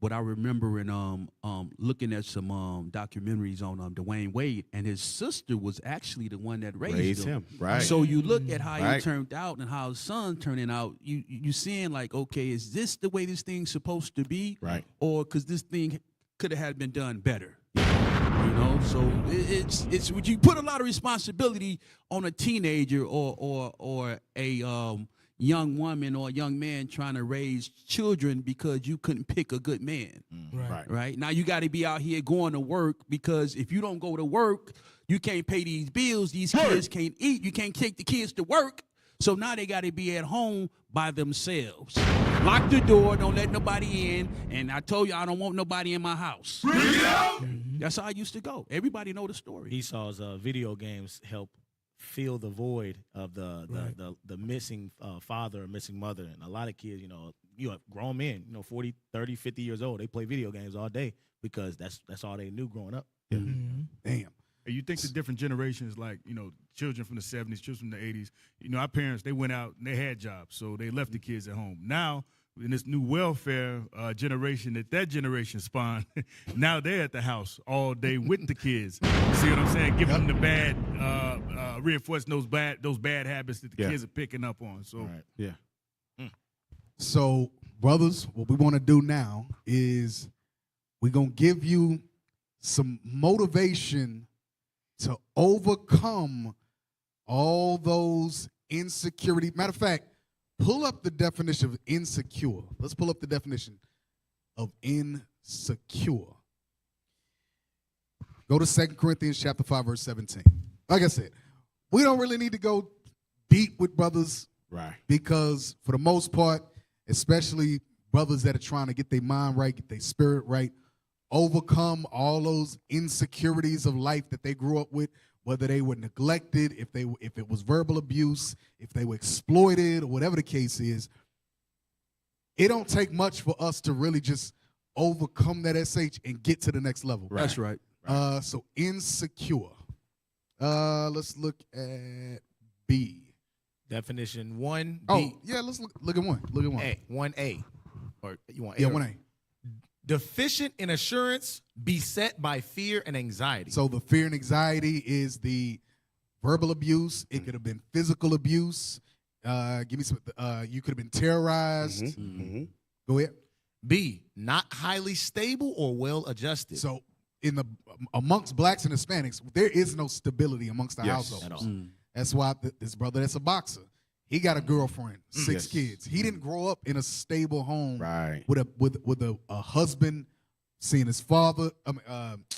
[SPEAKER 12] but I remember in looking at some documentaries on Dwayne Wade, and his sister was actually the one that raised him.
[SPEAKER 6] Right.
[SPEAKER 12] So you look at how he
[SPEAKER 6] Right.
[SPEAKER 12] turned out and how his son turning out. You seeing like, okay, is this the way this thing's supposed to be?
[SPEAKER 6] Right.
[SPEAKER 12] Or because this thing could have had been done better. You know, so it's you put a lot of responsibility on a teenager or a young woman or a young man trying to raise children because you couldn't pick a good man. Right. Now you got to be out here going to work, because if you don't go to work, you can't pay these bills. These kids can't eat. You can't take the kids to work. So now they got to be at home by themselves. Lock the door. Don't let nobody in. And I told you I don't want nobody in my house. That's how I used to go. Everybody know the story.
[SPEAKER 16] Esau's video games help fill the void of the missing father or missing mother. And a lot of kids, you have grown men, 40, 30, 50 years old, they play video games all day because that's all they knew growing up.
[SPEAKER 5] Damn.
[SPEAKER 7] And you think the different generations, like, children from the 70s, children from the 80s, our parents, they went out and they had jobs, so they left the kids at home. Now, in this new welfare generation that generation spawned, now they're at the house all day with the kids. See what I'm saying? Giving them the bad, reinforcing those bad habits that the kids are picking up on. So,
[SPEAKER 6] yeah.
[SPEAKER 5] So, brothers, what we want to do now is we're going to give you some motivation to overcome all those insecurities. Matter of fact, pull up the definition of insecure. Let's pull up the definition of insecure. Go to 2 Corinthians chapter 5, verse 17. Like I said, we don't really need to go deep with brothers.
[SPEAKER 6] Right.
[SPEAKER 5] Because for the most part, especially brothers that are trying to get their mind right, get their spirit right, overcome all those insecurities of life that they grew up with, whether they were neglected, if it was verbal abuse, if they were exploited, or whatever the case is. It don't take much for us to really just overcome that SH and get to the next level.
[SPEAKER 12] Right. That's right.
[SPEAKER 5] So insecure. Let's look at B.
[SPEAKER 16] Definition 1B.
[SPEAKER 5] Oh, yeah, let's look at one. Look at one.
[SPEAKER 16] 1A. Or you want A?
[SPEAKER 5] Yeah,
[SPEAKER 16] or
[SPEAKER 5] 1A.
[SPEAKER 16] Deficient in assurance, beset by fear and anxiety.
[SPEAKER 5] So the fear and anxiety is the verbal abuse. It could have been physical abuse. Give me some. You could have been terrorized. Go ahead.
[SPEAKER 16] B, not highly stable or well adjusted.
[SPEAKER 5] So amongst blacks and Hispanics, there is no stability amongst the households.
[SPEAKER 16] At all.
[SPEAKER 5] That's why this brother that's a boxer, he got a girlfriend, 6 kids. He didn't grow up in a stable home with a husband seeing his father,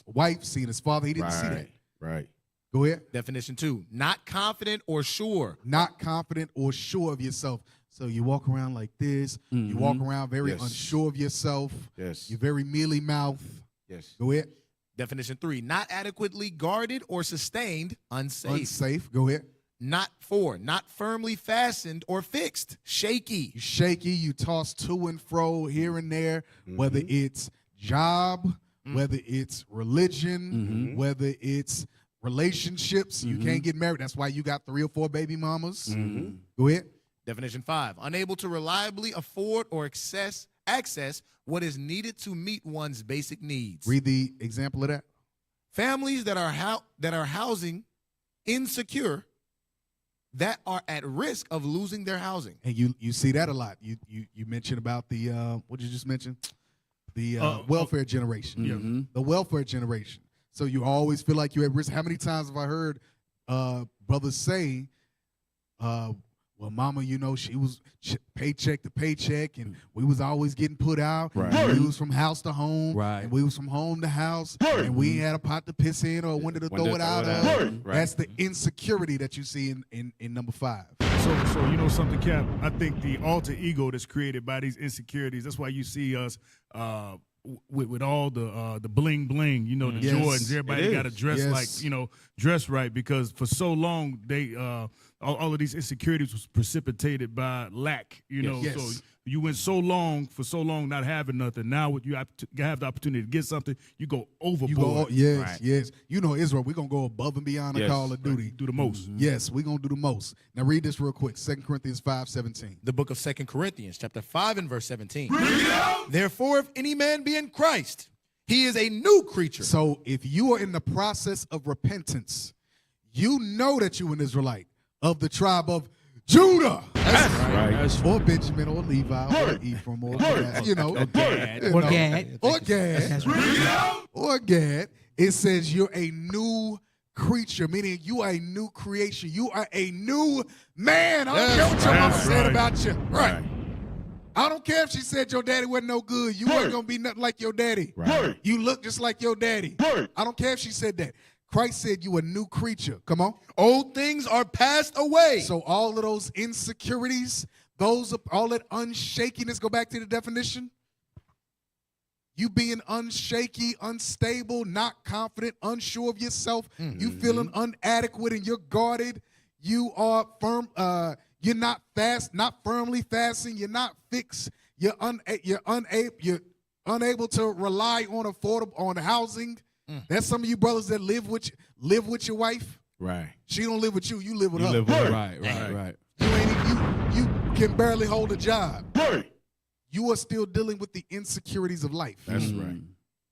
[SPEAKER 5] wife seeing his father. He didn't see that.
[SPEAKER 6] Right.
[SPEAKER 5] Go ahead.
[SPEAKER 16] Definition 2, not confident or sure.
[SPEAKER 5] Not confident or sure of yourself. So you walk around like this. You walk around very unsure of yourself.
[SPEAKER 6] Yes.
[SPEAKER 5] You're very mealy-mouthed.
[SPEAKER 6] Yes.
[SPEAKER 5] Go ahead.
[SPEAKER 16] Definition 3, not adequately guarded or sustained, unsafe.
[SPEAKER 5] Unsafe. Go ahead.
[SPEAKER 16] Not 4, not firmly fastened or fixed, shaky.
[SPEAKER 5] You shaky. You toss to and fro here and there, whether it's job, whether it's religion, whether it's relationships. You can't get married. That's why you got 3 or 4 baby mamas. Go ahead.
[SPEAKER 16] Definition 5, unable to reliably afford or access what is needed to meet one's basic needs.
[SPEAKER 5] Read the example of that.
[SPEAKER 16] Families that are housing insecure, that are at risk of losing their housing.
[SPEAKER 5] And you see that a lot. You mentioned about the what did you just mention? The welfare generation. The welfare generation. So you always feel like you're at risk. How many times have I heard brothers say, well, mama, you know, she was paycheck to paycheck, and we was always getting put out. We was from house to home, and we was from home to house, and we ain't had a pot to piss in or a window to throw it out of. That's the insecurity that you see in number 5.
[SPEAKER 7] So you know something, Cap? I think the alter ego that's created by these insecurities, that's why you see us with all the bling bling, you know, the Jordans. Everybody got to dress like, you know, dress right, because for so long they all of these insecurities was precipitated by lack, you know. So you went so long not having nothing. Now you have the opportunity to get something, you go overboard.
[SPEAKER 5] Yes. You know, Israel, we're going to go above and beyond the Call of Duty.
[SPEAKER 7] Do the most.
[SPEAKER 5] Yes, we're going to do the most. Now read this real quick, 2 Corinthians 5:17.
[SPEAKER 16] The book of 2 Corinthians, chapter 5 and verse 17. Therefore, if any man be in Christ, he is a new creature.
[SPEAKER 5] So if you are in the process of repentance, you know that you're an Israelite of the tribe of Judah.
[SPEAKER 6] That's right.
[SPEAKER 5] Or Benjamin or Levi or Ephraim or you know.
[SPEAKER 8] Or Gad.
[SPEAKER 5] Or Gad. Or Gad. It says you're a new creature, meaning you are a new creation. You are a new man. I don't care what your mama said about you. Right. I don't care if she said your daddy wasn't no good. You weren't going to be nothing like your daddy. You look just like your daddy. I don't care if she said that. Christ said you a new creature. Come on.
[SPEAKER 16] Old things are passed away.
[SPEAKER 5] So all of those insecurities, all that unshakiness, go back to the definition. You being unshaky, unstable, not confident, unsure of yourself. You feeling inadequate and you're guarded. You are firm. You're not firmly fastened. You're not fixed. You're unable to rely on housing. That's some of you brothers that live with your wife.
[SPEAKER 6] Right.
[SPEAKER 5] She don't live with you. You live with her.
[SPEAKER 6] Live with her. Right.
[SPEAKER 5] You can barely hold a job. You are still dealing with the insecurities of life.
[SPEAKER 6] That's right.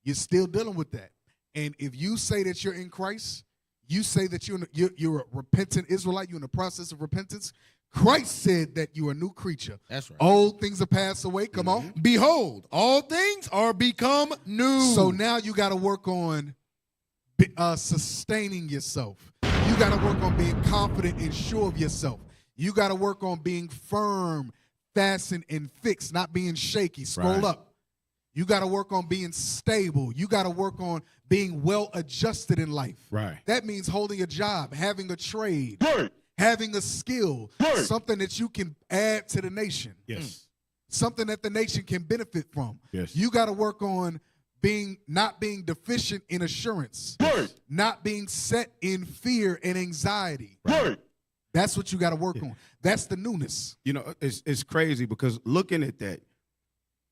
[SPEAKER 5] You're still dealing with that. And if you say that you're in Christ, you say that you're a repentant Israelite, you're in the process of repentance, Christ said that you're a new creature.
[SPEAKER 16] That's right.
[SPEAKER 5] Old things are passed away. Come on.
[SPEAKER 16] Behold, all things are become new.
[SPEAKER 5] So now you got to work on sustaining yourself. You got to work on being confident and sure of yourself. You got to work on being firm, fastened, and fixed, not being shaky. Scroll up. You got to work on being stable. You got to work on being well adjusted in life.
[SPEAKER 6] Right.
[SPEAKER 5] That means holding a job, having a trade, having a skill, something that you can add to the nation.
[SPEAKER 6] Yes.
[SPEAKER 5] Something that the nation can benefit from.
[SPEAKER 6] Yes.
[SPEAKER 5] You got to work on not being deficient in assurance, not being set in fear and anxiety. That's what you got to work on. That's the newness.
[SPEAKER 6] You know, it's crazy because looking at that,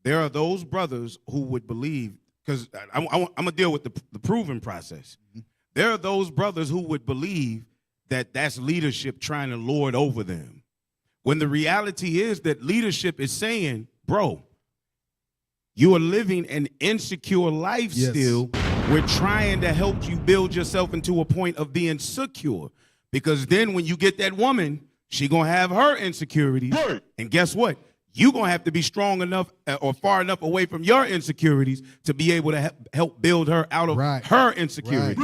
[SPEAKER 6] there are those brothers who would believe, because I'm going to deal with the proving process. There are those brothers who would believe that that's leadership trying to lord over them. When the reality is that leadership is saying, bro, you are living an insecure life still. We're trying to help you build yourself into a point of being secure. Because then when you get that woman, she going to have her insecurities. And guess what? You're going to have to be strong enough or far enough away from your insecurities to be able to help build her out of her insecurities.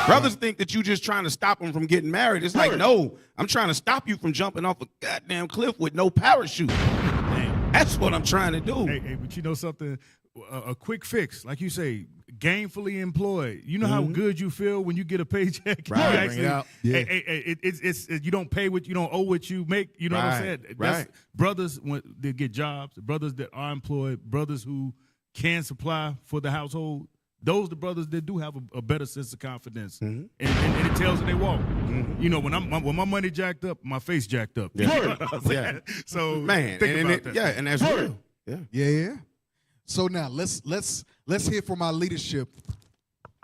[SPEAKER 6] Brothers think that you're just trying to stop them from getting married. It's like, no, I'm trying to stop you from jumping off a goddamn cliff with no parachute. That's what I'm trying to do.
[SPEAKER 7] Hey, but you know something? A quick fix, like you say, gainfully employed. You know how good you feel when you get a paycheck.
[SPEAKER 6] Right.
[SPEAKER 7] You actually, it's you don't pay what you don't owe what you make. You know what I'm saying? That's brothers when they get jobs, brothers that are employed, brothers who can supply for the household. those the brothers that do have a better sense of confidence, and it tells in they walk. You know, when my money jacked up, my face jacked up.
[SPEAKER 6] Yeah.
[SPEAKER 7] You know what I'm saying?
[SPEAKER 6] Yeah.
[SPEAKER 7] So
[SPEAKER 6] Man,
[SPEAKER 7] think
[SPEAKER 6] and
[SPEAKER 7] about
[SPEAKER 6] it-
[SPEAKER 7] that.
[SPEAKER 6] yeah, and that's real.
[SPEAKER 5] Yeah. So now let's hear from our leadership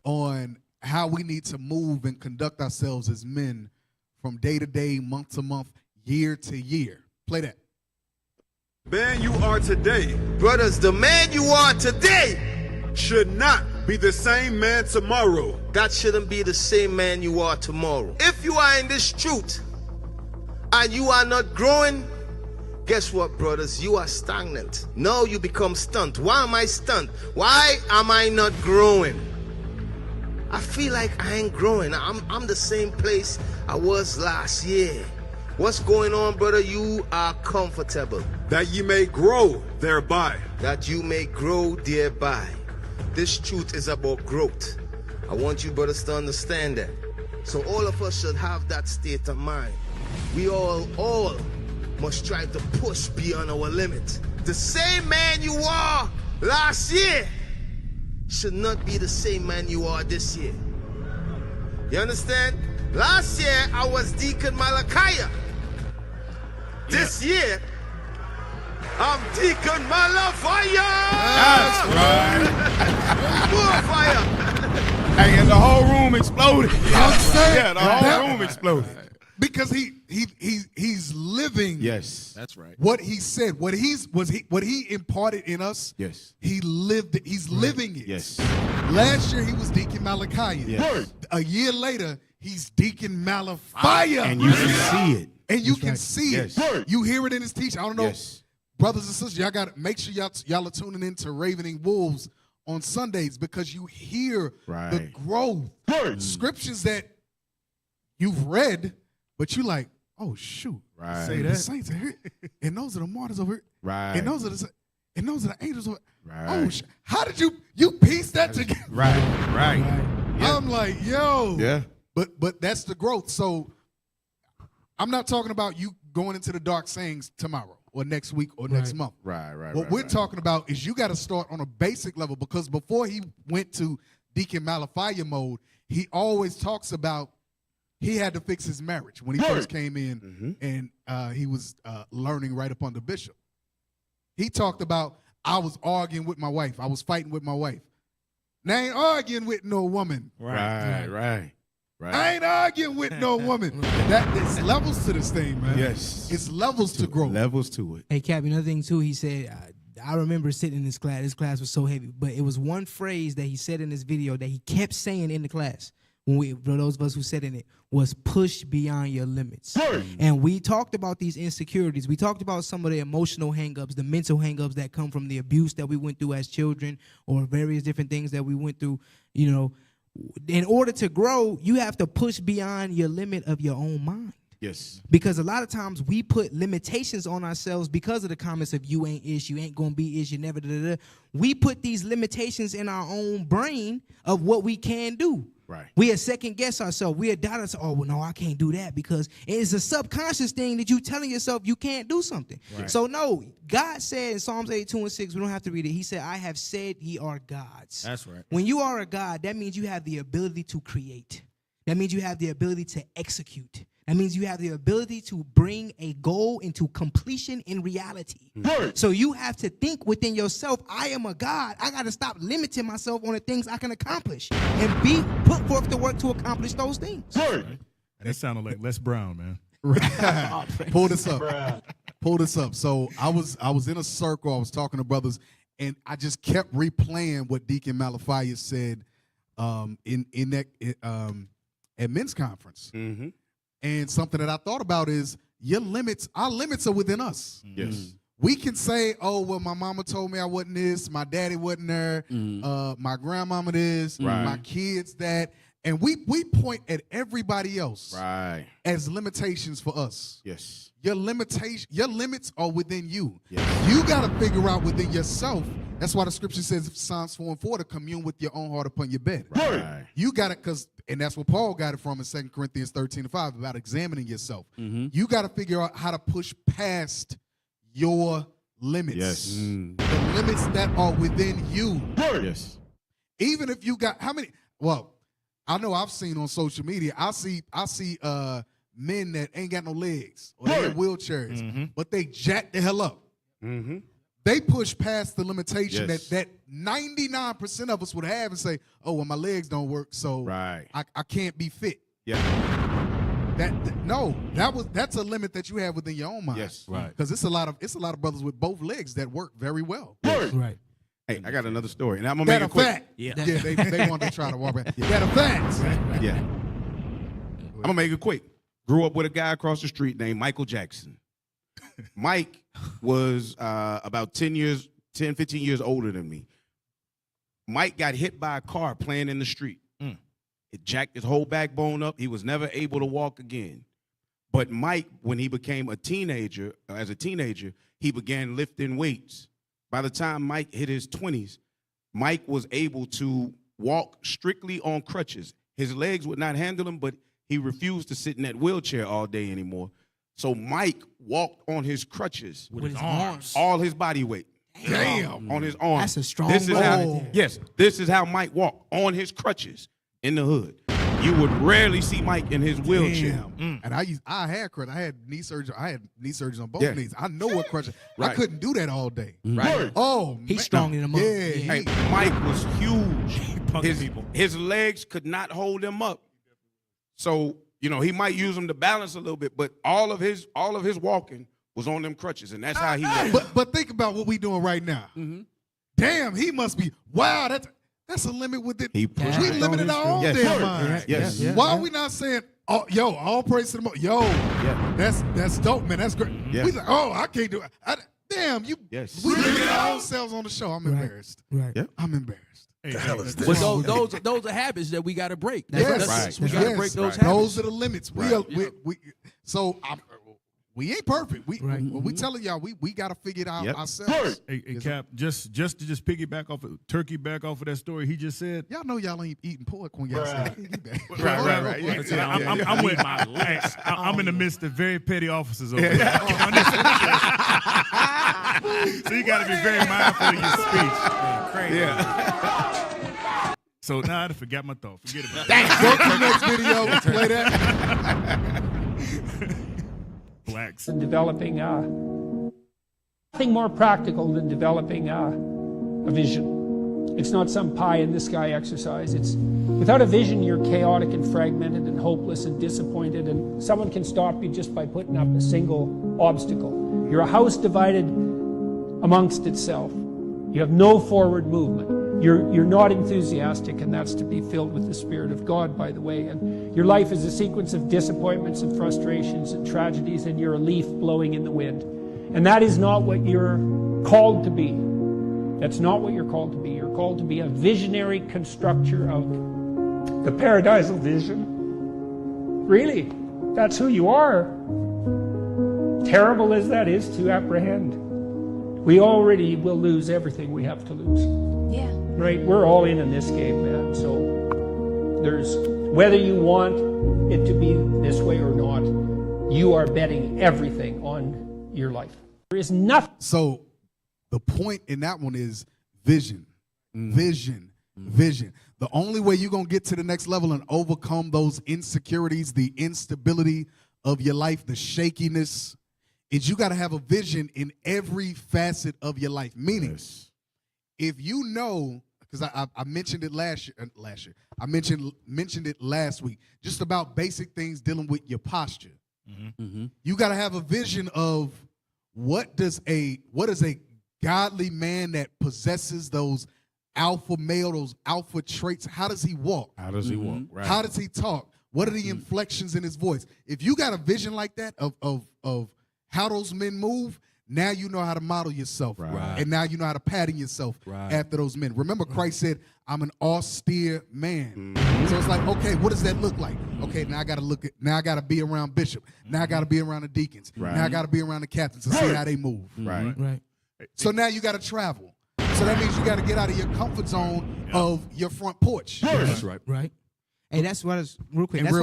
[SPEAKER 5] on how we need to move and conduct ourselves as men from day to day, month to month, year to year. Play that.
[SPEAKER 1] Man you are today. Brothers, the man you are today should not be the same man tomorrow.
[SPEAKER 22] That shouldn't be the same man you are tomorrow. If you are in this truth and you are not growing, guess what, brothers? You are stagnant. No, you become stunned. Why am I stunned? Why am I not growing? I feel like I ain't growing. I'm the same place I was last year. What's going on, brother? You are comfortable.
[SPEAKER 1] That ye may grow thereby.
[SPEAKER 22] That you may grow thereby. This truth is about growth. I want you brothers to understand that. So all of us should have that state of mind. We all must try to push beyond our limit. The same man you are last year should not be the same man you are this year. You understand? Last year I was Deacon Malachi. This year I'm Deacon Malafire.
[SPEAKER 6] That's right.
[SPEAKER 22] More fire.
[SPEAKER 6] Hey, and the whole room exploded.
[SPEAKER 5] You know what I'm saying?
[SPEAKER 6] Yeah, the whole room exploded.
[SPEAKER 5] Because he's living.
[SPEAKER 6] Yes, that's right.
[SPEAKER 5] What he said, what he imparted in us.
[SPEAKER 6] Yes,
[SPEAKER 5] he lived it. He's living it.
[SPEAKER 6] Yes.
[SPEAKER 5] Last year he was Deacon Malachi.
[SPEAKER 6] Yes.
[SPEAKER 5] A year later he's Deacon Malafire.
[SPEAKER 6] And you can see it.
[SPEAKER 5] And you can see
[SPEAKER 6] Yes.
[SPEAKER 5] it. You hear it in his teaching. I don't know,
[SPEAKER 6] Yes.
[SPEAKER 5] brothers and sisters. Y'all got to make sure y'all are tuning in to Ravening Wolves on Sundays because you hear the growth. Scriptures that you've read. But you like, oh shoot,
[SPEAKER 6] Right.
[SPEAKER 5] Say the saints are here, and those are the martyrs over here,
[SPEAKER 6] Right.
[SPEAKER 5] And those are the angels over.
[SPEAKER 6] Right.
[SPEAKER 5] Oh, how did you piece that together?
[SPEAKER 6] Right. Yeah.
[SPEAKER 5] I'm like, yo,
[SPEAKER 6] Yeah.
[SPEAKER 5] But that's the growth. So I'm not talking about you going into the dark sayings tomorrow or next week or next month.
[SPEAKER 6] Right.
[SPEAKER 5] What we're talking about is you got to start on a basic level because before he went to Deacon Malafire mode, he always talks about. He had to fix his marriage when he first came in, and he was learning right up under Bishop. He talked about, I was arguing with my wife. I was fighting with my wife. Now I ain't arguing with no woman.
[SPEAKER 6] Right.
[SPEAKER 5] I ain't arguing with no woman. There's levels to this thing, man.
[SPEAKER 6] Yes.
[SPEAKER 5] It's levels to growth.
[SPEAKER 6] Levels to it.
[SPEAKER 8] Hey, Cap, another thing, too, he said, I remember sitting in this class. This class was so heavy, but it was one phrase that he said in this video that he kept saying in the class. For those of us who said in it, was push beyond your limits. And we talked about these insecurities. We talked about some of the emotional hangups, the mental hangups that come from the abuse that we went through as children or various different things that we went through. You know, in order to grow, you have to push beyond your limit of your own mind.
[SPEAKER 6] Yes.
[SPEAKER 8] Because a lot of times we put limitations on ourselves because of the comments of you ain't ish, you ain't gonna be ish, you never da. We put these limitations in our own brain of what we can do.
[SPEAKER 6] Right.
[SPEAKER 8] We second guess ourselves. We doubt ourselves. Oh, well, no, I can't do that because it's a subconscious thing that you telling yourself you can't do something.
[SPEAKER 6] Right.
[SPEAKER 8] So no, God said in Psalms 82:6, we don't have to read it. He said, I have said ye are gods.
[SPEAKER 9] That's right.
[SPEAKER 8] When you are a God, that means you have the ability to create. That means you have the ability to execute. That means you have the ability to bring a goal into completion in reality. So you have to think within yourself, I am a God. I got to stop limiting myself on the things I can accomplish and put forth the work to accomplish those things.
[SPEAKER 7] That sounded like Les Brown, man.
[SPEAKER 5] Pull this up. So I was in a circle. I was talking to brothers, and I just kept replaying what Deacon Malafire said at men's conference. And something that I thought about is our limits are within us.
[SPEAKER 6] Yes.
[SPEAKER 5] We can say, oh, well, my mama told me I wasn't this, my daddy wasn't there, my grandmama this, my kids that. And we point at everybody else as limitations for us.
[SPEAKER 6] Yes.
[SPEAKER 5] Your limits are within you.
[SPEAKER 6] Yes.
[SPEAKER 5] You got to figure out within yourself. That's why the scripture says, Psalms 4:4, to commune with your own heart upon your bed.
[SPEAKER 6] Right.
[SPEAKER 5] You got it, and that's what Paul got it from in 2 Corinthians 13:5 about examining yourself. You got to figure out how to push past your limits.
[SPEAKER 6] Yes.
[SPEAKER 5] The limits that are within you.
[SPEAKER 6] Yes.
[SPEAKER 5] Even if you got how many? Well, I know I've seen on social media. I see men that ain't got no legs or they in wheelchairs, but they jack the hell up. They push past the limitation that 99% of us would have and say, "Oh, well, my legs don't work, so I can't be fit."
[SPEAKER 6] Yeah.
[SPEAKER 5] That's a limit that you have within your own mind.
[SPEAKER 6] Yes.
[SPEAKER 12] Right.
[SPEAKER 5] Because it's a lot of brothers with both legs that work very well.
[SPEAKER 8] Right.
[SPEAKER 6] Hey, I got another story, and I'm gonna make it quick.
[SPEAKER 5] Fact. Yeah, they want to try to walk back. That a fact.
[SPEAKER 6] Yeah. I'm gonna make it quick. Grew up with a guy across the street named Michael Jackson. Mike was about 15 years older than me. Mike got hit by a car playing in the street. It jacked his whole backbone up. He was never able to walk again. But Mike, when he became a teenager, he began lifting weights. By the time Mike hit his 20s, Mike was able to walk strictly on crutches. His legs would not handle him, but he refused to sit in that wheelchair all day anymore. So Mike walked on his crutches
[SPEAKER 8] with his arms,
[SPEAKER 6] all his body weight.
[SPEAKER 5] Damn.
[SPEAKER 6] On his arms.
[SPEAKER 8] That's a strong
[SPEAKER 6] This is how Mike walked, on his crutches in the hood. You would rarely see Mike in his wheelchair.
[SPEAKER 5] And I had crutches. I had knee surgery. I had knee surgeries on both knees. I know what crutches. I couldn't do that all day.
[SPEAKER 6] Right.
[SPEAKER 5] Oh,
[SPEAKER 8] he's strong in the mud.
[SPEAKER 5] Yeah.
[SPEAKER 6] Hey, Mike was huge. His legs could not hold him up. So, he might use them to balance a little bit, but all of his walking was on them crutches, and that's how he walked.
[SPEAKER 5] But think about what we doing right now. Damn, he must be. Wow, that's a limit with it. We limited our own damn mind.
[SPEAKER 6] Yes.
[SPEAKER 5] Why are we not saying, "Oh, yo, all praise to the Most"? Yo, that's dope, man. That's great.
[SPEAKER 6] Yeah.
[SPEAKER 5] We like, oh, I can't do it. Damn, you.
[SPEAKER 6] Yes.
[SPEAKER 5] We limited our own selves on the show. I'm embarrassed.
[SPEAKER 8] Right.
[SPEAKER 6] Yeah.
[SPEAKER 5] I'm embarrassed.
[SPEAKER 7] Hey,
[SPEAKER 12] But those are habits that we got to break.
[SPEAKER 5] Yes.
[SPEAKER 12] We got to break those habits.
[SPEAKER 5] Those are the limits. We ain't perfect. We telling y'all we got to figure it out ourselves.
[SPEAKER 7] Hey, Cap, just to piggyback off of that story he just said.
[SPEAKER 5] Y'all know y'all ain't eating pork when y'all say
[SPEAKER 7] Right. I'm with my legs. I'm in the midst of very petty officers over there. So you got to be very mindful of your speech. Crazy. Yeah. So now I forgot my thought. Forget about it.
[SPEAKER 5] Go to the next video. Play that.
[SPEAKER 7] Blacks.
[SPEAKER 3] And developing nothing more practical than developing a vision. It's not some pie in the sky exercise. It's without a vision, you're chaotic and fragmented and hopeless and disappointed, and someone can stop you just by putting up a single obstacle. You're a house divided amongst itself. You have no forward movement. You're not enthusiastic, and that's to be filled with the Spirit of God, by the way. And your life is a sequence of disappointments and frustrations and tragedies, and you're a leaf blowing in the wind. And that is not what you're called to be. That's not what you're called to be. You're called to be a visionary constructor of the paradisal vision. Really, that's who you are. Terrible as that is to apprehend. We already will lose everything we have to lose.
[SPEAKER 21] Yeah.
[SPEAKER 3] Right? We're all in this game, man. So there's, whether you want it to be this way or not, you are betting everything on your life. There is nothing.
[SPEAKER 5] So the point in that one is vision. Vision. The only way you're going to get to the next level and overcome those insecurities, the instability of your life, the shakiness, is you got to have a vision in every facet of your life. Meaning, if you know, because I mentioned it last year. I mentioned it last week, just about basic things dealing with your posture. You got to have a vision of what is a godly man that possesses those alpha male, those alpha traits. How does he walk?
[SPEAKER 6] How does he walk? Right.
[SPEAKER 5] How does he talk? What are the inflections in his voice? If you got a vision like that of how those men move, now you know how to model yourself.
[SPEAKER 6] Right.
[SPEAKER 5] And now you know how to pattern yourself after those men. Remember, Christ said, I'm an austere man. So it's like, okay, what does that look like? Okay, now I gotta be around bishop. Now I gotta be around the deacons. Now I gotta be around the captains to see how they move.
[SPEAKER 6] Right.
[SPEAKER 5] So now you gotta travel. So that means you gotta get out of your comfort zone of your front porch.
[SPEAKER 12] That's right.
[SPEAKER 8] Right. And that's why it's real quick.
[SPEAKER 5] And
[SPEAKER 8] That's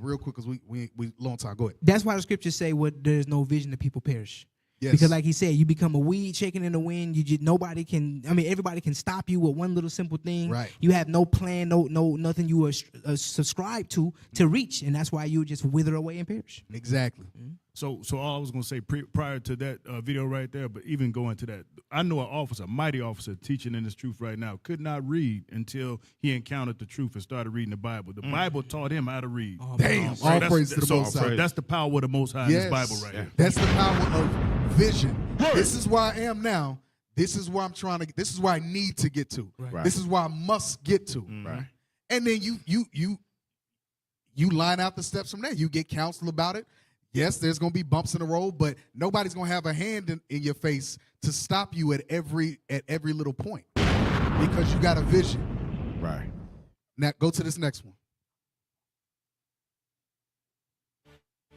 [SPEAKER 5] real quick, because we long time. Go ahead.
[SPEAKER 8] That's why the scriptures say, "What there is no vision, the people perish."
[SPEAKER 5] Yes.
[SPEAKER 8] Because like he said, you become a weed shaking in the wind. Everybody can stop you with one little simple thing.
[SPEAKER 5] Right.
[SPEAKER 8] You have no plan, no nothing you are subscribed to reach, and that's why you just wither away and perish.
[SPEAKER 5] Exactly.
[SPEAKER 7] So all I was gonna say prior to that video right there, but even going to that, I know an officer, a mighty officer, teaching in this truth right now, could not read until he encountered the truth and started reading the Bible. The Bible taught him how to read.
[SPEAKER 5] Damn. All praise to the Most High.
[SPEAKER 7] So that's the power of the Most High in this Bible right here.
[SPEAKER 5] That's the power of vision. This is where I am now. This is where I'm trying to. This is where I need to get to.
[SPEAKER 6] Right.
[SPEAKER 5] This is where I must get to.
[SPEAKER 6] Right.
[SPEAKER 5] And then you line out the steps from there. You get counsel about it. Yes, there's going to be bumps in the road, but nobody's going to have a hand in your face to stop you at every little point because you got a vision.
[SPEAKER 6] Right.
[SPEAKER 5] Now go to this next one.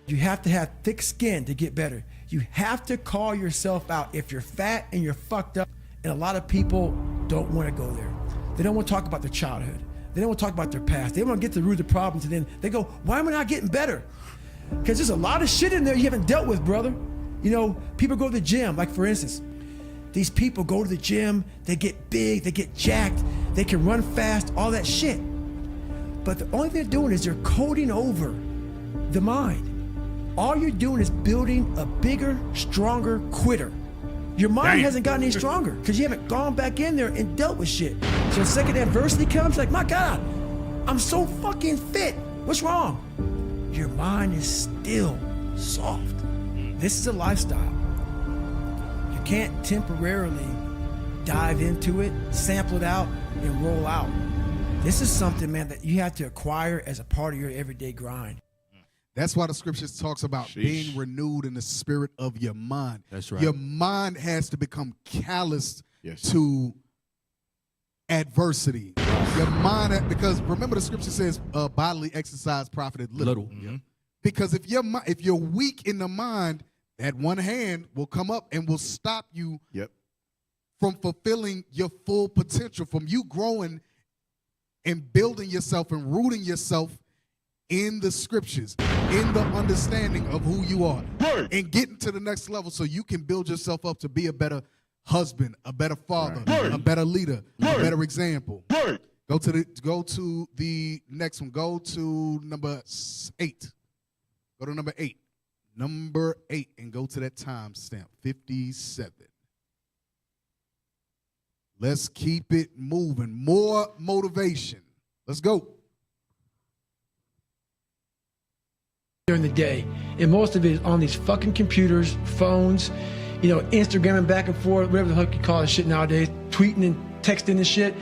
[SPEAKER 4] You have to have thick skin to get better. You have to call yourself out if you're fat and you're fucked up. And a lot of people don't want to go there. They don't want to talk about their childhood. They don't want to talk about their past. They want to get to the root of the problems, and then they go, why am I not getting better? Because there's a lot of shit in there you haven't dealt with, brother. You know, people go to the gym, like for instance, these people go to the gym, they get big, they get jacked, they can run fast, all that shit. But the only thing they're doing is they're coding over the mind. All you're doing is building a bigger, stronger quitter. Your mind hasn't gotten any stronger because you haven't gone back in there and dealt with shit. So the second adversity comes, like, my God, I'm so fucking fit. What's wrong? Your mind is still soft. This is a lifestyle. You can't temporarily dive into it, sample it out, and roll out. This is something, man, that you have to acquire as a part of your everyday grind.
[SPEAKER 5] That's why the scriptures talks about being renewed in the spirit of your mind.
[SPEAKER 12] That's right.
[SPEAKER 5] Your mind has to become calloused to adversity. Your mind, because remember the scripture says bodily exercise profited little. Because if you're weak in the mind, that one hand will come up and will stop you from fulfilling your full potential, from you growing and building yourself and rooting yourself in the scriptures, in the understanding of who you are, and getting to the next level so you can build yourself up to be a better husband, a better father, a better leader, a better example. Go to the next one. Go to number 8. Go to number 8. Number 8, and go to that time stamp, 57. Let's keep it moving. More motivation. Let's go.
[SPEAKER 11] During the day, and most of it is on these fucking computers, phones, you know, Instagramming back and forth, whatever the fuck you call this shit nowadays, tweeting and texting and shit.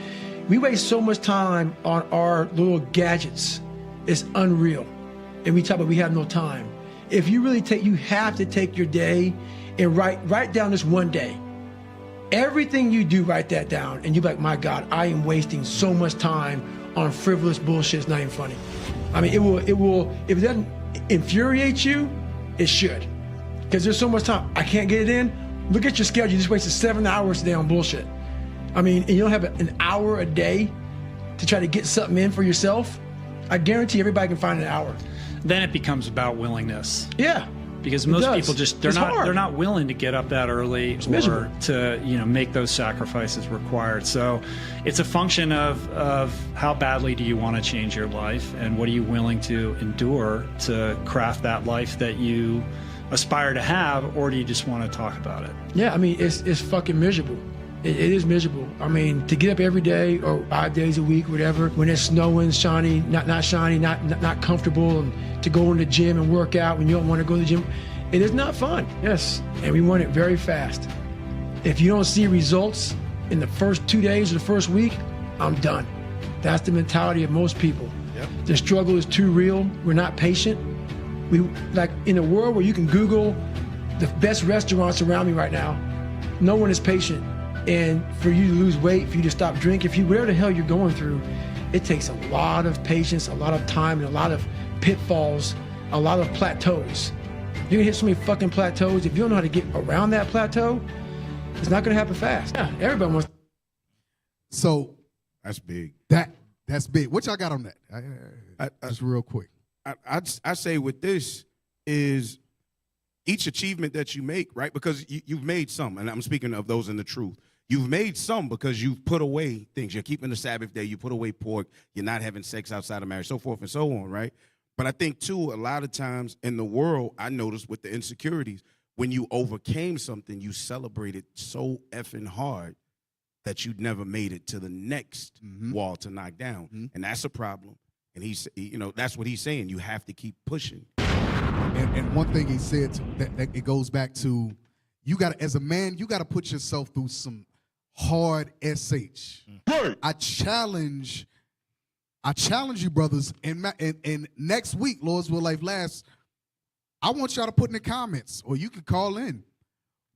[SPEAKER 11] We waste so much time on our little gadgets. It's unreal. And we talk about we have no time. If you really you have to take your day and write down this one day. Everything you do, write that down, and you're like, my God, I am wasting so much time on frivolous bullshit. It's not even funny. I mean, it will, if it doesn't infuriate you, it should. Because there's so much time. I can't get it in. Look at your schedule. You just wasted 7 hours today on bullshit. I mean, and you don't have an hour a day to try to get something in for yourself. I guarantee everybody can find an hour.
[SPEAKER 23] Then it becomes about willingness.
[SPEAKER 11] Yeah.
[SPEAKER 23] Because most people just they're not willing to get up that early or to make those sacrifices required. So it's a function of how badly do you want to change your life and what are you willing to endure to craft that life that you aspire to have, or do you just want to talk about it?
[SPEAKER 11] Yeah, I mean it's fucking miserable. It is miserable. I mean, to get up every day or 5 days a week, whatever, when it's snowing, shiny, not shiny, not comfortable, and to go in the gym and work out when you don't want to go to the gym, it is not fun. Yes, and we want it very fast. If you don't see results in the first 2 days or the first week, I'm done. That's the mentality of most people. Yep. The struggle is too real. We're not patient. We like in a world where you can Google the best restaurants around me right now. No one is patient. And for you to lose weight, for you to stop drinking, whatever the hell you're going through, it takes a lot of patience, a lot of time, and a lot of pitfalls, a lot of plateaus. You're gonna hit so many fucking plateaus. If you don't know how to get around that plateau, it's not gonna happen fast. Yeah, everybody wants.
[SPEAKER 5] So
[SPEAKER 6] that's big.
[SPEAKER 5] That's big. What y'all got on that? Just real quick.
[SPEAKER 6] I say with this is each achievement that you make, right? Because you've made some, and I'm speaking of those in the truth. You've made some because you've put away things. You're keeping the Sabbath day. You put away pork. You're not having sex outside of marriage, so forth and so on, right? But I think, too, a lot of times in the world, I noticed with the insecurities, when you overcame something, you celebrated so effing hard that you never made it to the next wall to knock down. And that's a problem. And he's, that's what he's saying. You have to keep pushing.
[SPEAKER 5] And one thing he said that it goes back to, you got to, as a man, you got to put yourself through some hard SH. I challenge you, brothers, and next week, Lord's Will Life Lasts, I want y'all to put in the comments, or you can call in.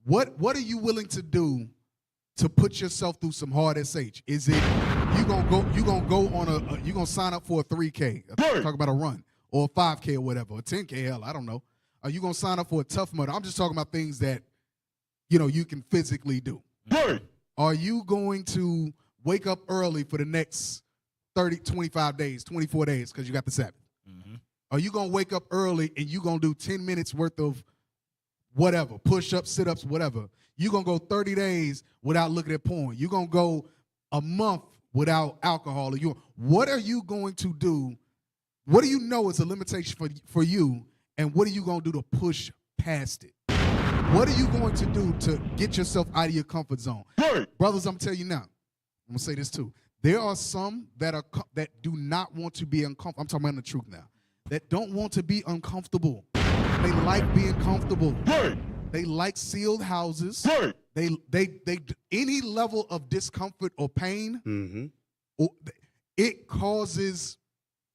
[SPEAKER 5] What are you willing to do to put yourself through some hard SH? Is it you gonna go on you gonna sign up for a 3K? Talk about a run, or a 5K or whatever, or 10K, hell, I don't know. Are you gonna sign up for a Tough Mudder? I'm just talking about things that you can physically do. Are you going to wake up early for the next 30, 25 days, 24 days because you got the Sabbath? Are you going to wake up early and you going to do 10 minutes worth of whatever, push-ups, sit-ups, whatever? You going to go 30 days without looking at porn. You going to go a month without alcohol. What are you going to do? What do you know is a limitation for you, and what are you going to do to push past it? What are you going to do to get yourself out of your comfort zone? Brothers, I'm telling you now, I'm going to say this too. There are some that do not want to be uncomfortable. I'm talking about the truth now. That don't want to be uncomfortable. They like being comfortable. They like sealed houses. They any level of discomfort or pain, it causes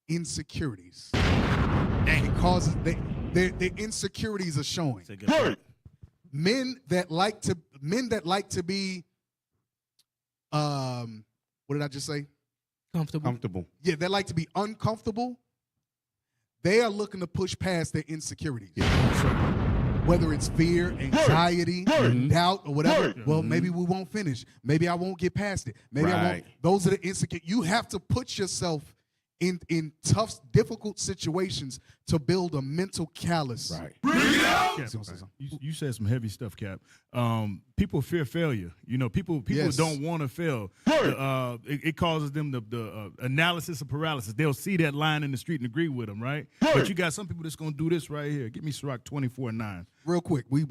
[SPEAKER 5] insecurities. It causes their insecurities are showing. Men that like to be what did I just say?
[SPEAKER 6] Comfortable.
[SPEAKER 5] Yeah, they like to be uncomfortable. They are looking to push past their insecurities. Whether it's fear, anxiety, doubt, or whatever. Well, maybe we won't finish. Maybe I won't get past it. Maybe I won't. Those are the insecure. You have to put yourself in tough, difficult situations to build a mental callus.
[SPEAKER 7] Cap, you said some heavy stuff, Cap. People fear failure. People don't want to fail. It causes them the analysis of paralysis. They'll see that line in the street and agree with them, right? But you got some people that's going to do this right here. Give me Sirach 24:9.
[SPEAKER 5] Real quick. So we're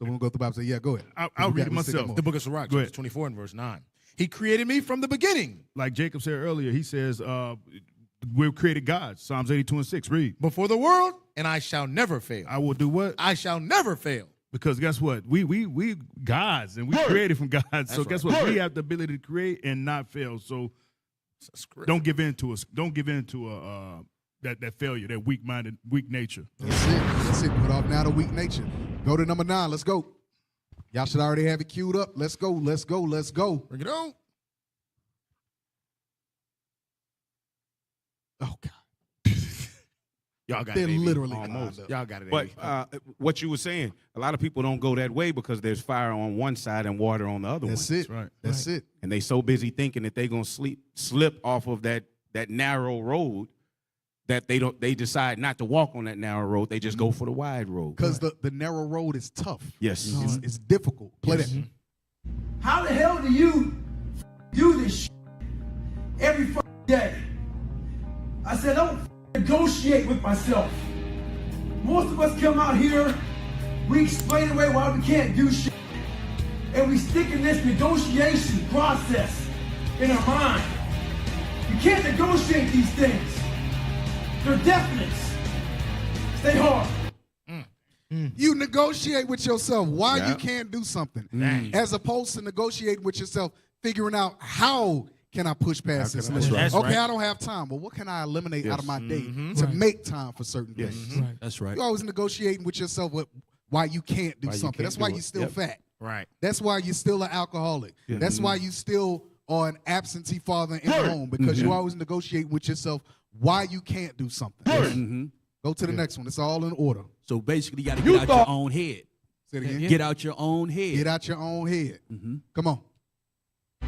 [SPEAKER 5] going to go through the Bible and say, yeah, go ahead.
[SPEAKER 7] I'll read it myself.
[SPEAKER 16] The book of Sirach, 24 and verse 9. He created me from the beginning.
[SPEAKER 7] Like Jacob said earlier, he says, we're created gods. Psalms 82:6. Read.
[SPEAKER 16] Before the world, and I shall never fail.
[SPEAKER 7] I will do what?
[SPEAKER 16] I shall never fail.
[SPEAKER 7] Because guess what? We gods, and we created from God. So guess what? We have the ability to create and not fail. So don't give in to us. Don't give in to that failure, that weak-minded, weak nature.
[SPEAKER 5] That's it. Put off now the weak nature. Go to number 9. Let's go. Y'all should already have it queued up. Let's go. Let's go. Let's go.
[SPEAKER 16] Bring it on.
[SPEAKER 5] Oh, God.
[SPEAKER 16] Y'all got
[SPEAKER 5] They're
[SPEAKER 16] it,
[SPEAKER 5] literally
[SPEAKER 6] almost.
[SPEAKER 16] Y'all got it.
[SPEAKER 6] But what you were saying, a lot of people don't go that way because there's fire on one side and water on the other.
[SPEAKER 5] That's
[SPEAKER 6] one.
[SPEAKER 5] it. Right. That's it.
[SPEAKER 6] And they so busy thinking that they're gonna slip off of that narrow road that they decide not to walk on that narrow road. They just go for the wide road.
[SPEAKER 5] Because the narrow road is tough.
[SPEAKER 6] Yes.
[SPEAKER 5] It's difficult. Play that.
[SPEAKER 11] How the hell do you do this shit every day? I said, don't negotiate with myself. Most of us come out here, we explain away why we can't do shit, and we stick in this negotiation process in our mind. You can't negotiate these things. They're definites. Stay hard.
[SPEAKER 5] You negotiate with yourself why you can't do something, as opposed to negotiating with yourself, figuring out how can I push past this. Okay, I don't have time. Well, what can I eliminate out of my day to make time for certain things?
[SPEAKER 12] That's right.
[SPEAKER 5] You're always negotiating with yourself why you can't do something. That's why you're still fat.
[SPEAKER 16] Right.
[SPEAKER 5] That's why you're still an alcoholic. That's why you still are an absentee father in the home, because you always negotiate with yourself why you can't do something. Go to the next one. It's all in order.
[SPEAKER 12] So basically, you got to get out your own head.
[SPEAKER 5] Say it again.
[SPEAKER 12] Get out your own head.
[SPEAKER 5] Get out your own head. Come on.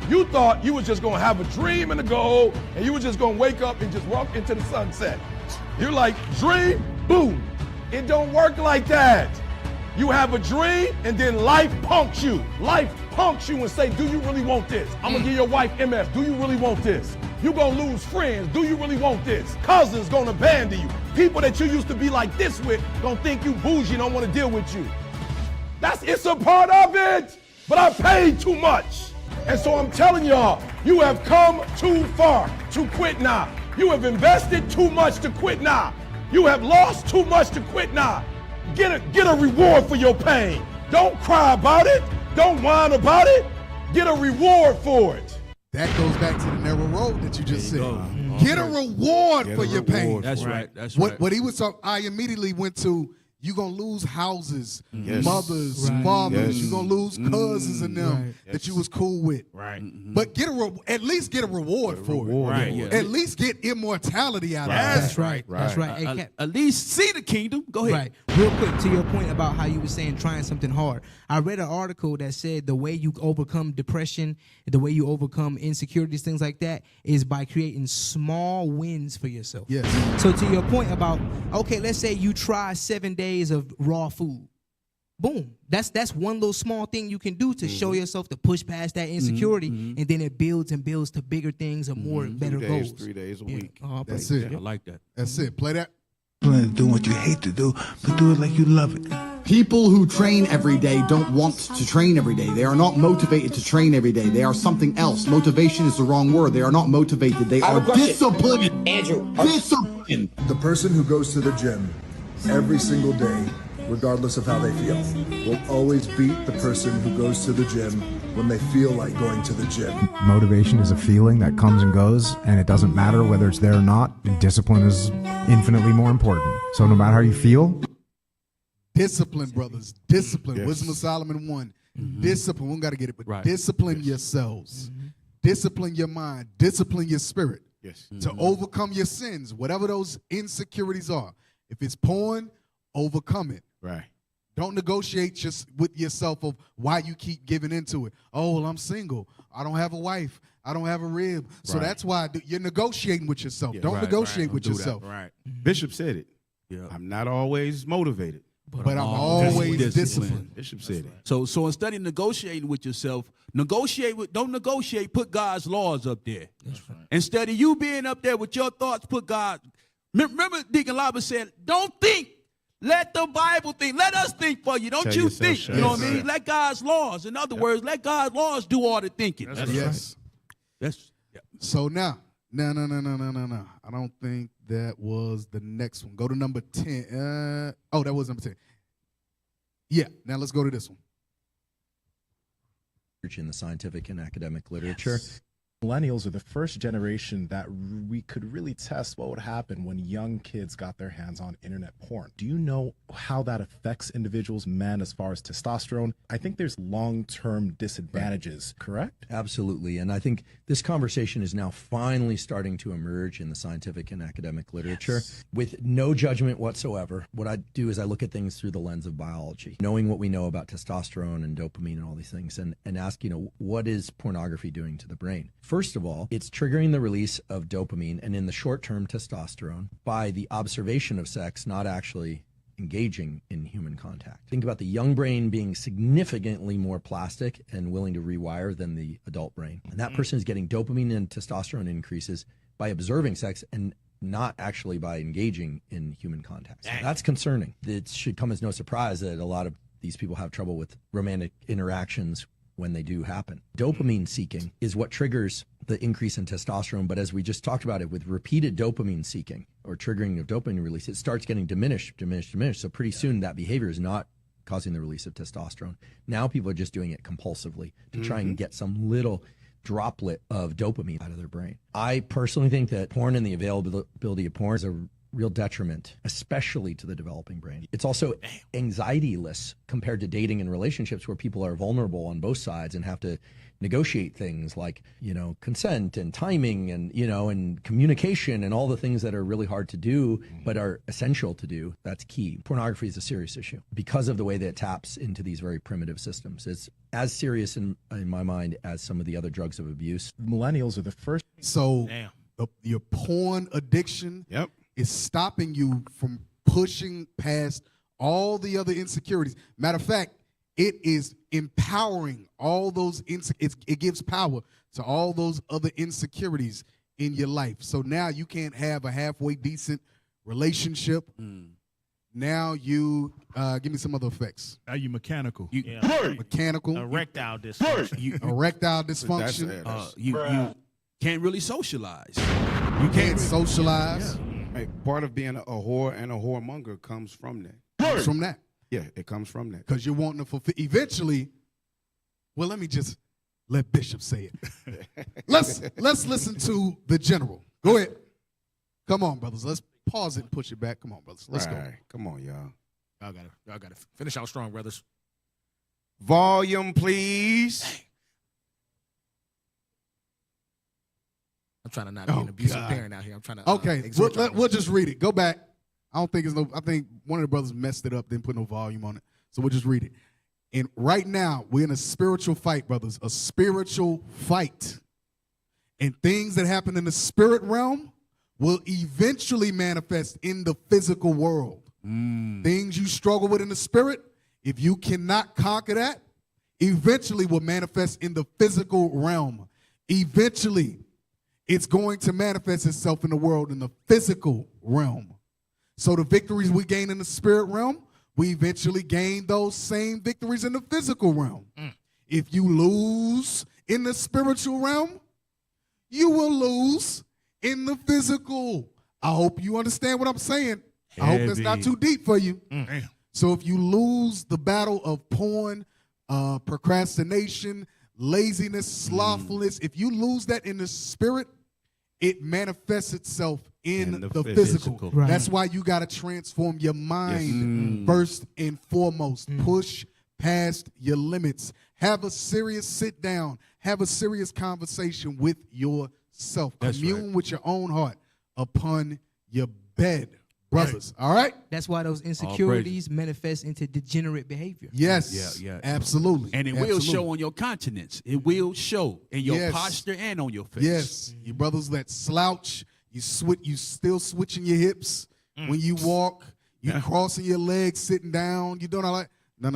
[SPEAKER 10] You thought you was just going to have a dream and a goal, and you were just going to wake up and just walk into the sunset. You're like, dream, boom. It don't work like that. You have a dream, and then life punks you. Life punks you and say, do you really want this? I'm gonna give your wife MS. Do you really want this? You gonna lose friends. Do you really want this? Cousins gonna abandon you. People that you used to be like this with gonna think you bougie and don't wanna deal with you. It's a part of it, but I paid too much. And so I'm telling y'all, you have come too far to quit now. You have invested too much to quit now. You have lost too much to quit now. Get a reward for your pain. Don't cry about it. Don't whine about it. Get a reward for it.
[SPEAKER 5] That goes back to the narrow road that you just said. Get a reward for your pain.
[SPEAKER 12] That's right. That's
[SPEAKER 5] right. What he was talking, I immediately went to, you're going to lose houses,
[SPEAKER 6] Yes.
[SPEAKER 5] mothers,
[SPEAKER 6] Right.
[SPEAKER 5] fathers.
[SPEAKER 6] Yes.
[SPEAKER 5] You're going to lose cousins and them that you was cool with.
[SPEAKER 7] Right.
[SPEAKER 5] But at least get a reward for it.
[SPEAKER 12] Right, yeah.
[SPEAKER 5] At least get immortality out of
[SPEAKER 8] That's
[SPEAKER 5] that.
[SPEAKER 8] right. That's right. Hey, Cap,
[SPEAKER 12] At least see the kingdom. Go ahead.
[SPEAKER 8] Right. Real quick, to your point about how you were saying trying something hard. I read an article that said the way you overcome depression, the way you overcome insecurities, things like that, is by creating small wins for yourself.
[SPEAKER 5] Yes.
[SPEAKER 8] So to your point about, okay, let's say you try 7 days of raw food. Boom. That's one little small thing you can do to show yourself to push past that insecurity, and then it builds and builds to bigger things and more better
[SPEAKER 6] 2 days,
[SPEAKER 8] goals.
[SPEAKER 6] 3 days a
[SPEAKER 8] Yeah.
[SPEAKER 6] week.
[SPEAKER 8] Oh,
[SPEAKER 5] That's it.
[SPEAKER 12] I like that.
[SPEAKER 5] That's it. Play that.
[SPEAKER 13] Doing what you hate to do, but do it like you love it.
[SPEAKER 14] People who train every day don't want to train every day. They are not motivated to train every day. They are something else. Motivation is the wrong word. They are not motivated. They are disciplined.
[SPEAKER 15] Andrew.
[SPEAKER 14] Disciplined.
[SPEAKER 15] The person who goes to the gym every single day, regardless of how they feel, will always beat the person who goes to the gym when they feel like going to the gym.
[SPEAKER 24] Motivation is a feeling that comes and goes, and it doesn't matter whether it's there or not. Discipline is infinitely more important. So no matter how you feel,
[SPEAKER 5] Discipline, brothers. Discipline.
[SPEAKER 6] Yes.
[SPEAKER 5] Wisdom of Solomon 1. Discipline. We don't got to get it, but
[SPEAKER 12] Right.
[SPEAKER 5] discipline yourselves. Discipline your mind. Discipline your spirit.
[SPEAKER 6] Yes.
[SPEAKER 5] To overcome your sins, whatever those insecurities are. If it's porn, overcome it.
[SPEAKER 6] Right.
[SPEAKER 5] Don't negotiate just with yourself of why you keep giving into it. Oh, well, I'm single. I don't have a wife. I don't have a rib. So
[SPEAKER 6] Right.
[SPEAKER 5] that's why you're negotiating with yourself.
[SPEAKER 6] Yeah.
[SPEAKER 5] Don't
[SPEAKER 6] Right,
[SPEAKER 5] negotiate
[SPEAKER 6] right.
[SPEAKER 5] with
[SPEAKER 6] Don't do that.
[SPEAKER 5] yourself.
[SPEAKER 6] Right. Bishop said it.
[SPEAKER 12] Yeah.
[SPEAKER 6] I'm not always motivated,
[SPEAKER 5] But I'm always
[SPEAKER 12] disciplined.
[SPEAKER 5] disciplined.
[SPEAKER 6] Bishop said it.
[SPEAKER 12] So instead of negotiating with yourself, don't negotiate, put God's laws up there. That's right. Instead of you being up there with your thoughts, put God. Remember Deacon Laba said, don't think. Let the Bible think. Let us think for you. Don't
[SPEAKER 6] Tell
[SPEAKER 12] you
[SPEAKER 6] yourself,
[SPEAKER 12] think.
[SPEAKER 6] shut
[SPEAKER 12] You know what I
[SPEAKER 6] yourself.
[SPEAKER 12] mean? Let God's laws. In other words, let God's laws do all the thinking.
[SPEAKER 5] Yes.
[SPEAKER 12] That's
[SPEAKER 5] So now, no. I don't think that was the next one. Go to number 10. That was number 10. Yeah, now let's go to this one.
[SPEAKER 25] In the scientific and academic literature.
[SPEAKER 26] Millennials are the first generation that we could really test what would happen when young kids got their hands on internet porn. Do you know how that affects individuals, men, as far as testosterone? I think there's long-term disadvantages, correct?
[SPEAKER 25] Absolutely. And I think this conversation is now finally starting to emerge in the scientific and academic literature with no judgment whatsoever. What I do is I look at things through the lens of biology, knowing what we know about testosterone and dopamine and all these things, and ask, what is pornography doing to the brain? First of all, it's triggering the release of dopamine and in the short term testosterone by the observation of sex, not actually engaging in human contact. Think about the young brain being significantly more plastic and willing to rewire than the adult brain. And that person is getting dopamine and testosterone increases by observing sex and not actually by engaging in human contact. So that's concerning. It should come as no surprise that a lot of these people have trouble with romantic interactions when they do happen. Dopamine seeking is what triggers the increase in testosterone, but as we just talked about it, with repeated dopamine seeking or triggering of dopamine release, it starts getting diminished. So pretty soon that behavior is not causing the release of testosterone. Now people are just doing it compulsively to try and get some little droplet of dopamine out of their brain. I personally think that porn and the availability of porn is a real detriment, especially to the developing brain. It's also anxiety-less compared to dating and relationships where people are vulnerable on both sides and have to negotiate things like, consent and timing and, and communication and all the things that are really hard to do, but are essential to do. That's key. Pornography is a serious issue because of the way that it taps into these very primitive systems. It's as serious in my mind as some of the other drugs of abuse.
[SPEAKER 26] Millennials are the first.
[SPEAKER 5] So your porn addiction is stopping you from pushing past all the other insecurities. Matter of fact, it is empowering all those, it gives power to all those other insecurities in your life. So now you can't have a halfway decent relationship. Now you, give me some other effects.
[SPEAKER 7] Now you mechanical.
[SPEAKER 5] Mechanical.
[SPEAKER 16] Erectile dysfunction.
[SPEAKER 5] Erectile dysfunction.
[SPEAKER 12] You can't really socialize.
[SPEAKER 5] You can't socialize.
[SPEAKER 6] Hey, part of being a whore and a whoremonger comes from that.
[SPEAKER 5] Comes from that.
[SPEAKER 6] Yeah, it comes from that.
[SPEAKER 5] Because you're wanting to fulfill. Eventually, well, let me just let Bishop say it. Let's listen to the general. Go ahead. Come on, brothers. Let's pause it and push it back. Come on, brothers. Let's go.
[SPEAKER 6] Come on, y'all.
[SPEAKER 16] Y'all gotta finish out strong, brothers.
[SPEAKER 6] Volume, please.
[SPEAKER 16] I'm trying to not be an abusive parent out here. I'm trying to.
[SPEAKER 5] Okay, we'll just read it. Go back. I don't think it's no. I think one of the brothers messed it up, didn't put no volume on it. So we'll just read it. And right now, we're in a spiritual fight, brothers. A spiritual fight. And things that happen in the spirit realm will eventually manifest in the physical world. Things you struggle with in the spirit, if you cannot conquer that, eventually will manifest in the physical realm. Eventually, it's going to manifest itself in the world in the physical realm. So the victories we gain in the spirit realm, we eventually gain those same victories in the physical realm. If you lose in the spiritual realm, you will lose in the physical. I hope you understand what I'm saying. I hope that's not too deep for you. So if you lose the battle of porn, procrastination, laziness, slothfulness, if you lose that in the spirit, it manifests itself in the physical.
[SPEAKER 8] Right.
[SPEAKER 5] That's why you got to transform your mind first and foremost. Push past your limits. Have a serious sit down. Have a serious conversation with yourself. Commune with your own heart upon your bed, brothers. All right?
[SPEAKER 8] That's why those insecurities manifest into degenerate behavior.
[SPEAKER 5] Yes.
[SPEAKER 12] Absolutely. And it will
[SPEAKER 5] Absolutely.
[SPEAKER 12] show on your countenance. It will show in your
[SPEAKER 5] Yes.
[SPEAKER 12] posture and on your face.
[SPEAKER 5] Yes. You brothers that slouch, you still switching your hips when you walk, you crossing your legs, sitting down, you doing all that. No.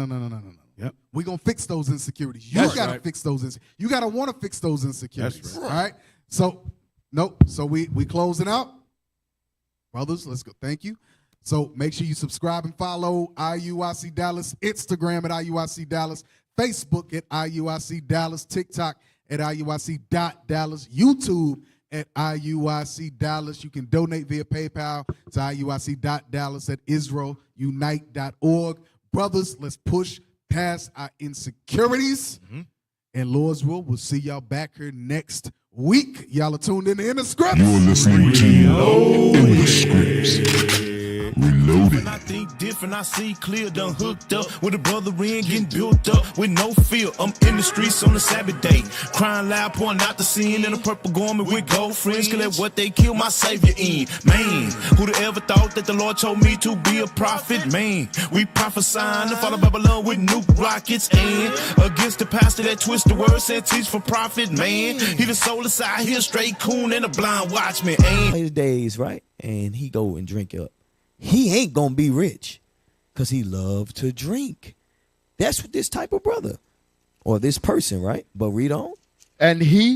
[SPEAKER 6] Yep.
[SPEAKER 5] We're going to fix those insecurities. You got to fix those insecurities. You got to want to fix those insecurities.
[SPEAKER 6] That's right.
[SPEAKER 5] All right? So, nope. So we closing out. Brothers, let's go. Thank you. So make sure you subscribe and follow IUIC Dallas, Instagram at IUIC Dallas, Facebook at IUIC Dallas, TikTok at IUIC.Dallas, YouTube at IUIC Dallas. You can donate via PayPal to IUIC.Dallas at IsraelUnite.org. Brothers, let's push past our insecurities. And Lord's will, we'll see y'all back here next week. Y'all are tuned in to In the Scripts.
[SPEAKER 1] You're listening to In the Scripts. Reloaded.
[SPEAKER 2] When I think different, I see clear, done hooked up with a brother in, getting built up with no fear. I'm in the streets on the Sabbath day, crying loud, pointing out the sin in a purple garment with gold friends, cause that's what they killed my Savior in. Man, who'd have ever thought that the Lord told me to be a prophet? Man, we prophesying to follow Babylon with nuke rockets and against the pastor that twist the word, said teach for profit. Man, he the soul aside here, straight coon and a blind watchman.
[SPEAKER 17] His days, right? And he go and drink up. He ain't gonna be rich because he loved to drink. That's what this type of brother or this person, right? But read on.
[SPEAKER 18] And he